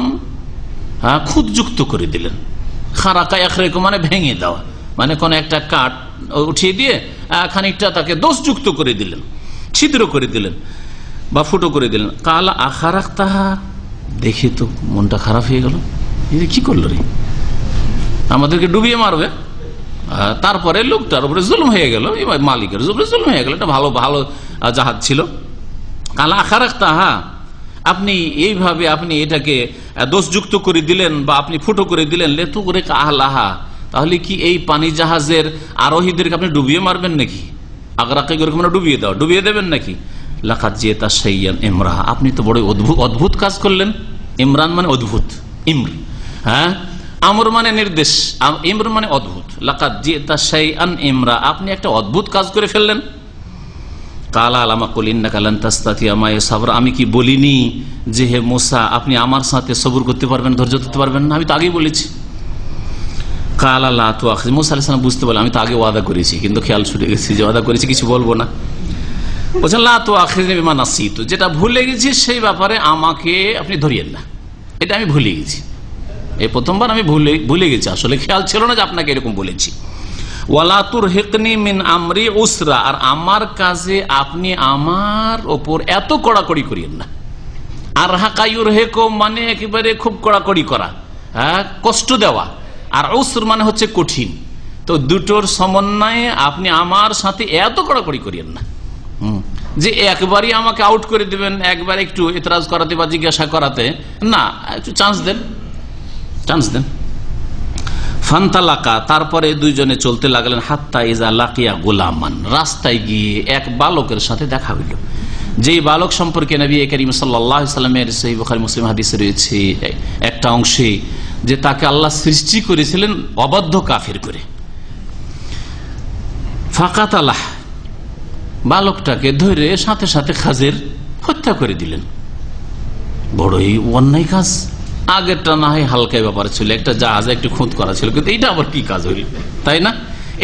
খুদযুক্ত করে দিলেন। খারাকা ইয়াখরিকু মানে ভেঙে দেওয়া, মানে কোন একটা কাঠ উঠিয়ে দিয়ে খানিকটা তাকে দোষযুক্ত করে দিলেন, ছিদ্র করে দিলেন বা ফুটো করে দিলেন। কালা আখারাক্তাহা, দেখে তো মনটা খারাপ হয়ে গেল, কি করলো রে, আমাদেরকে ডুবিয়ে মারবে। তারপরে লোকটার উপরে জুলুম হয়ে গেল, মালিকের উপরে জুলুম হয়ে গেল, এটা ভালো ভালো জাহাজ ছিল। কালা আখারাক্তাহা, আপনি এইভাবে আপনি এটাকে দোষযুক্ত করে দিলেন বা আপনি ফুটো করে দিলেন, লেতু করে আহলাহা, তাহলে কি এই পানি জাহাজের আরোহীদেরকে আপনি ডুবিয়ে মারবেন নাকি, আগরাকে ডুবিয়ে দাও, ডুবিয়ে দেবেন নাকি। লাকাদ জিতা শাইয়ান ইমরা, আপনি তো বড় অদ্ভুত কাজ করলেন। ইমরান মানে অদ্ভুত, ইমর, হ্যাঁ, আমর মানে নির্দেশ, ইমর মানে অদ্ভুত। লাকাদ জিতা শাইআন ইমরা, আপনি একটা অদ্ভুত কাজ করে ফেললেন। কালা আলামা কুল ইন্নাকা লান তাসতাতিয়া মা'আ সাবরা, আমি কি বলিনি যে হে মুসা আপনি আমার সাথে সবর করতে পারবেন, ধৈর্য ধরতে পারবেন না? আমি তো আগেই বলেছি। কালা লা তুআখিজ, মুসা আলাইহিস সালাম বুঝতে পারলেন আমি তো আগে ওয়াদা করেছি, কিন্তু খেয়াল ছুটে গেছি যে ওয়াদা করেছি কিছু বলবো না। বলছেন লা তুআখিজনি বিমা নাসিতু, যেটা ভুলে গেছি সেই ব্যাপারে আমাকে আপনি ধরিয়েন না, এটা আমি ভুলে গেছি, এই প্রথমবার আমি ভুলে গেছি, আসলে খেয়াল ছিল না যে আপনাকে এরকম বলেছি। ওয়ালা তুরহিকনি মিন আমরি উসরা, আর আমার কাজে আপনি আমার ওপর এত কড়াকড়ি করিয়েন না। আর হাকায়ুর হেকো মানে একেবারে খুব কড়াকড়ি করা, হ্যাঁ, কষ্ট দেওয়া, আর উসর মানে হচ্ছে কঠিন। তো দুটোর সমন্বয়ে আপনি আমার সাথে এত কড়াকড়ি করিয়েন না যে একবারই আমাকে আউট করে দিবেন, একবার একটু এতরাজ করাতে বা জিজ্ঞাসা করাতে না, একটু চান্স দেন। ফান্তালাকা, তারপরে দুইজনে চলতে লাগলেন। হাত্তা ইজা লাকিয়া গোলামান, রাস্তায় গিয়ে এক বালকের সাথে দেখা হইল, যেই বালক সম্পর্কে নবী করিম সাল্লাল্লাহু আলাইহি ওয়াসাল্লামের সহিহ বুখারী মুসলিম হাদিসে রয়েছে একটা অংশে যে তাকে আল্লাহ সৃষ্টি করেছিলেন অবাধ্য কাফির করে। ফাকাতালাহ, বালকটাকে ধরে সাথে সাথে খাজের হত্যা করে দিলেন। বড়ই অন্যায় কাজ। আগেরটা না হয় হালকা ব্যাপার ছিল, একটা জাহাজে একটু খুঁত করা ছিল, কিন্তু এইটা আবার কি কাজ হইল, তাই না?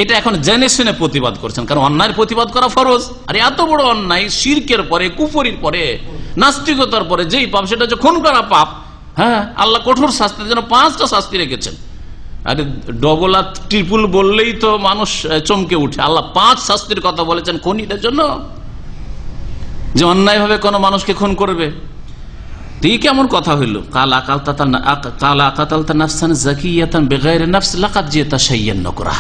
এটা এখন জেনে শুনে প্রতিবাদ করছেন, কারণ অন্যায়ের প্রতিবাদ করা ফরজ। আর এত বড় অন্যায়, শিরকের পরে, কুফরির পরে, নাস্তিকতার পরে যেই পাপ, সেটা হচ্ছে খুন করা পাপ। হ্যাঁ, আল্লাহ কঠোর শাস্তির জন্য 5টা শাস্তি রেখেছেন। আরে ডবল আর ট্রিপল বললেই তো মানুষ চমকে উঠে। আল্লাহ 5 শাস্তির কথা বলেছেন খুনিদের জন্য, যে অন্যায় ভাবে কোনো মানুষকে খুন করবে। কেমন কথা হইল? কালা কাতালতা নাফসান যাকিয়াতান বিগাইরি নাফস লাকাদ জিতা শাইয়ান নুকরা।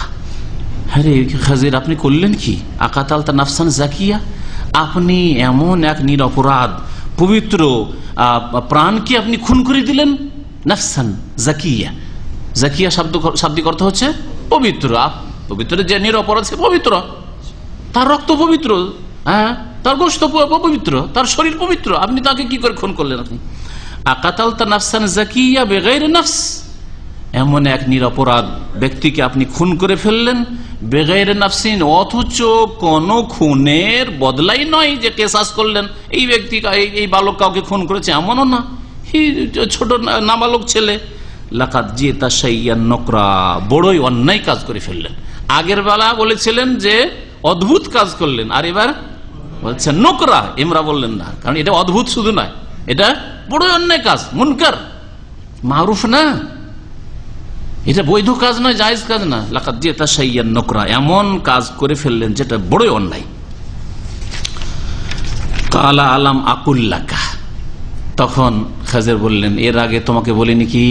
আরে খাজির, আপনি করলেন কি? আকাতালতা নাফসান জাকিয়া, আপনি এমন এক নিরপরাধ পবিত্র প্রাণকে আপনি খুন করে দিলেন। নাফসান জাকিয়া, জাকিয়া শাব্দিক অর্থ হচ্ছে পবিত্র। পবিত্র যে নিরপরাধ সে পবিত্র, তার রক্ত পবিত্র, হ্যাঁ, তার গোশত পবিত্র, তার শরীর পবিত্র, আপনি তাকে কি করে খুন করলেন? আপনি আকাতালতা নাফসান জাকিয়া বিগাইরি নাফস, এমন এক নিরপরাধ ব্যক্তিকে আপনি খুন করে ফেললেন। বেগাইরে নাফসিন, অথচ কোন খুনের বদলাই নয় যে কেসাস করলেন, এই ব্যক্তি এই বালক কাউকে খুন করেছে, এমনও না, ছোট নাবালক ছেলে। লাকাদ জিতা শাইয়ান নুকরা, বড়ই অন্যায় কাজ করে ফেললেন। আগের বেলা বলেছিলেন যে অদ্ভুত কাজ করলেন, আর এবার বলছেন নুকরা। ইমরা বললেন না, কারণ এটা অদ্ভুত শুধু নয়, এটা বড়ই অন্যায় কাজ, মুনকার, মারুফ না, এটা বৈধ কাজ নয়, জায়েজ কাজ না। লাকাদ জিতা শাইয়ান নুকরা, এমন কাজ করে ফেললেন যেটা বড়ই অন্যায়। কালা আলাম আকুল্লাকা, তখন খাজির বললেন এর আগে তোমাকে বলিনি কি,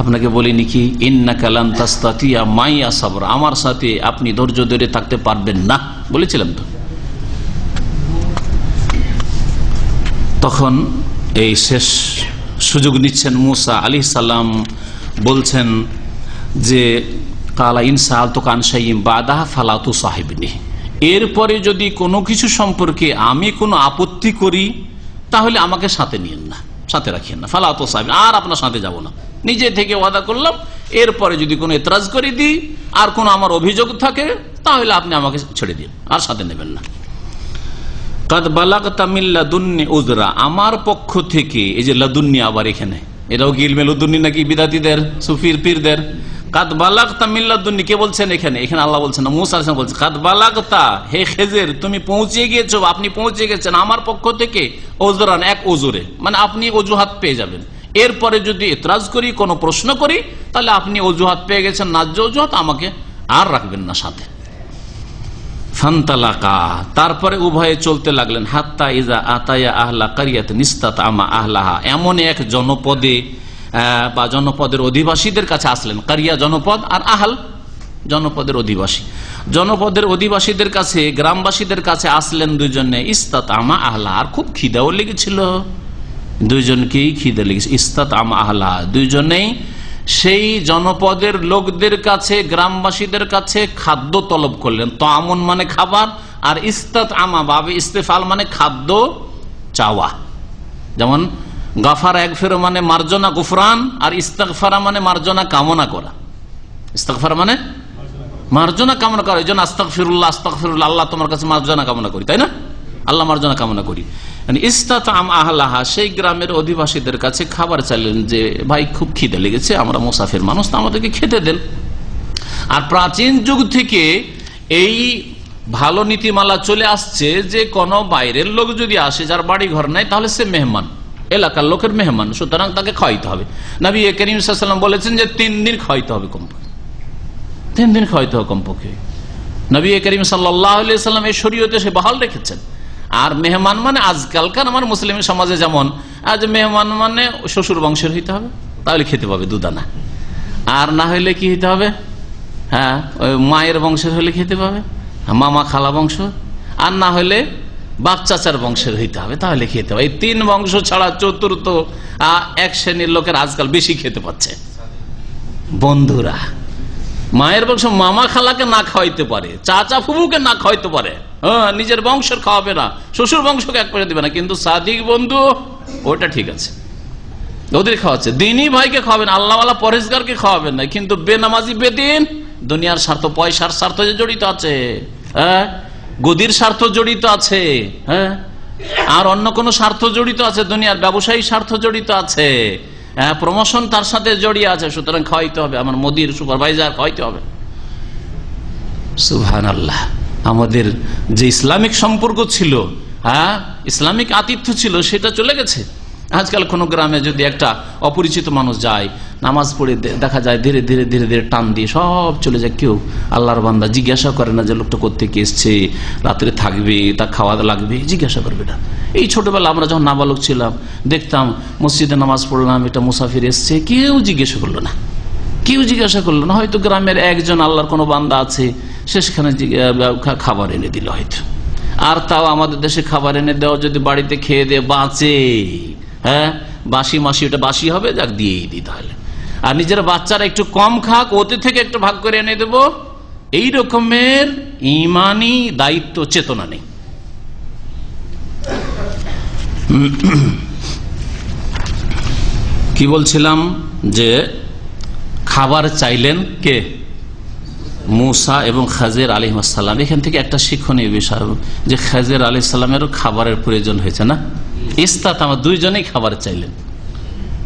আপনাকে বলিনি কি, ইন্নাকা লান তাসতাতিয়া মাইয়া সাবরা, আমার সাথে আপনি ধৈর্য ধরে থাকতে পারবেন না, বলেছিলাম তো। তখন এই শেষ সুযোগ নিচ্ছেন মুসা আলাইহিস সালাম, বলছেন যে কালা ইনসা আলতুকান শাইইন বাদাহা ফালা তুসাহিবনি, এরপরে যদি কোনো কিছু সম্পর্কে আমি কোনো আপত্তি করি তাহলে আমাকে সাথে নিয়েন না, সাথে রাখিয়েন না। ফালা তুসাহিবনি, আর আপনার সাথে যাব না, নিজে থেকে ওয়াদা করলাম। এরপরে যদি কোনো এতরাজ করে দিই আর কোনো আমার অভিযোগ থাকে তাহলে আপনি আমাকে ছেড়ে দিন, আর সাথে নেবেন না। কাদ বালাগতা মিন লাদুন্নি উযরা, আমার পক্ষ থেকে, এই যে লাদুন্নি আবার এখানে, এটাও কি ইলমে লাদুন্নি নাকি বিদাতীদের সুফির পীরদের? কাদ বালাগতা মিন লাদুন্নি কে বলছেন এখানে? এখানে আল্লাহ বলছেন না, মুসা আলাইহিস সালাম বলছেন কাদ বালাগতা, হে খেজের তুমি পৌঁছে গিয়েছো, আপনি পৌঁছে গেছেন আমার পক্ষ থেকে উযরান, এক ওজরে, মানে আপনি অজুহাত পেয়ে যাবেন। এরপরে যদি এতরাজ করি, কোনো প্রশ্ন করি, তাহলে আপনি অজুহাত পেয়ে গেছেন, ন্যায্য অজুহাত, আমাকে আর রাখবেন না সাথে। ফান্তালাকা, তারপরে উভয়ে চলতে লাগলেন। হাত্তা ইজা আতায়া আহলা কারিয়াত নিস্তাতআমা আহলাহা, এমন এক জনপদে বা জনপদের অধিবাসীদের কাছে আসলেন। কারিয়া জনপদ, আর আহল জনপদের অধিবাসী। জনপদের অধিবাসীদের কাছে, গ্রামবাসীদের কাছে আসলেন দুইজনে। ইস্তাতআমা আহলাহা, আর খুব খিদাও লেগেছিল, দুইজনকেই খিদে লেগেছে। ইস্তাতআমা আহলাহা, দুইজনেই সেই জনপদের লোকদের কাছে, গ্রামবাসীদের কাছে খাদ্য তলব করলেন। তামুন মানে খাবার, আর ইস্তাতআমা বাবে ইস্তেফাল মানে খাদ্য চাওয়া। যেমন গাফারা একফেরো মানে মার্জনা গুফরান, আর ইস্তেগফারা মানে মার্জনা কামনা করা। ইস্তেগফার মানে মার্জনা কামনা করা। এই জন্য আস্তাগফিরুল্লাহ আস্তাগফিরুল্লাহ, আল্লাহ তোমার কাছে মার্জনা কামনা করি, তাই না? আল্লাহ মার্জনা কামনা করি। ইস্তাতাম আহলাহা, সেই গ্রামের অধিবাসীদের কাছে খাবার চাইলেন যে ভাই খুব খিদে লেগেছে, আমরা মুসাফির মানুষ, তো আমাদেরকে খেতে দেন। আর প্রাচীন যুগ থেকে এই ভালো নীতিমালা চলে আসছে যে কোনো বাইরের লোক যদি আসে, যার বাড়ি ঘর নাই, তাহলে সে মেহমান, এলাকার লোকের মেহমান, সুতরাং তাকে খাওয়াইতে হবে। নবী করিম সাল্লাল্লাহু আলাইহি ওয়াসাল্লাম বলেছেন যে 3 দিন খাওয়াইতে হবে কমপক্ষে, 3 দিন খাওয়াইতে হবে কমপক্ষে। নবী করিম সাল্লাল্লাহু আলাইহি ওয়াসাল্লাম এই শরীয়তে সে বহাল রেখেছেন। আর মেহমান মানে আজকালকার আমার মুসলিম সমাজে যেমন আজ মেহমান মানে শ্বশুর বংশের হইতে হবে, তাহলে খেতে পাবে দুদানা, আর না হইলে কি হইতে হবে, হ্যাঁ ওই মায়ের বংশের হলে খেতে পাবে, মামা খালা বংশ, আর না হলে বাপ চাচার বংশের হইতে হবে, তাহলে খেতে হবে। এই 3 বংশ ছাড়া চতুর্থ এক শ্রেণীর লোকের আজকাল বেশি খেতে পাচ্ছে। বন্ধুরা, মায়ের বংশ মামা খালাকে না খাওয়াইতে পারে, চাচা ফুফুকে না খাওয়াইতে পারে, নিজের বংশের খাওয়াবে না, শ্বশুর বংশকে এক করে দেবে না, কিন্তু সাদিক বন্ধু ওটা ঠিক আছে, ওদের খাওয়াচ্ছে। দিনী ভাইকে খাওয়াবেন, আল্লাহওয়ালা পরেজগারকে খাওয়াবেন না, কিন্তু বেনামাজি বেদিন দুনিয়ার স্বার্থ, পয়সার স্বার্থ যে জড়িত আছে, হ্যাঁ গদির স্বার্থ জড়িত আছে, হ্যাঁ আর অন্য কোন স্বার্থ জড়িত আছে, দুনিয়ার ব্যবসায়ী স্বার্থ জড়িত আছে, প্রমোশন তার সাথে জড়িয়ে আছে, সুতরাং খাওয়াইতে হবে। আমার মোদির সুপারভাইজার খাওয়াইতে হবে। সুবহানাল্লাহ, আমাদের যে ইসলামিক সম্পর্ক ছিল, হ্যাঁ ইসলামিক আতিথ্য ছিল, সেটা চলে গেছে। আজকাল কোন গ্রামে যদি একটা অপরিচিত মানুষ যায়, নামাজ পড়ে দেখা যায় ধীরে ধীরে ধীরে ধীরে টান দিয়ে সব চলে যায়। কেউ আল্লাহর বান্দা জিজ্ঞাসা করে না যে লোকটা কোত্থেকে এসছে, রাত্রে থাকবে, তা খাওয়া লাগবে, জিজ্ঞাসা করবে না। এই ছোটবেলা আমরা যখন নাবালক ছিলাম দেখতাম মসজিদে নামাজ পড়লাম, এটা মুসাফির এসছে, কেউ জিজ্ঞাসা করলো না, কেউ জিজ্ঞাসা করলো না। হয়তো গ্রামের একজন আল্লাহর কোনো বান্দা আছে, সেখানে খাবার এনে দিল হয়তো। আর তাও আমাদের দেশে খাবার এনে দেওয়া যদি বাড়িতে খেয়ে দিয়ে বাঁচে, হ্যাঁ বাসি মাসি, ওটা বাসি হবে, যাক দিয়েই দিই তাহলে। আর নিজের বাচ্চারা একটু কম খাক, ওতে থেকে একটু ভাগ করে এনে দেব, এই রকমের ইমানি দায়িত্ব চেতনা নেই। কি বলছিলাম, যে খাবার চাইলেন কে? মুসা এবং খাজির আলাইহিস সালাম। এখান থেকে একটা শিক্ষণীয় বিষয়, যে খাজির আলাইহিস সালামেরও খাবারের প্রয়োজন হয়েছে না? ইস্তাতামা, দুইজনেই খাবার চাইলেন,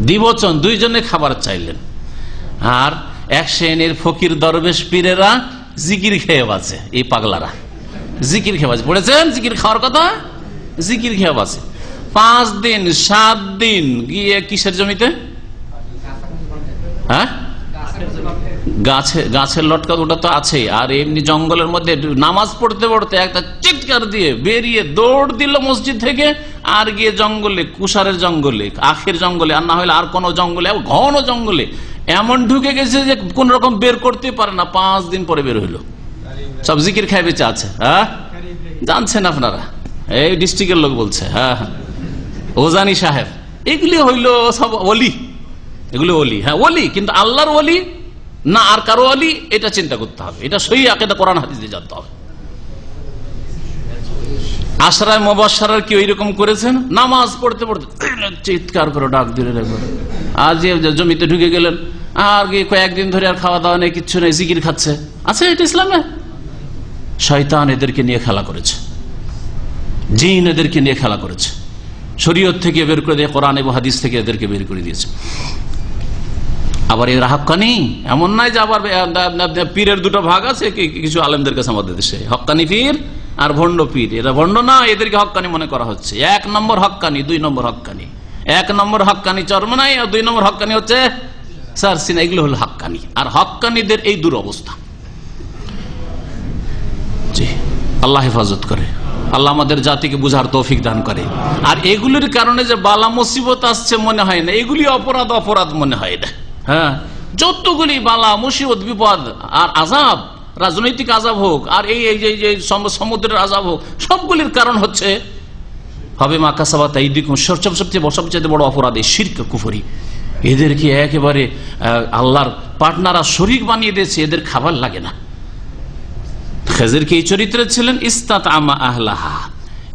দ্বিবচন, দুইজনে খাবার চাইলেন। আর এক শ্রেণীর ফকির দরবেশ পীরেরা জিকির খেয়ে বাঁচে, এই পাগলারা জিকির খেয়ে বাঁচে। পড়েছেন জিকির খাওয়ার কথা? জিকির খেয়ে বাঁচে। 5 দিন 7 দিন গিয়ে কিসের জমিতে? হ্যাঁ গাছের লটকা, ওটা তো আছে। আর এমনি জঙ্গলের মধ্যে নামাজ পড়তে পড়তে একটা চিৎকার দিয়ে বেরিয়ে দৌড় দিল মসজিদ থেকে, আর গিয়ে জঙ্গলে, কুষারের জঙ্গলে, আখের জঙ্গলে, আর না হলে আর কোন জঙ্গলে, ঘন জঙ্গলে এমন ঢুকে গেছে যে কোন রকম বের করতে পারে না। 5 দিন পরে বের হইলো, সব জিকির খাই বেঁচে আছে। হ্যাঁ জানছেন আপনারা, এই ডিস্ট্রিক্টের লোক বলছে, হ্যাঁ ওজানি সাহেব, এগুলি হইল সব ওলি, এগুলো ওলি। হ্যাঁ ওলি, কিন্তু আল্লাহর ওলি না আর কারো ওলি, এটা চিন্তা করতে হবে। এটা সহি আকীদা, কোরআন হাদিস দিয়ে জানতে হবে। আশরায়ে মুবাশশারার কি ওইরকম করেছেন? নামাজ পড়তে পড়তে চিৎকার করে ডাক দিলেন একবার, আর যে জমিতে ঢুকে গেলেন, আর গিয়ে কয়েকদিন ধরে আর খাওয়া দাওয়া নেই, কিচ্ছু নেই, জিকির খাচ্ছে। আচ্ছা, এটা ইসলামে? শয়তান এদেরকে নিয়ে খেলা করেছে, জিন এদেরকে নিয়ে খেলা করেছে, শরীয়ত থেকে বের করে দিয়ে, কোরআন এবং হাদিস থেকে এদেরকে বের করে দিয়েছে। আবার এরা হক্কানি এমন নাই যে আবার পীরের 2টো ভাগ আছে কিছু আলেমদের কাছে আমাদের দেশে, হক্কানি পীর আর ভণ্ড পীর। এরা ভণ্ড না, এদেরকে হক্কানি মনে করা হচ্ছে। 1 নম্বর হক্কানি, 2 নম্বর হক্কানি। 1 নম্বর হক্কানি চরমনাই, আর 2 নম্বর হক্কানি হচ্ছে সারসিনা। এগুলো হলো হক্কানি। আর হক্কানিদের এই দুরবস্থা, জি আল্লাহ হেফাজত করে, আল্লাহ আমাদের জাতিকে বুঝার তৌফিক দান করে। আর এগুলির কারণে যে বালা মুসিবত আসছে মনে হয় না, এগুলি অপরাধ মনে হয় না। হ্যাঁ যতগুলি বালা মুসিবত বিপদ আর আযাব, রাজনৈতিক আযাব হোক আর এই সমুদ্রের আযাব হোক, সবগুলির কারণ হচ্ছে হবে মা কাসাবাত আইদিকুম। সবচেয়ে বড় অপরাধ এই শিরক কুফরি। এদেরকে একেবারে আল্লাহর পার্টনাররা শরীক বানিয়ে দিয়েছে, এদের খাবার লাগে না। খেজর কি এই চরিত্রে ছিলেন? ইস্তাতআমা আহলাহা,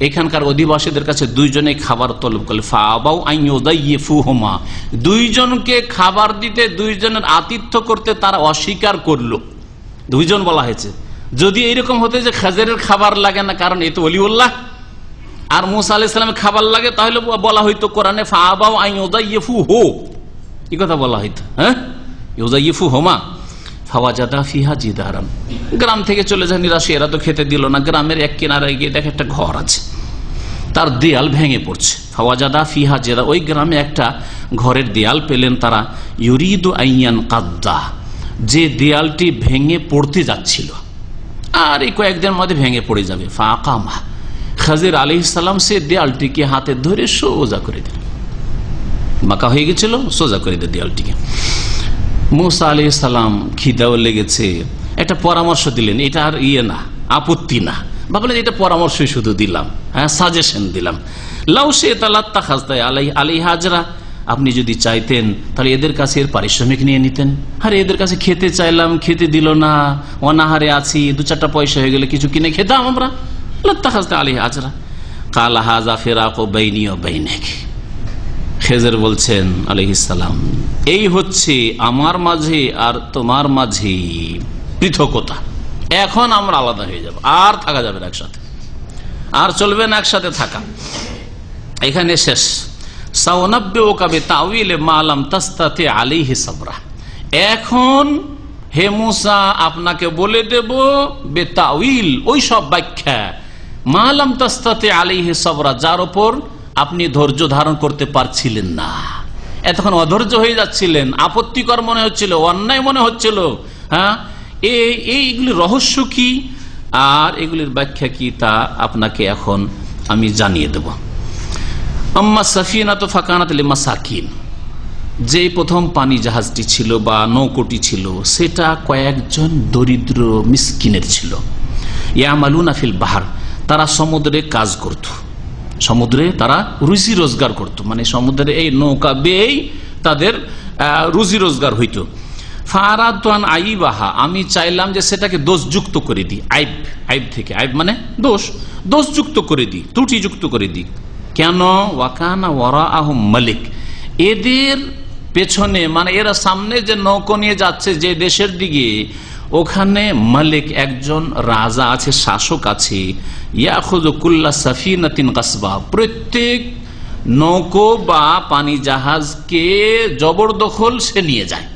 এখানকার অধিবাসীদের কাছে দুইজনে খাবার তলব করলে ফাআবাউ আন ইউদাইয়িফুহুমা, দুইজনকে খাবার দিতে, দুইজনের আতিথ্য করতে তারা অস্বীকার করলো। দুইজন বলা হয়েছে। যদি এইরকম হতে যে খাজরের খাবার লাগে না, কারণ এই তো ওলিউল্লাহ, আর মুসা আলাইহিস সালামের খাবার লাগে, তাহলে বলা হইতো কোরআনে ফাআবাউ আন ইউদাইয়িফুহু, কি কথা বলা হইতো, হ্যাঁ, ইউদাইয়িফুহুমা। ফাওয়াজাদা ফিহা জিদারান, গ্রাম থেকে চলে যায় নিরাশি, এরা তো খেতে দিল না। গ্রামের এক কিনারায় গিয়ে দেখে একটা ঘর আছে, তার দেয়াল ভেঙে পড়ছে। ফাওয়াজাদা ফিহা জিদা, ওই গ্রামে একটা ঘরের দেয়াল পেলেন তারা। ইউরিদু আইয়ান কাদ্দা, যে দেয়ালটি ভেঙে পড়তে যাচ্ছিল, আর এই কয়েকদিনের মধ্যে ভেঙে পড়ে যাবে। ফাকামা, খাজির আলাইহিস সালাম সে দেয়ালটিকে হাতে ধরে সোজা করে দিলেন। মাকা হয়ে গেছিল, সোজা করে দিল দেয়ালটিকে। মুসা আলাইহিস সালাম খিদাও লেগেছে, একটা পরামর্শ দিলেন, এটা আর না, আপত্তি না, ভাবলেন এটা পরামর্শই শুধু দিলাম, হ্যাঁ, সাজেশন দিলাম। লাউ শাইতা আলাইহি হাজরা, আপনি যদি চাইতেন তাহলে এদের কাছে এর পারিশ্রমিক নিয়ে নিতেন। আরে এদের কাছে খেতে চাইলাম, খেতে দিল না, অনাহারে আছি, 2-4টা পয়সা হয়ে গেলে কিছু কিনে খেতাম আমরা। লাত্তাখাযতা আলাইহি হাজরা ক্বালা হাযা ফিরাকু বাইনি ওয়া বাইনিক। খেজর বলছেন আলাইহিস সালাম, এই হচ্ছে আমার মাঝে আর তোমার মাঝে পৃথকতা, এখন আমরা আলাদা হয়ে যাব, আর থাকা যাবে না একসাথে, আর চলবে না একসাথে থাকা, এখানে শেষ। সাউনাব্বিউকা বিতাউইলি মা লাম তাসতাতি আলাইহি সাবরা, এখন হে মুসা আপনাকে বলে দেব বিতাউইল, ওই সব ব্যাখ্যা, মা লাম তাসতাতি আলাইহি সাবরা, যার উপর আপনি ধৈর্য ধারণ করতে পারছিলেন না, এতক্ষণ অধৈর্য হয়ে যাচ্ছিলেন, আপত্তিকর মনে হচ্ছিল, অন্যায় মনে হচ্ছিল, হ্যাঁ, এইগুলি রহস্য কি আর এগুলির ব্যাখ্যা কি তা আপনাকে এখন আমি জানিয়ে দেব। আম্মা সাফিনাতু ফাকানাত লিমাসাকিন, যে প্রথম পানি জাহাজটি ছিল বা নৌকোটি ছিল, সেটা কয়েকজন দরিদ্র মিসকিনের ছিল। ইয়ামালুনা ফিল বাহার, তারা সমুদ্রে কাজ করত, সমুদ্রে তারা রুজি রোজগার করত, মানে সমুদ্রে এই নৌকা বেয়েই তাদের রুজি রোজগার হইত। ফারাদান আইবাহা, আমি চাইলাম যে সেটাকে দোষযুক্ত করে দিই, আইব, আইব থেকে, আইব মানে দোষ, দোষযুক্ত করে দিই, ত্রুটিযুক্ত করে দিই। কেন? ওয়াকানা ওয়ারাআহুম মালিক, এদের পেছনে, মানে এরা সামনে যে নৌকো নিয়ে যাচ্ছে যে দেশের দিকে, ওখানে মালিক, একজন রাজা আছে, শাসক আছে। ইয়াখুযু কুল্লা সাফিনাতিন কাসবা, প্রত্যেক নৌকো বা পানি জাহাজকে জবরদখল সে নিয়ে যায়,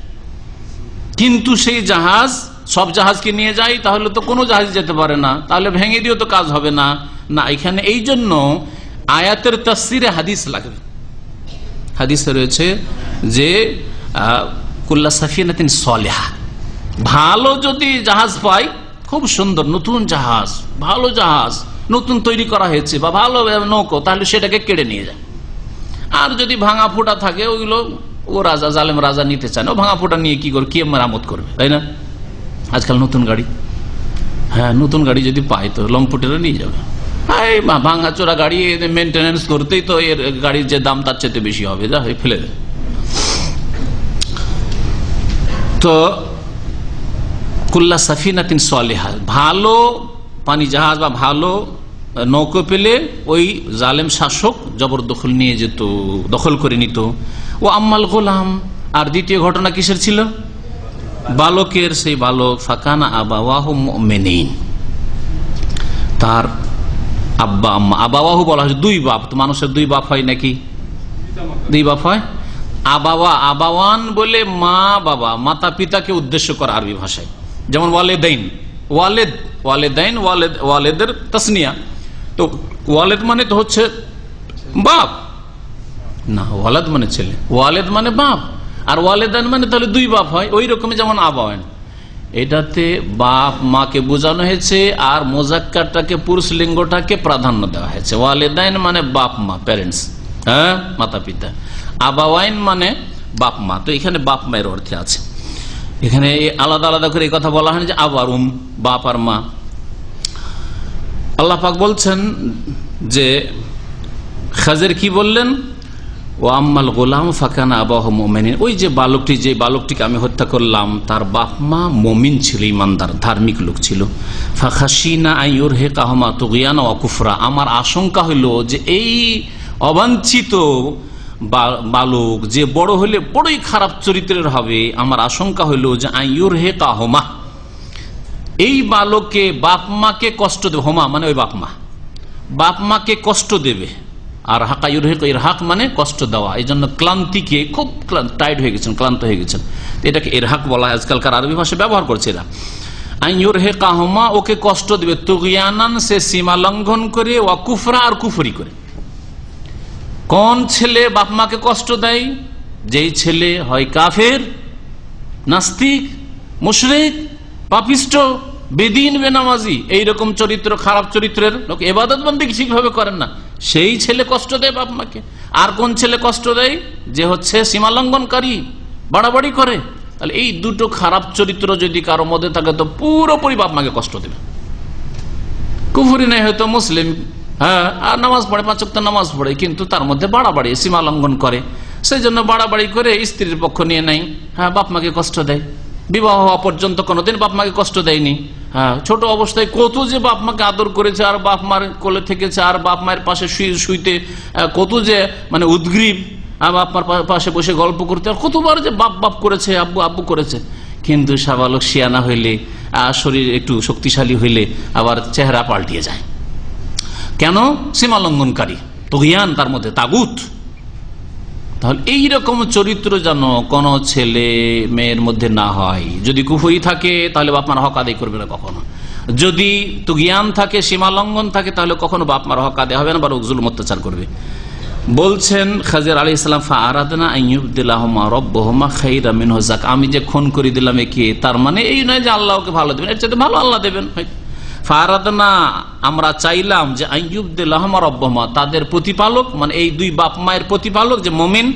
কিন্তু সেই জাহাজ সব জাহাজকে নিয়ে যায়, তাহলে তো কোনো জাহাজ যেতে পারে না, তাহলে ভেঙে দিও তো কাজ হবে না। না, এখানে এই জন্য আয়াতের তাফসিরে হাদিস লাগবে। হাদিসে রয়েছে যে কুল্লা সাফিনাতিন সালিহা, ভালো যদি জাহাজ পাই, খুব সুন্দর নতুন জাহাজ, ভালো জাহাজ নতুন তৈরি করা হয়েছে বা ভালো নৌকো, তাহলে সেটাকে কেড়ে নিয়ে যায়। আর যদি ভাঙা ফোটা থাকে, ওইগুলো ও রাজা, জালেম রাজা নিতে চায় না, ও ভাঙা ফোটা নিয়ে কি করে, কি মেরামত করবে, তাই না? আজকাল নতুন গাড়ি, হ্যাঁ, নতুন গাড়ি যদি পায় তো লম্পটেরা নিয়ে যাবে। এই ভাঙা চোরা গাড়ি মেনটেনেন্স করতেই তো এর গাড়ির যে দাম তার চেয়ে বেশি হবে, যা ফেলে দেয়। তো কুল্লা সাফিনাতিন সালিহা, ভালো পানি জাহাজ বা ভালো নৌকো পেলে ওই জালেম শাসক জবরদখল নিয়ে যেত, দখল করে নিত। ও আম্মাল গোলাম, আর দ্বিতীয় ঘটনা কিসের ছিল? বালকের, সেই বালক ফাকানা আবাওয়াহু মুমিনিন, তার আব্বা আম্মা, আবাওয়াহু বলা হয়েছে দুই বাপ, তো মানুষের দুই বাপ হয় নাকি? দুই বাপ হয়। আবাওয়া, আবাওয়ান বলে মা বাবা, মাতা পিতাকে উদ্দেশ্য করা আরবি ভাষায়, যেমন ওয়ালেদাইন, ওয়ালেদ, ওয়ালেদাইন, ওয়ালেদ, ওয়ালেদের তাসনিয়া, তো ওয়ালেদ মানে তো হচ্ছে বাপ না, ওয়ালাদ মানে ছেলে, ওয়ালেদ মানে বাপ, আর ওয়ালেদাইন মানে তাহলে দুই বাপ হয়। ওই রকমই যেমন আবাওয়ান, এটাতে বাপ মাকে বোঝানো হয়েছে, আর মোজাক্কারটাকে, পুরুষ লিঙ্গটাকে প্রাধান্য দেওয়া হয়েছে। ওয়ালেদাইন মানে বাপ মা, প্যারেন্টস, হ্যাঁ, মাতা পিতা। আবাওয়াইন মানে বাপ মা, তো এখানে বাপ মায়ের অর্থে আছে। এখানে আলাদা আলাদা করে এই কথা বলা হয় যে আবারুম, বাপ আর মা। আল্লাহ পাক বলছেন যে খাজির কি বললেন? ও আম্মাল গোলাম ফাকানা আবাহু মুমিনিন, ওই যে বালকটিকে আমি হত্যা করলাম তার বাপ মা মুমিন ছিল, ইমানদার ধার্মিক লোক ছিল। ফাখাশিনা আইয়ুরহিকাহুমা তুগয়ানা ওয়া কুফরা, আমার আশঙ্কা হইল যে এই অবাঞ্ছিত বালক যে বড় হলে বড়ই খারাপ চরিত্রের হবে, আমার আশঙ্কা হইল যে আইয়ুরহিকাহুমা, এই বালককে বাপ মাকে কষ্ট দেবে, হোমা মানে ওই বাপ মাকে কষ্ট দেবে। আর ইরহাক মানে কষ্ট দেওয়া, এই জন্য ক্লান্তিকে খুব টাইট হয়ে গেছেন, ক্লান্ত হয়ে গেছেন, এটাকে ইরহাক বলা হয়, আজকালকার আরবি ভাষায় ব্যবহার করছে এরা। আইয়ুরহিকাহুমা, ওকে কষ্ট দেবে, তুগয়ানান সে সীমা লঙ্ঘন করে, ওয়া কুফরা আর কুফরি করে। কোন ছেলে বাপ মাকে কষ্ট দেয়? যেই ছেলে হয় কাফের, নাস্তিক, মুশরিক, পাপিষ্ট, বেদিন, বেনামাজি, এইরকম চরিত্র, খারাপ চরিত্রের লোক, ইবাদত বন্দেগী ঠিকভাবে করেন না, সেই ছেলে কষ্ট দেয় বাপ মাকে। আর কোন ছেলে কষ্ট দেয়? যে হচ্ছে সীমা লঙ্ঘনকারী, বাড়াবাড়ি করে। তাহলে এই দুটো খারাপ চরিত্র যদি কারো মধ্যে থাকে তো পুরোপুরি বাপ মাকে কষ্ট দেবে। কুফরি নাই, হয়তো মুসলিম, হ্যাঁ, আর নামাজ পড়ে, 5 ওয়াক্ত নামাজ পড়ে, কিন্তু তার মধ্যে বাড়াবাড়ি, সীমা লঙ্ঘন করে, সেই জন্য বাড়াবাড়ি করে স্ত্রীর পক্ষ নিয়ে নেয়, হ্যাঁ, বাপ মাকে কষ্ট দেয়। বিবাহ হওয়া পর্যন্ত কোনোদিন বাপ মাকে কষ্ট দেয়নি। হ্যাঁ, ছোট অবস্থায় কত যে বাপ মাকে আদর করেছে, আর বাপ মার কোলে থেকেছে, আর বাপ মায়ের পাশে শুইতে কত যে মানে উদ্গ্রীব, বাপ মার পাশে বসে গল্প করতে, আর কতবার যে বাপ করেছে, আব্বু আব্বু করেছে। কিন্তু সাবালক শিয়ানা হইলে, শরীর একটু শক্তিশালী হইলে আবার চেহারা পাল্টিয়ে যায়। কেন? সীমা লঙ্ঘনকারী, তুগয়ান, তার মধ্যে তাগুত। তাহলে এইরকম চরিত্র যেন কোন ছেলে মেয়ের মধ্যে না হয়। যদি কুফরি থাকে তাহলে বাপ মার হক আদায় করবে না কখনো। যদি তুগয়ান থাকে, সীমা লঙ্ঘন থাকে, তাহলে কখনো বাপ মার হক আদায় হবে না, বরং জুলুম অত্যাচার করবে। বলছেন খাজির আলাইহিস সালাম, ফাআরাদনা আইয়ুবদিলাহুমা রাব্বুহুমা খায়রাম মিনহু যাক, আমি যে খুন করে দিলাম একে, তার মানে এই নয় যে আল্লাহ ওকে ভালো দেবেন, এর চাইতে ভালো আল্লাহ দেবেন। ফারাদনা, আমরা চাইলাম যে আইয়ুবদিলাহুমা রাব্বুহুমা, তাদের প্রতিপালক, মানে এই দুই বাপ মায়ের প্রতিপালক যে মুমিন,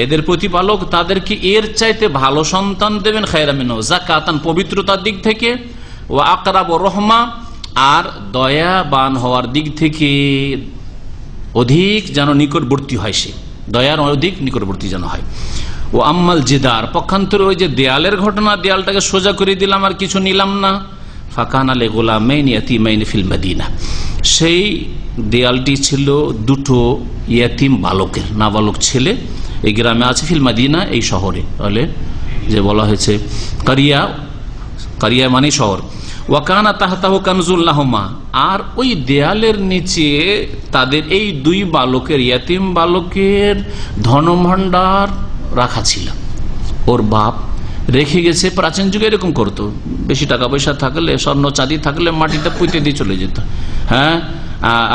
এদের প্রতিপালক তাদেরকে এর চাইতে ভালো সন্তান দেবেন, খায়রাম মিনহু যাকাতান, পবিত্রতার দিক থেকে, ওয়া আকরাব রহমা, আর দয়াবান হওয়ার দিক থেকে অধিক যেন নিকটবর্তী হয়, সে দয়ার অধিক নিকটবর্তী যেন হয়। ও আম্মাল জিদার, পক্ষান্তরে ওই যে দেয়ালের ঘটনা, দেয়ালটাকে সোজা করে দিলাম আর কিছু নিলাম না, ফাকানা লে গোলামাইন ইয়াতীমাইন ফিল মদিনা, সেই দেয়ালটি ছিল দুটো ইয়াতিম বালকের, নাবালক ছেলে, এই গ্রামে আছে, ফিল মদিনা, এই শহরে। তাহলে যে বলা হয়েছে কারিয়া মানে শহর। ওয়াকানা তাহতাহু কানজুল লাহুমা, আর ওই দেয়ালের নিচে তাদের এই দুই বালকের, ইয়াতিম বালকের ধনভাণ্ডার রাখা ছিল। ওর বাপ রেখে গেছে, প্রাচীন যুগে এরকম করতো, বেশি টাকা পয়সা থাকলে, স্বর্ণ চাঁদি থাকলে মাটিতে পুঁতে দিয়ে চলে যেত। হ্যাঁ,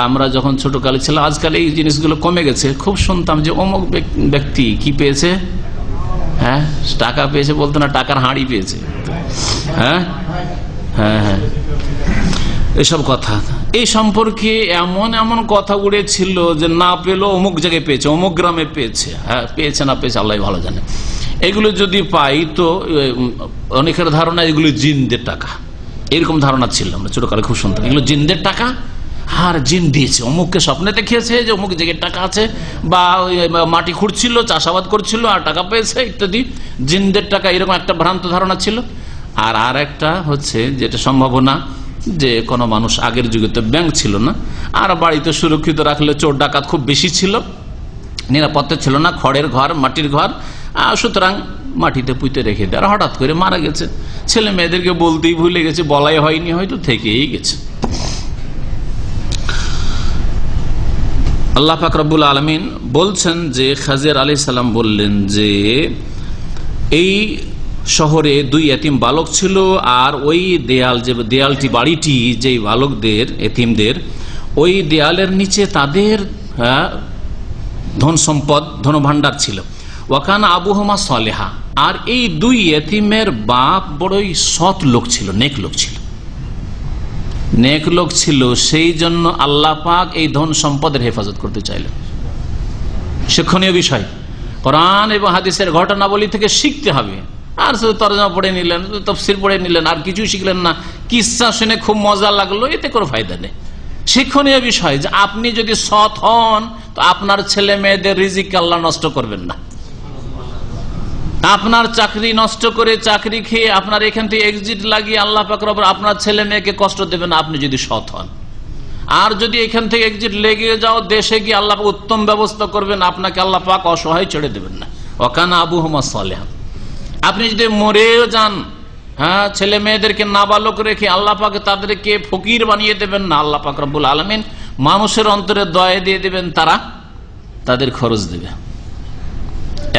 আমরা যখন ছোটকালে ছিলাম, আজকাল এই জিনিসগুলো কমে গেছে, খুব শুনতাম যে অমুক ব্যক্তি কি পেয়েছে, হ্যাঁ টাকা পেয়েছে, বলতো না টাকার হাঁড়ি পেয়েছে। হ্যাঁ হ্যাঁ হ্যাঁ, এসব কথা, এই সম্পর্কে এমন এমন কথা উড়েছিল যে না পেলো অমুক জায়গায় পেয়েছে, অমুক গ্রামে পেয়েছে। হ্যাঁ, পেয়েছে না পেয়েছে আল্লাহ ভালো জানে। এগুলো যদি পাই তো অনেকের ধারণা এগুলো জিনদের টাকা, এরকম ধারণা ছিল, আমরা ছোটকালে খুব শুনতাম এগুলো জিনদের টাকা, আর জিন দিয়েছে, অমুককে স্বপ্নে দেখিয়েছে যে অমুক জায়গায় টাকা আছে, বা মাটি খুঁড়ছিল, চাষাবাদ করছিল আর টাকা পেয়েছে ইত্যাদি, জিনদের টাকা, এরকম একটা ভ্রান্ত ধারণা ছিল। আর একটা হচ্ছে যেটা সম্ভাবনা, যে কোনো মানুষ, আগের যুগে তো ব্যাংক ছিল না, আর বাড়িতে সুরক্ষিত রাখলে চোর ডাকাত খুব বেশি ছিল, নিরাপত্তা ছিল না, খড়ের ঘর, মাটির ঘর, সুতরাং মাটিতে পুঁতে রেখে দেয়, আর হঠাৎ করে মারা গেছে, ছেলে মেয়েদেরকে বলতেই ভুলে গেছে, বলাই হয়নি, হয়তো থেকেই গেছে। আল্লাহ পাক রব্বুল আলামিন বলছেন যে খাজির আলাইহিস সালাম বললেন যে এই শহরে দুই এতিম বালক ছিল, আর ওই দেয়াল, যে দেয়ালটি, বাড়িটি যেই বালকদের, এতিমদের, ওই দেয়ালের নিচে তাদের ধন সম্পদ, ধনভাণ্ডার ছিল। ওয়াকানা আবুহুমা সালেহা, আর এই দুই এতিমের বাপ বড়ই সৎ লোক ছিল, নেক লোক ছিল, নেক লোক ছিল, সেই জন্য আল্লাহ পাক এই ধন সম্পদের হেফাজত করতে চাইলেন। শিক্ষণীয় বিষয়, কোরআন এবং হাদিসের ঘটনাবলী থেকে শিখতে হবে। আর শুধু তরজমা পড়ে নিলেন, তাফসীর পড়ে নিলেন, আর কিছুই শিখলেন না, কিসসা শুনে খুব মজা লাগলো, এতে কোনো ফায়দা নেই। শিক্ষণীয় বিষয় যে আপনি যদি সৎ হন তো আপনার ছেলে মেয়েদের রিজিক আল্লাহ নষ্ট করবেন না। আপনার চাকরি নষ্ট করে চাকরি খেয়ে আপনার এখান থেকে এক্সিট লাগিয়ে আল্লাহ পাক রব্বুল আপনার ছেলে মেয়েকে কষ্ট দেবেন আপনি যদি সৎ হন। আর যদি এখান থেকে এক্সিট লেগে যাও দেশে গিয়ে আল্লাহ পাক উত্তম ব্যবস্থা করবেন, আপনাকে আল্লাহ পাক অসহায় ছেড়ে দেবেন না। ওয়াকানা আবুহুমা সালিহান। আপনি যদি মরেও যান, হ্যাঁ, ছেলে মেয়েদেরকে নাবালক রেখে আল্লাহ পাক তাদেরকে ফকির বানিয়ে দেবেন না। আল্লাহ পাক রব্বুল আলামিন মানুষের অন্তরে দয়া দিয়ে দেবেন, তারা তাদের খরচ দেবে।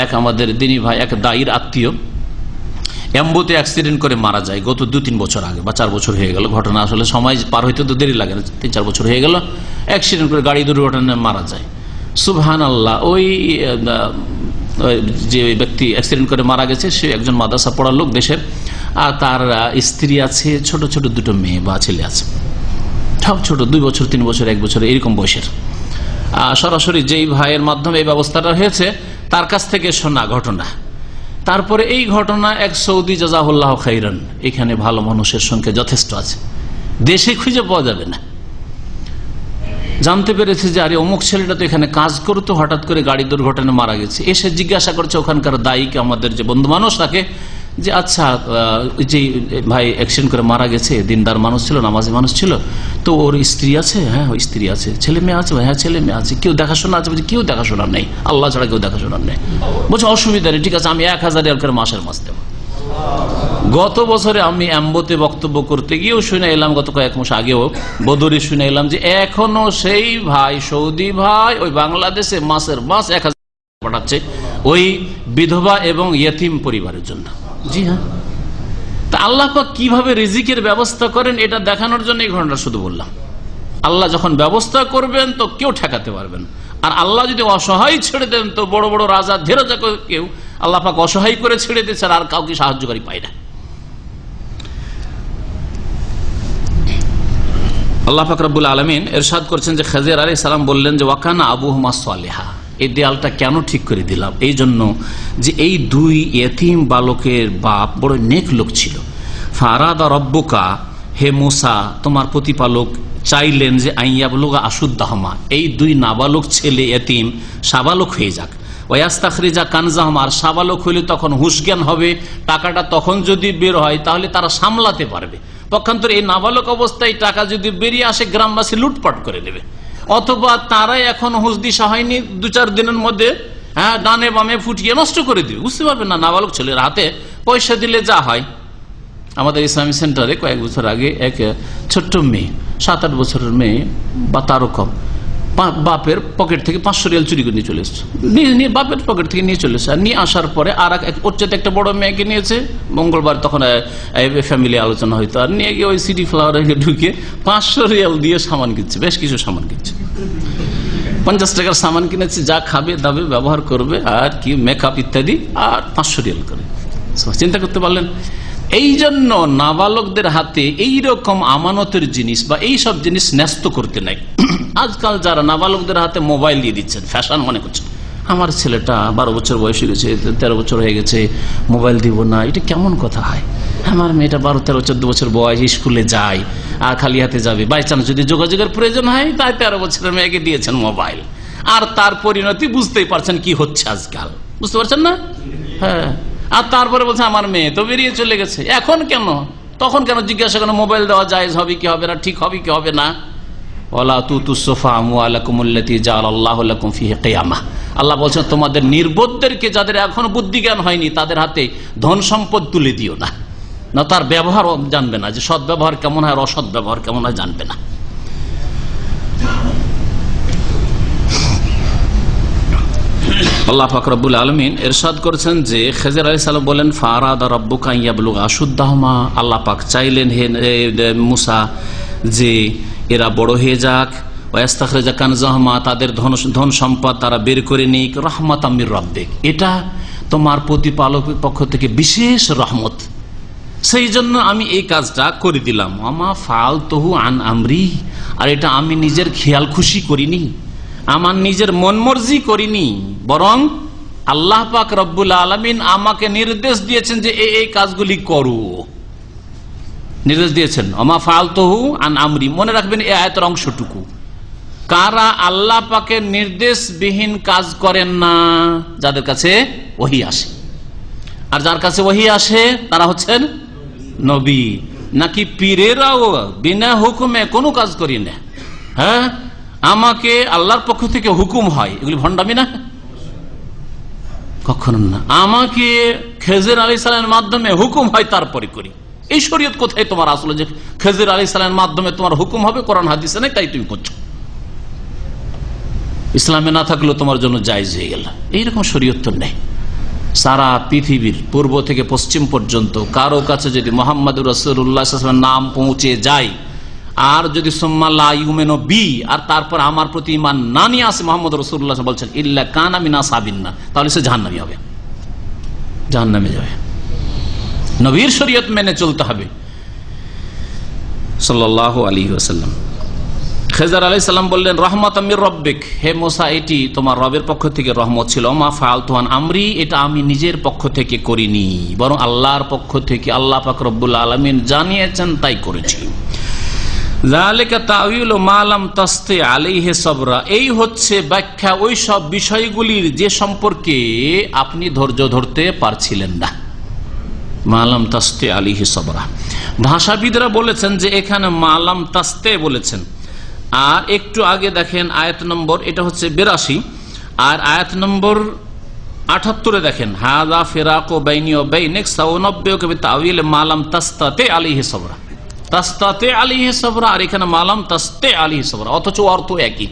এক আমাদের দিনী ভাই, এক দায়ীর আত্মীয় এম্বুতে অ্যাক্সিডেন্ট করে মারা যায় গত 2-3 বছর আগে বা 4 বছর হয়ে গেল। ঘটনা আসলে সময় পার হইতে তো দেরি লাগে না, 3-4 বছর হয়ে গেল। অ্যাক্সিডেন্ট করে গাড়ি দুর্ঘটনায় মারা যায়। সুবহানাল্লাহ। ওই যে ব্যক্তি অ্যাক্সিডেন্ট করে মারা গেছে সে একজন মাদ্রাসা পড়ার লোক দেশের, আর তার স্ত্রী আছে, ছোট ছোট 2 মেয়ে বা ছেলে আছে, সব ছোট, 2 বছর 3 বছর 1 বছর এরকম বয়সের। সরাসরি যেই ভাইয়ের মাধ্যমে এই ব্যবস্থাটা হয়েছে তার কাছ থেকে শোনা ঘটনা। তারপরে এই ঘটনা এক সৌদি, জাযাহুল্লাহ খাইরান, এখানে ভালো মানুষের সংখ্যা যথেষ্ট আছে, দেশে খুঁজে পাওয়া যাবে না। জানতে পেরেছে যে আরে অমুক ছেলেটা তো এখানে কাজ করতো, হঠাৎ করে গাড়ি দুর্ঘটনায় মারা গেছে। এসে জিজ্ঞাসা করছে ওখানকার দায়ীকে, আমাদের যে বন্ধু মানুষ, তাকে যে আচ্ছা যে ভাই অ্যাক্সিডেন্ট করে মারা গেছে, দিনদার মানুষ ছিল, নামাজি মানুষ ছিল, তো ওর স্ত্রী আছে? হ্যাঁ, ওই স্ত্রী আছে। ছেলে মেয়ে আছে? হ্যাঁ, ছেলে মেয়ে আছে। কেউ দেখাশোনা আছে? বলছে কেউ দেখাশোনা নেই, আল্লাহ ছাড়া কেউ দেখাশোনা নেই। বলছে অসুবিধা নেই, ঠিক আছে, আমি 1000 রিয়াল করে মাসের মাস দেব। গত বছরে আমি অ্যাম্বোতে বক্তব্য করতে গিয়েও শুনে এলাম, গত কয়েক মাস আগেও বদরে শুনে এলাম যে এখনো সেই ভাই, সৌদি ভাই, ওই বাংলাদেশে মাসের মাস 1000 পাঠাচ্ছে ওই বিধবা এবং ইয়েতিম পরিবারের জন্য। জি হ্যাঁ। তা আল্লাহ পাক কিভাবে রিজিকের ব্যবস্থা করেন এটা দেখানোর জন্য এই ঘটনাটা শুধু বললাম। আল্লাহ যখন ব্যবস্থা করবেন তো কেউ ঠেকাতে পারবেন, আর আল্লাহ যদি অসহায় ছেড়ে দেন তো বড় বড় রাজা ধীরজা কেউ আল্লাহ পাক অসহায় করে ছেড়ে দিয়েছে, আর কাউকে সাহায্যকারী পায় না। আল্লাহ পাক রব্বুল আলামিন ইরশাদ করছেন যে খেজর আলাইহিস সালাম বললেন যে ওয়াকানা আবুহুমা সালিহা। এই দেয়ালটা কেন ঠিক করে দিলাম? এই জন্য যে এই 2 ইয়েতিম বালকের বাপ বড় নেক লোক ছিল। ফারাদা রব্বুকা, হে মুসা, তোমার প্রতিপালক চাইলেন যে আইয়াবলুগা আশুদ্দাহমা, এই 2 নাবালক ছেলে ইয়েতিম সাবালক হয়ে যাক। ওয়াস্তাখরিজা কানজাহমা, আর সাবালক হইলে তখন হুঁশজ্ঞান হবে, টাকাটা তখন যদি বের হয় তাহলে তারা সামলাতে পারবে। পক্ষান্তরে এই নাবালক অবস্থায় টাকা যদি বেরিয়ে আসে গ্রামবাসী লুটপাট করে নেবে, অথবা তারাই এখন হুঁশ দিশা হয়নি, 2-4 দিনের মধ্যে হ্যাঁ ডানে বামে ফুটিয়ে নষ্ট করে দিবে, বুঝতে পারবেন না। নাবালক ছেলের হাতে পয়সা দিলে যা হয়। আমাদের ইসলামী সেন্টারে কয়েক বছর আগে এক ছোট্ট মেয়ে, 7-8 বছরের মেয়ে বা তারও কম, বাপের পকেট থেকে 500 রিয়াল চুরি করে নিয়ে চলে এসছে, নিয়ে বাপের পকেট থেকে নিয়ে চলে এসছে। আর নিয়ে আসার পরে আর ওর চাইতে একটা বড় মেয়েকে নিয়েছে, মঙ্গলবার তখন ফ্যামিলি আলোচনা হইতো, আর নিয়ে গিয়ে ওই সিটি ফ্লাওয়ারে ঢুকে 500 রিয়াল দিয়ে সামান কিনছে, বেশ কিছু সামান কিনছে। 50 টাকার সামান কিনেছে, যা খাবে দাবে ব্যবহার করবে আর কি মেকআপ ইত্যাদি, আর 500 রিয়াল করে। চিন্তা করতে পারলেন? এই জন্য নাবালকদের হাতে এই রকম আমানতের জিনিস বা এই সব জিনিস ন্যস্ত করতে নাই। আজকাল যারা নাবালকদের হাতে মোবাইল দিয়ে দিচ্ছেন, ফ্যাশন মনে করছেন, আমার ছেলেটা 12 বছর বয়স হয়ে গেছে, 13 বছর হয়ে গেছে, মোবাইল দিব না, এটা কেমন কথা হয়? আমার মেয়েটা 12, 13, 14 বছর বয়স, স্কুলে যায় আর খালি হাতে যাবে, বাই চান্স যদি যোগাযোগের প্রয়োজন হয়, তাই 13 বছরের মেয়েকে দিয়েছেন মোবাইল। আর তার পরিণতি বুঝতেই পারছেন কি হচ্ছে আজকাল, বুঝতে পারছেন না? হ্যাঁ। আর তারপরে বলছে আমার মেয়ে তো বেরিয়ে চলে গেছে, এখন কেন, তখন কেন জিজ্ঞাসা কেন মোবাইল দেওয়া জায়েজ হবে কি হবে না, ঠিক হবে কি হবে না? আল্লাহ বলছেন তোমাদের নির্বোধদেরকে, যাদের এখনো বুদ্ধি জ্ঞান হয়নি, তাদের হাতে ধন সম্পদ তুলে দিও না, না তার ব্যবহার জানবে না, যে সৎ ব্যবহার কেমন হয় আর অসৎ ব্যবহার কেমন হয় জানবে না। আল্লাহ পাক রব্বুল আলামিন ইরশাদ করেছেন যে খেজর আলাইহিস সালাম বলেন ফারাদা রাব্বুকা ইয়াবলুগা আশুদ্দাহমা, আল্লাহ পাক চাইলেন হে মুসা যে এরা বড় হয়ে যাক, ওয়াস্তাখরিজা কানজাহমা, তাদের ধন সম্পদ তারা বের করে নিক, রাহমাতাম মির রাব্বিক, এটা তোমার প্রতিপালকের পক্ষ থেকে বিশেষ রহমত, সেই জন্য আমি এই কাজটা করে দিলাম। আমা ফালতুহু আন আমরি, আর এটা আমি নিজের খেয়াল খুশি করিনি, আমার নিজের মন মর্জি করিনি, বরং আল্লাহ পাক রব্বুল আলামিন আমাকে নির্দেশ দিয়েছেন যে এই কাজগুলি করো। নির্দেশ দিয়েছেন ওমা ফাআলতুহু আন আমরি। মনে রাখবেন এই আয়াতের অংশটুকু, কারা আল্লাহ পাকের নির্দেশবিহীন কাজ করেন না, যাদের কাছে ওহী আসে। আর যার কাছে ওহী আসে তারা হচ্ছেন নবী। নাকি পীরেরাও বিনা হুকুমে কোনো কাজ করি না? হ্যাঁ, আমাকে আল্লাহর পক্ষ থেকে হুকুম হয়, এগুলি ভণ্ডামি না? কখনো না। আমাকে খেজর আলাইহিস সালামের মাধ্যমে হুকুম হয় তারপরে করি। এই শরীয়ত কোথায় তোমার আসলে যে খেজর আলাইহিস সালামের মাধ্যমে তোমার হুকুম হবে? কোরআন হাদিসে নাই, তাই তুমি করছো। ইসলামে না থাকলেও তোমার জন্য জায়েজ হয়ে গেল, এইরকম শরীয়ত তো নেই। সারা পৃথিবীর পূর্ব থেকে পশ্চিম পর্যন্ত কারো কাছে যদি মুহাম্মদুর রাসূলুল্লাহ সাল্লাল্লাহু আলাইহি ওয়াসাল্লাম নাম পৌঁছে যায়, আর যদি সুম্মা লা ইউমিনু বি, আর তারপর আমার প্রতি ঈমান না নিয়ে আসে, মুহাম্মদ রাসূলুল্লাহ বলছেন ইল্লা কানা মিন আসহাবিন নার, তাহলে সে জাহান্নামী হবে, জাহান্নামে যাবে। নবীর শরীয়ত মেনে চলতে হবে সাল্লাল্লাহু আলাইহি ওয়াসাল্লাম। খেজর আলাইহিস সালাম বললেন রাহমাতাম মির রাব্বিক, হে মুসা এটি তোমার রবের পক্ষ থেকে রহমত ছিল। মা ফাআলতু আন আমরি, এটা আমি নিজের পক্ষ থেকে করিনি, বরং আল্লাহর পক্ষ থেকে আল্লাহ পাক রব্বুল আলামিন জানিয়েছেন তাই করেছি। যালিকা তাউইলু মা লাম তাসতি আলাইহি সাবরা, এই হচ্ছে ব্যাখ্যা ওই সব বিষয়গুলির যে সম্পর্কে আপনি ধৈর্য ধরতে পারছিলেন না। মা লাম তাসতি আলাইহি সাবরা, ভাষাবিদরা বলেছেন যে এখানে মা লাম তাসতে বলেছেন। আর একটু আগে দেখেন আয়াত নম্বর, এটা হচ্ছে 82, আর আয়াত নম্বর 78 দেখেন হাযা ফিরাকু বাইনি ওয়া বাইনিক সাউনাব্বিউকা বিতাউইল মা লাম তাসতাতি আলাইহি সাবরা। তাসতাতি আলাইহি সাবরা, আর এখানে মা লাম তাসতি আলাইহি সাবরা, অথচ অর্থ একই,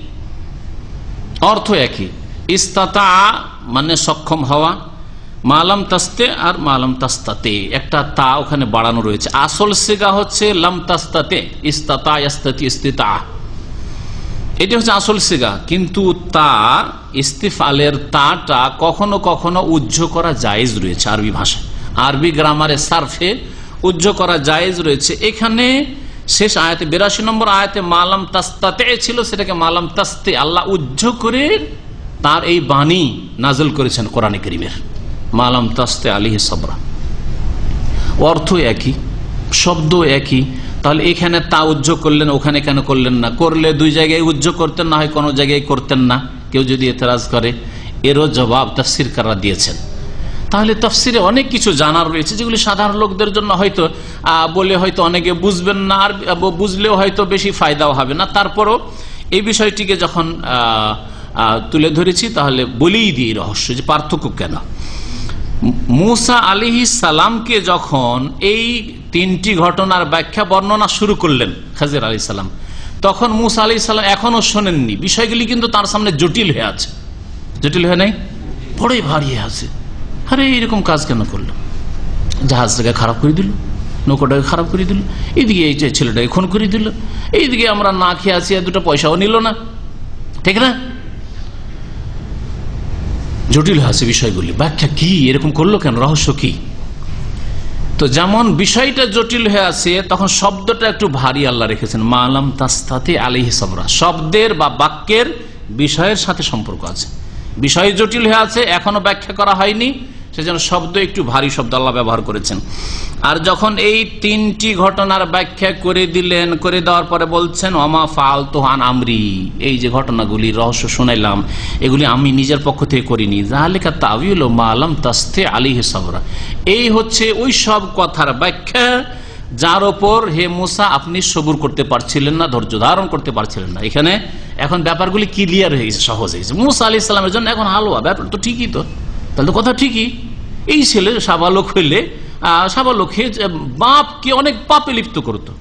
অর্থ একই। ইস্তাতা মানে সক্ষম হওয়া, মা লাম তাসতে আর মা লাম তাসতাতি, একটা তা ওখানে বাড়ানো রয়েছে। আসল সিগা হচ্ছে লাম তাসতাতি, ইস্তাতা ইস্তাতি ইস্তিতা, এটা হচ্ছে আসল সিগা। কিন্তু তা ইস্তিফালের তাটা কখনো কখনো উজ্জ করা জায়েজ রয়েছে আরবি ভাষা, আরবি গ্রামারে সারফে উজ্জ করা জায়েজ রয়েছে। এখানে শেষ আয়াতে 82 নম্বর আয়াতে মালাম তাস্তাতে ছিল, সেটাকে মালাম তাস্তে আল্লাহ উজ্জ করে তার এই বাণী নাজল করেছেন কোরআনে কারীমের, মালাম তাস্তে আলাইহি সাবরা। অর্থ একই, শব্দ একই, তাহলে এখানে তা উজ্জ করলেন, ওখানে কেন করলেন না? করলে দুই জায়গায় উজ্জ করতেন, না হয় কোনো জায়গায় করতেন না। কেউ যদি এতরাজ করে, এরও জবাব তাফসীরকাররা দিয়েছেন। তাহলে তাফসীরে অনেক কিছু জানার রয়েছে যেগুলি সাধারণ লোকদের জন্য হয়তো বলে হয়তো অনেকে বুঝবেন না, আর বুঝলেও হয়তো বেশি ফায়দাও হবে না। তারপরও এই বিষয়টিকে যখন তুলে ধরেছি তাহলে বলেই দিই রহস্য যে পার্থক্য কেন। মুসা আলাইহিস সালামকে যখন এই তিনটি ঘটনার ব্যাখ্যা বর্ণনা শুরু করলেন খাজির আলাইহিস সালাম, তখন মুসা আলাইহিস সালাম এখনো শোনেননি। বিষয়গুলি কিন্তু তার সামনে জটিল হয়ে আছে, জটিল হয়ে নাই, বড়ই ভারী আছে। আরে এরকম কাজ কেন করলো? জাহাজটাকে খারাপ করে দিল, নৌকাটাকে খারাপ করে দিল, এইদিকে এই ছেলেটাকে খুন করে দিল, এইদিকে আমরা না খেয়ে আছি, দুটো পয়সাও নিল না, ঠিক না? জটিল আছে বিষয়গুলি, ব্যাখ্যা কি, এরকম করলো কেন, রহস্য কি? তো যেমন বিষয়টা জটিল হয়ে আছে, তখন শব্দটা একটু ভারী আল্লাহ রেখেছেন, মালাম তাস্তাতি আলাইহি সাবরা। শব্দের বা বাক্যের বিষয়ের সাথে সম্পর্ক আছে। বিষয় জটিল হয়ে আছে, এখনো ব্যাখ্যা করা হয়নি, সেজন্য শব্দ একটু ভারী শব্দ আল্লাহ ব্যবহার করেছেন। আর যখন এই তিনটি ঘটনার ব্যাখ্যা করে দিলেন, করে দেওয়ার পরে বলছেন ওমা ফাআলতু আন আমরি, এই যে ঘটনাগুলি রহস্য শুনাইলাম, এগুলি আমি নিজের পক্ষ থেকে করিনি। যালিকা তাউইলু মা লাম তাসতি আলাইহি সাবরা, এই হচ্ছে ওই সব কথার ব্যাখ্যা যার ওপর হে মুসা আপনি সবুর করতে পারছিলেন না, ধৈর্য ধারণ করতে পারছিলেন না। এখানে এখন ব্যাপারগুলি ক্লিয়ার হয়ে গেছে, সহজ হয়ে গেছে। মুসা আলাইহিস সালামের জন্য এখন হালুয়া, ব্যাপার তো ঠিকই, তো তাহলে তো কথা ঠিকই। এই ছেলে সাবালক হইলে, সাবালক বাপকে অনেক পাপে লিপ্ত করতো।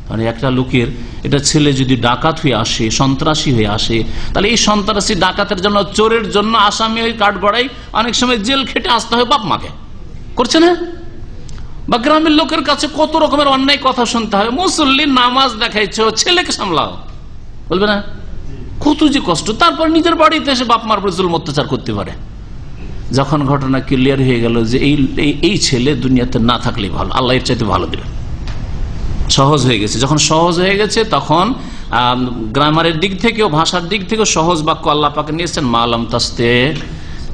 মানে একটা লোকের এটা ছেলে যদি ডাকাত হয়ে আসে, সন্ত্রাসী হয়ে আসে, তাহলে এই সন্ত্রাসী ডাকাতের জন্য, চোরের জন্য আসামি হয়ে কাঠগড়াই অনেক সময় জেল খেটে আসতে হয় বাপ মাকে, করছে না? বা গ্রামের লোকের কাছে কত রকমের অন্যায় কথা শুনতে হয়, মুসল্লি নামাজ দেখাইছ, ছেলেকে সামলাও, বলবে না? কত যে কষ্ট। তারপর নিজের বাড়িতে এসে বাপ মার উপর জুলম অত্যাচার করতে পারে। যখন ঘটনা ক্লিয়ার হয়ে গেল যে এই ছেলে দুনিয়াতে না থাকলেই ভালো, আল্লাহ এর চাইতে ভালো দিলেন, সহজ হয়ে গেছে। যখন সহজ হয়ে গেছে তখন গ্রামারের দিক থেকেও, ভাষার দিক থেকেও সহজ বাক্য আল্লাহ পাক নিয়েছেন, মা লাম তাসতি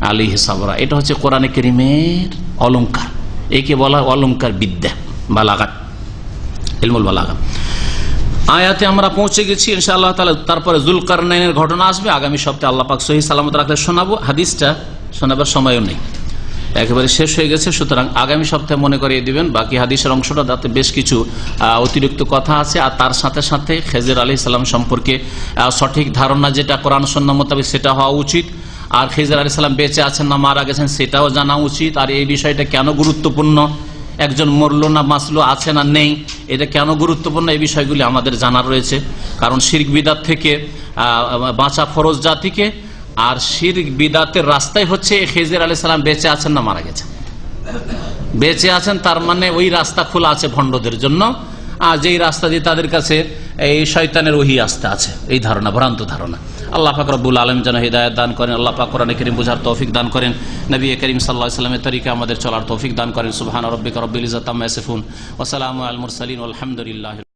আলাইহি সাবরা। এটা হচ্ছে কোরআনে কারীমের অলংকার, একে বলা অলংকার বিদ্যা, বালাগাত। ইলমুল বালাগা। আয়াতে আমরা পৌঁছে গেছি ইনশাআল্লাহ তাআলা। তারপরে যুলকারনাইনের ঘটনা আসবে আগামী সপ্তাহে, আল্লাহ পাক সহিহ সালামত রাখলে শোনাবো। হাদিসটা শোনাবার সময়ও নেই, একেবারে শেষ হয়ে গেছে। সুতরাং আগামী সপ্তাহে মনে করিয়ে দিবেন বাকি হাদিসের অংশটা, তাতে বেশ কিছু অতিরিক্ত কথা আছে। আর তার সাথে সাথে খেজর আলাইহিস সালাম সম্পর্কে সঠিক ধারণা যেটা কোরআন সুন্নাহ মোতাবেক সেটা হওয়া উচিত। আর খেজর আলাইহিস সালাম বেঁচে আছেন না মারা গেছেন সেটাও জানা উচিত। আর এই বিষয়টা কেন গুরুত্বপূর্ণ, একজন মরলো না বাঁচলো, আছে না নেই, এটা কেন গুরুত্বপূর্ণ, এই বিষয়গুলি আমাদের জানা রয়েছে। কারণ শিরক বিদআত থেকে বাঁচা ফরজ জাতিকে, আর শিরক বিদআতের রাস্তায় হচ্ছে খেজর আলাইহিস সালাম বেঁচে আছেন না মারা গেছেন। বেঁচে আছেন তার মানে ওই রাস্তা খোলা আছে ভণ্ডদের জন্য, আর যেই রাস্তা দিয়ে তাদের কাছে এই শয়তানের ওহী আসতে আছে, এই ধারণা ভ্রান্ত ধারণা। আল্লাহ পাক রব্বুল আলামিন যেন হিদায়াত দান করেন, আল্লাহ পাক কোরআনে কারীম বোঝার তৌফিক দান করেন, নবী করিম সাল্লাল্লাহু আলাইহি ওয়াসাল্লামের তরিকা আমাদের চলার তৌফিক দান করেন। সুবহান রাব্বিকা রব্বিল ইজ্জাতি আম্মা ইয়াসিফুন ওয়া সালামু আলাল মুরসালিন ওয়াল হামদুলিল্লাহি।